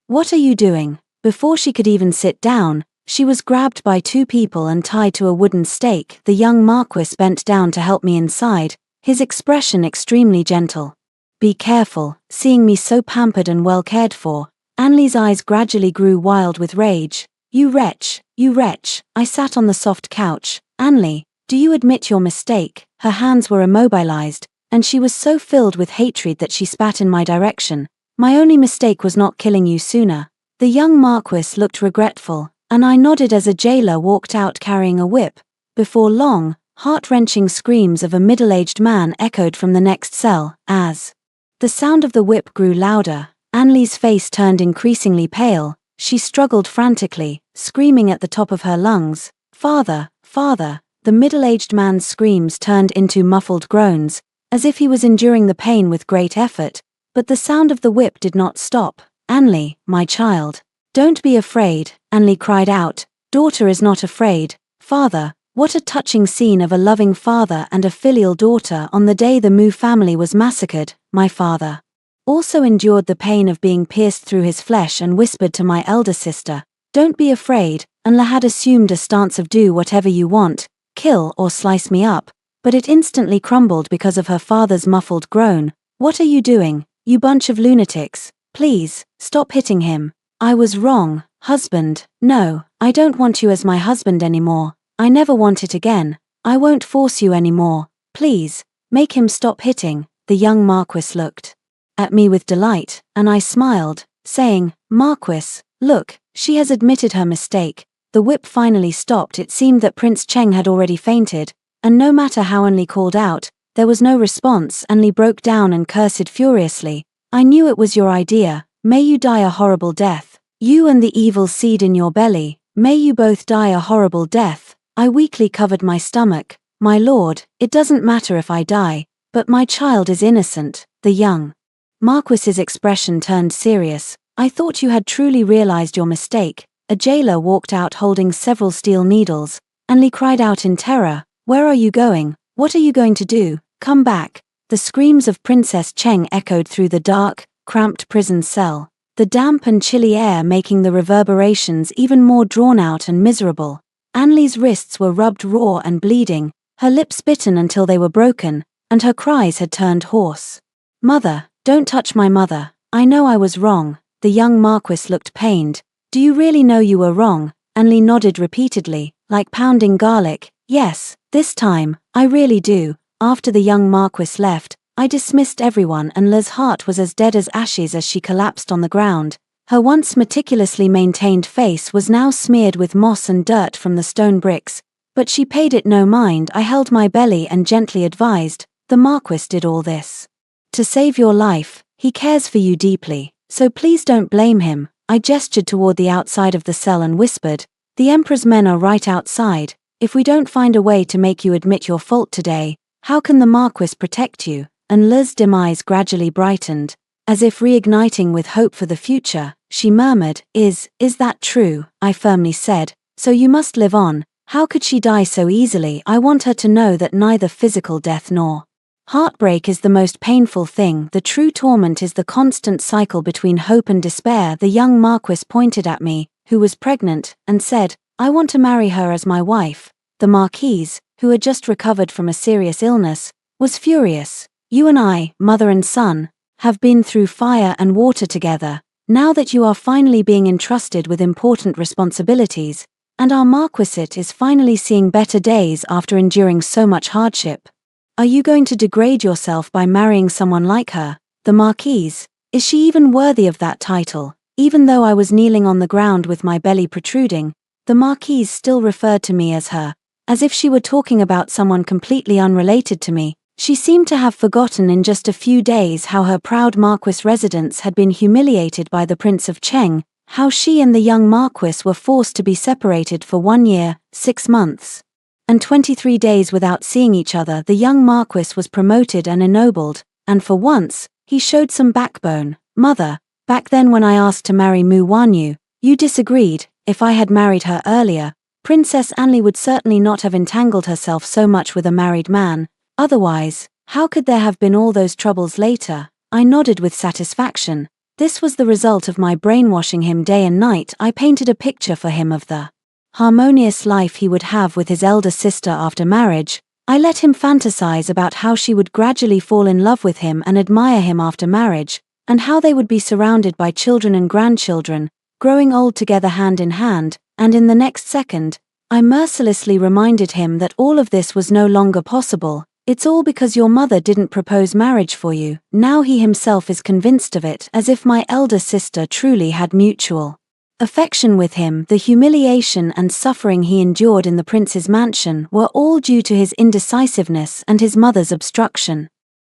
What are you doing? Before she could even sit down, she was grabbed by two people and tied to a wooden stake. The young Marquis bent down to help me inside, his expression extremely gentle. Be careful. Seeing me so pampered and well cared for, Anli's eyes gradually grew wild with rage. You wretch, you wretch. I sat on the soft couch. Anli, do you admit your mistake? Her hands were immobilized, and she was so filled with hatred that she spat in my direction. My only mistake was not killing you sooner. The young Marquis looked regretful, and I nodded as a jailer walked out carrying a whip. Before long, heart-wrenching screams of a middle-aged man echoed from the next cell. As the sound of the whip grew louder, Anli's face turned increasingly pale. She struggled frantically, screaming at the top of her lungs. Father, father. The middle-aged man's screams turned into muffled groans, as if he was enduring the pain with great effort, but the sound of the whip did not stop. Anli, my child. Don't be afraid, Anli cried out. Daughter is not afraid. Father. What a touching scene of a loving father and a filial daughter on the day the Mu family was massacred. My father also endured the pain of being pierced through his flesh and whispered to my elder sister, don't be afraid. Anla had assumed a stance of do whatever you want, kill or slice me up, but it instantly crumbled because of her father's muffled groan. What are you doing, you bunch of lunatics? Please, stop hitting him. I was wrong, husband. No, I don't want you as my husband anymore. I never want it again. I won't force you anymore. Please, make him stop hitting. The young Marquis looked at me with delight, and I smiled, saying, Marquis, look, she has admitted her mistake. The whip finally stopped. It seemed that Prince Cheng had already fainted, and no matter how Anli called out, there was no response. Anli broke down and cursed furiously. I knew it was your idea. May you die a horrible death. You and the evil seed in your belly. May you both die a horrible death. I weakly covered my stomach. My lord, it doesn't matter if I die, but my child is innocent. The young Marquis's expression turned serious. I thought you had truly realized your mistake. A jailer walked out holding several steel needles. Anli cried out in terror. Where are you going? What are you going to do? Come back. The screams of Princess Cheng echoed through the dark, cramped prison cell, the damp and chilly air making the reverberations even more drawn out and miserable. Anli's wrists were rubbed raw and bleeding, her lips bitten until they were broken, and her cries had turned hoarse. Mother, don't touch my mother. I know I was wrong. The young Marquis looked pained. Do you really know you were wrong? Anli nodded repeatedly, like pounding garlic. Yes, this time, I really do. After the young Marquis left, I dismissed everyone, and La's heart was as dead as ashes as she collapsed on the ground. Her once meticulously maintained face was now smeared with moss and dirt from the stone bricks, but she paid it no mind. I held my belly and gently advised, the Marquis did all this to save your life. He cares for you deeply, so please don't blame him. I gestured toward the outside of the cell and whispered, the Emperor's men are right outside. If we don't find a way to make you admit your fault today, how can the Marquis protect you? And La's dim eyes gradually brightened, as if reigniting with hope for the future. She murmured, Is that true? I firmly said, so you must live on. How could she die so easily? I want her to know that neither physical death nor heartbreak is the most painful thing. The true torment is the constant cycle between hope and despair. The young Marquis pointed at me, who was pregnant, and said, I want to marry her as my wife. The Marquise, who had just recovered from a serious illness, was furious. You and I, mother and son, have been through fire and water together. Now that you are finally being entrusted with important responsibilities, and our Marquisate is finally seeing better days after enduring so much hardship, are you going to degrade yourself by marrying someone like her, the Marquise? Is she even worthy of that title? Even though I was kneeling on the ground with my belly protruding, the Marquise still referred to me as her, as if she were talking about someone completely unrelated to me. She seemed to have forgotten in just a few days how her proud Marquis residence had been humiliated by the Prince of Cheng, how she and the young Marquis were forced to be separated for 1 year, 6 months, and 23 days without seeing each other. The young Marquis was promoted and ennobled, and for once, he showed some backbone. Mother, back then when I asked to marry Mu Wanyu, You disagreed. If I had married her earlier, Princess Anli would certainly not have entangled herself so much with a married man. Otherwise, how could there have been all those troubles later? I nodded with satisfaction. This was the result of my brainwashing him day and night. I painted a picture for him of the harmonious life he would have with his elder sister after marriage. I let him fantasize about how she would gradually fall in love with him and admire him after marriage, and how they would be surrounded by children and grandchildren, growing old together hand in hand, and in the next second, I mercilessly reminded him that all of this was no longer possible. It's all because your mother didn't propose marriage for you. Now he himself is convinced of it, as if my elder sister truly had mutual affection with him. The humiliation and suffering he endured in the prince's mansion were all due to his indecisiveness and his mother's obstruction.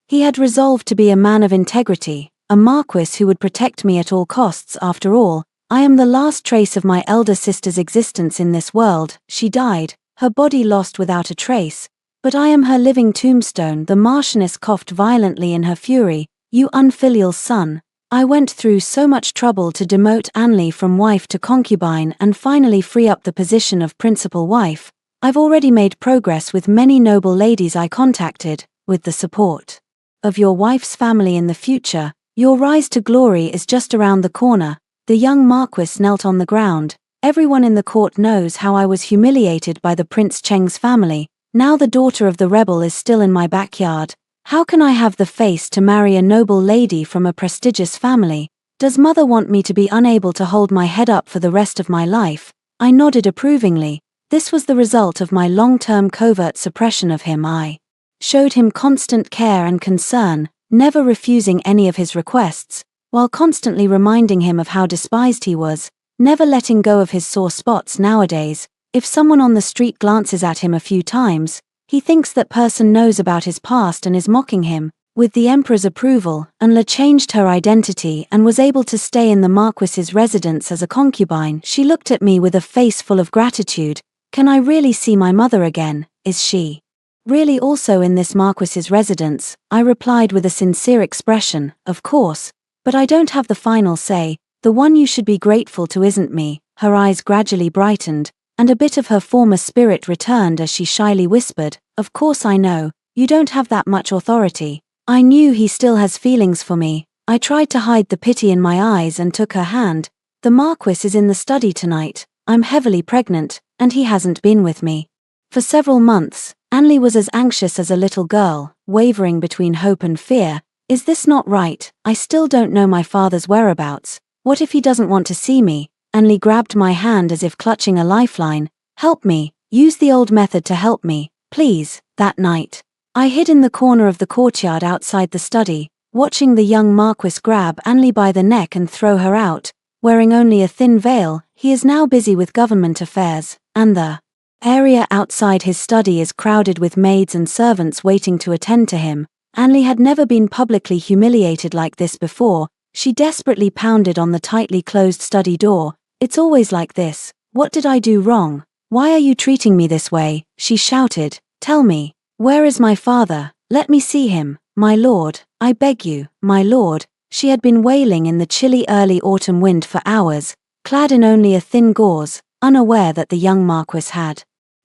He had resolved to be a man of integrity, a marquis who would protect me at all costs. After all, I am the last trace of my elder sister's existence in this world. She died, her body lost without a trace, but I am her living tombstone. The Marchioness coughed violently in her fury. You unfilial son. I went through so much trouble to demote Anli from wife to concubine and finally free up the position of principal wife. I've already made progress with many noble ladies I contacted. With the support of your wife's family in the future, your rise to glory is just around the corner. The young marquis knelt on the ground. Everyone in the court knows how I was humiliated by the Prince Cheng's family. Now the daughter of the rebel is still in my backyard. How can I have the face to marry a noble lady from a prestigious family? Does mother want me to be unable to hold my head up for the rest of my life? I nodded approvingly. This was the result of my long-term covert suppression of him. I showed him constant care and concern, never refusing any of his requests, while constantly reminding him of how despised he was, never letting go of his sore spots. Nowadays, if someone on the street glances at him a few times, he thinks that person knows about his past and is mocking him. With the emperor's approval, Anla changed her identity and was able to stay in the marquis's residence as a concubine. She looked at me with a face full of gratitude. Can I really see my mother again? Is she really also in this marquis's residence? I replied with a sincere expression. Of course, but I don't have the final say. The one you should be grateful to isn't me. Her eyes gradually brightened, and a bit of her former spirit returned as she shyly whispered, of course I know, you don't have that much authority. I knew he still has feelings for me. I tried to hide the pity in my eyes and took her hand. The marquis is in the study tonight. I'm heavily pregnant, and he hasn't been with me for several months. Anli was as anxious as a little girl, wavering between hope and fear. Is this not right? I still don't know my father's whereabouts. What if he doesn't want to see me? Anli grabbed my hand as if clutching a lifeline. Help me. Use the old method to help me, please. That night, I hid in the corner of the courtyard outside the study, watching the young marquis grab Anli by the neck and throw her out. Wearing only a thin veil, he is now busy with government affairs, and the area outside his study is crowded with maids and servants waiting to attend to him. Anli had never been publicly humiliated like this before. She desperately pounded on the tightly closed study door. It's always like this. What did I do wrong? Why are you treating me this way? She shouted. Tell me, where is my father? Let me see him. My lord, I beg you, my lord. She had been wailing in the chilly early autumn wind for hours, clad in only a thin gauze, unaware that the young marquis had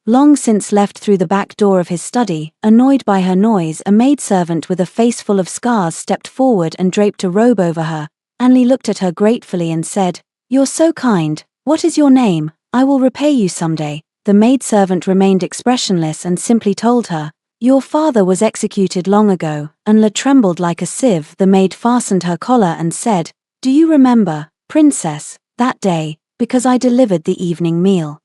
long since left through the back door of his study. Annoyed by her noise, a maidservant with a face full of scars stepped forward and draped a robe over her. Anli looked at her gratefully and said, You're so kind. What is your name? I will repay you someday. The maidservant remained expressionless and simply told her, Your father was executed long ago. Anla trembled like a sieve. The maid fastened her collar and said, Do you remember, princess, that day, because I delivered the evening meal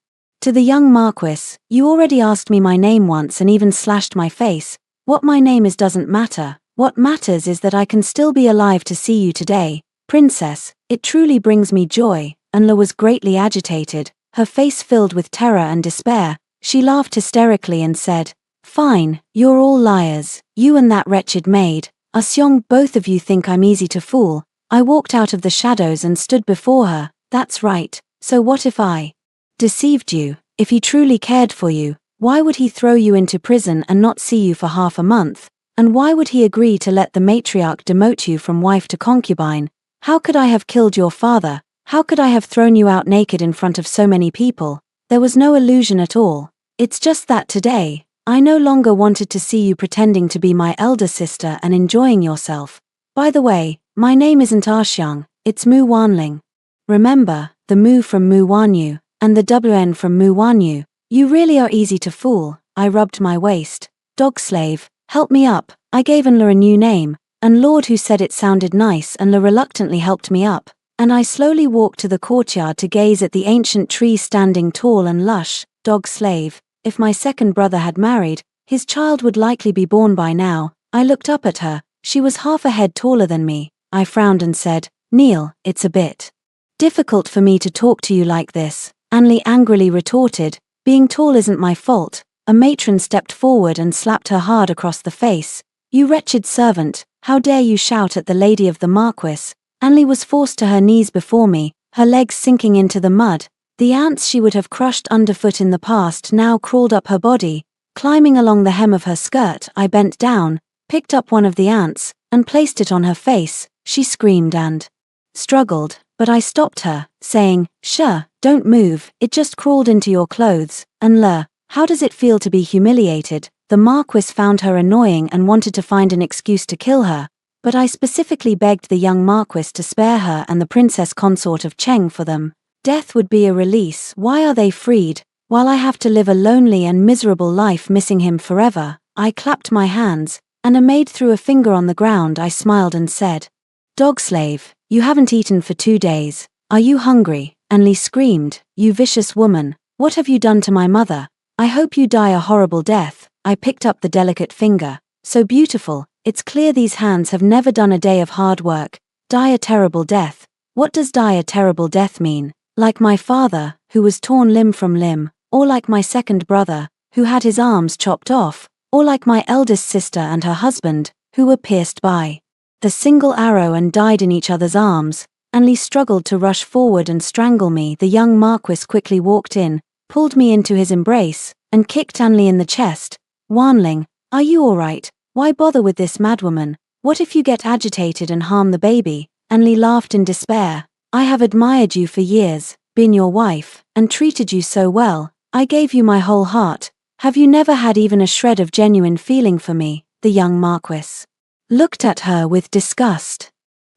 to the young marquis? You already asked me my name once and even slashed my face. What my name is doesn't matter. What matters is that I can still be alive to see you today. Princess, it truly brings me joy. Anla was greatly agitated, her face filled with terror and despair. She laughed hysterically and said, Fine, you're all liars. You and that wretched maid. Asyong, both of you think I'm easy to fool. I walked out of the shadows and stood before her. That's right. So what if I deceived you? If he truly cared for you, why would he throw you into prison and not see you for half a month? And why would he agree to let the matriarch demote you from wife to concubine? How could I have killed your father? How could I have thrown you out naked in front of so many people? There was no illusion at all. It's just that today, I no longer wanted to see you pretending to be my elder sister and enjoying yourself. By the way, my name isn't Arxiang, it's Mu Wanling. Remember, the Mu from Mu Wanyu, and the WN from Mu Wanyu. You really are easy to fool. I rubbed my waist. Dog slave, help me up. I gave Anla a new name, and Lord who said it sounded nice, and La reluctantly helped me up, and I slowly walked to the courtyard to gaze at the ancient tree standing tall and lush. Dog slave, if my second brother had married, his child would likely be born by now. I looked up at her. She was half a head taller than me. I frowned and said, Neil, it's a bit difficult for me to talk to you like this. Anli angrily retorted, being tall isn't my fault. A matron stepped forward and slapped her hard across the face. You wretched servant, how dare you shout at the lady of the Marquis? Anli was forced to her knees before me, her legs sinking into the mud. The ants she would have crushed underfoot in the past now crawled up her body. Climbing along the hem of her skirt, I bent down, picked up one of the ants, and placed it on her face. She screamed and struggled, but I stopped her, saying, Sure, don't move, it just crawled into your clothes. And how does it feel to be humiliated? The Marquis found her annoying and wanted to find an excuse to kill her, but I specifically begged the young Marquis to spare her and the princess consort of Cheng for them. Death would be a release. Why are they freed, while I have to live a lonely and miserable life missing him forever? I clapped my hands, and amazed threw a finger on the ground. I smiled and said, Dog slave, you haven't eaten for 2 days. Are you hungry? Anli screamed, You vicious woman, what have you done to my mother? I hope you die a horrible death. I picked up the delicate finger. So beautiful, it's clear these hands have never done a day of hard work. Die a terrible death. What does die a terrible death mean? Like my father, who was torn limb from limb, or like my second brother, who had his arms chopped off, or like my eldest sister and her husband, who were pierced by the single arrow and died in each other's arms. Anli struggled to rush forward and strangle me. The young Marquis quickly walked in, pulled me into his embrace, and kicked Anli in the chest. Wanling, are you alright? Why bother with this madwoman? What if you get agitated and harm the baby? Anli laughed in despair. I have admired you for years, been your wife, and treated you so well. I gave you my whole heart. Have you never had even a shred of genuine feeling for me? The young Marquis looked at her with disgust.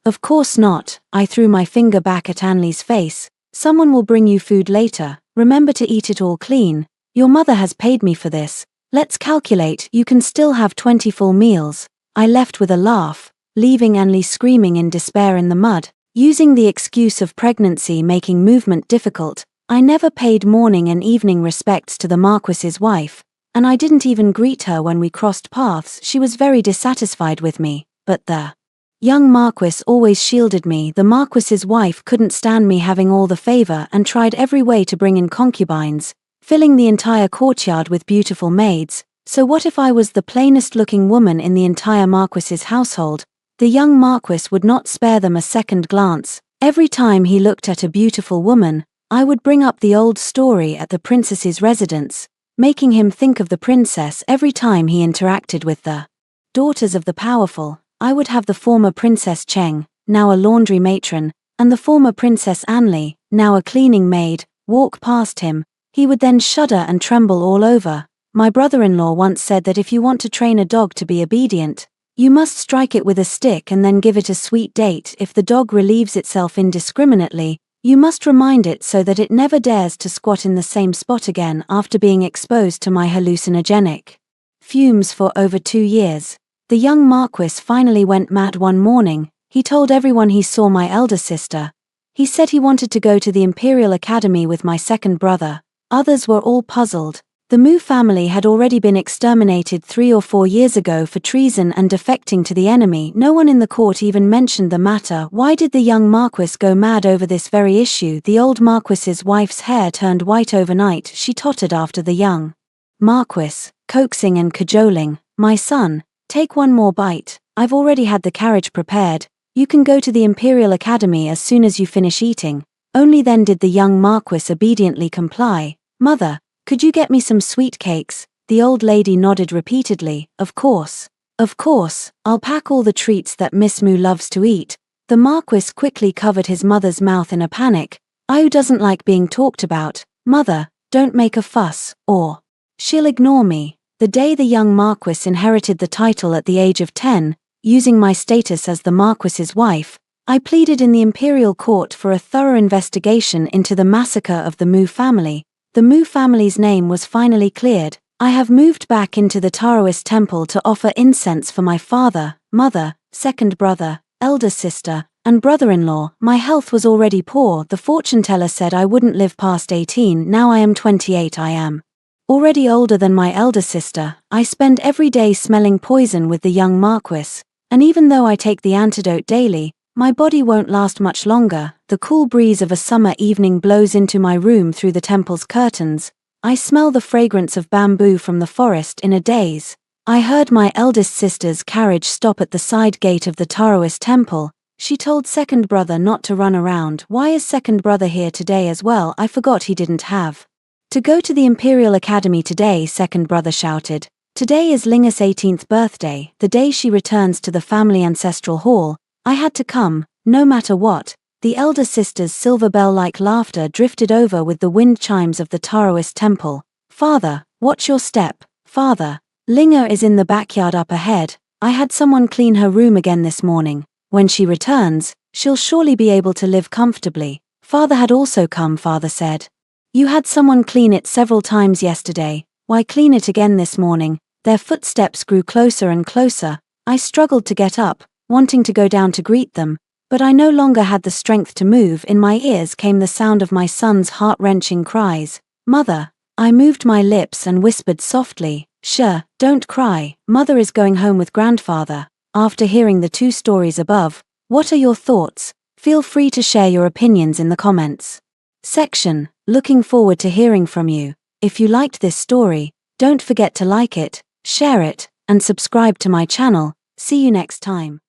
Of course not. I threw my finger back at Anli's face. Someone will bring you food later. Remember to eat it all clean. Your mother has paid me for this. Let's calculate, you can still have 20 full meals. I left with a laugh, leaving Anli screaming in despair in the mud. Using the excuse of pregnancy making movement difficult, I never paid morning and evening respects to the Marquis's wife, and I didn't even greet her when we crossed paths. She was very dissatisfied with me, but the young Marquis always shielded me. The Marquis's wife couldn't stand me having all the favor and tried every way to bring in concubines, filling the entire courtyard with beautiful maids. So what if I was the plainest looking woman in the entire Marquis's household? The young Marquis would not spare them a second glance. Every time he looked at a beautiful woman, I would bring up the old story at the princess's residence, making him think of the princess every time he interacted with the daughters of the powerful. I would have the former Princess Cheng, now a laundry matron, and the former Princess Anli, now a cleaning maid, walk past him. He would then shudder and tremble all over. My brother-in-law once said that if you want to train a dog to be obedient, you must strike it with a stick and then give it a sweet date. If the dog relieves itself indiscriminately, you must remind it so that it never dares to squat in the same spot again after being exposed to my hallucinogenic fumes for over 2 years. The young Marquis finally went mad one morning. He told everyone he saw my elder sister. He said he wanted to go to the Imperial Academy with my second brother. Others were all puzzled. The Mu family had already been exterminated 3 or 4 years ago for treason and defecting to the enemy. No one in the court even mentioned the matter. Why did the young Marquis go mad over this very issue? The old Marquis's wife's hair turned white overnight. She tottered after the young Marquis, coaxing and cajoling. My son, take one more bite. I've already had the carriage prepared. You can go to the Imperial Academy as soon as you finish eating. Only then did the young Marquis obediently comply. Mother, could you get me some sweet cakes? The old lady nodded repeatedly. Of course. Of course, I'll pack all the treats that Miss Mu loves to eat. The Marquis quickly covered his mother's mouth in a panic. "Ayu doesn't like being talked about. Mother, don't make a fuss, or she'll ignore me." The day the young Marquis inherited the title at the age of 10, using my status as the Marquis's wife, I pleaded in the imperial court for a thorough investigation into the massacre of the Mu family. The Mu family's name was finally cleared. I have moved back into the Taoist temple to offer incense for my father, mother, second brother, elder sister, and brother-in-law. My health was already poor. The fortune teller said I wouldn't live past 18. Now I am 28. I am already older than my elder sister. I spend every day smelling poison with the young Marquis, and even though I take the antidote daily, my body won't last much longer. The cool breeze of a summer evening blows into my room through the temple's curtains. I smell the fragrance of bamboo from the forest in a daze. I heard my eldest sister's carriage stop at the side gate of the Taoist temple. She told second brother not to run around. "Why is second brother here today as well? I forgot he didn't have to go to the Imperial Academy today," second brother shouted. "Today is Linga's 18th birthday, the day she returns to the family ancestral hall. I had to come, no matter what." The elder sister's silver bell-like laughter drifted over with the wind chimes of the Taoist temple. "Father, watch your step, father. Linga is in the backyard up ahead. I had someone clean her room again this morning. When she returns, she'll surely be able to live comfortably." Father had also come, father said. "You had someone clean it several times yesterday. Why clean it again this morning?" Their footsteps grew closer and closer. I struggled to get up, wanting to go down to greet them, but I no longer had the strength to move. In my ears came the sound of my son's heart-wrenching cries. "Mother." I moved my lips and whispered softly, "Shh, don't cry. Mother is going home with grandfather." After hearing the two stories above, what are your thoughts? Feel free to share your opinions in the comments section. Looking forward to hearing from you. If you liked this story, don't forget to like it, share it, and subscribe to my channel. See you next time.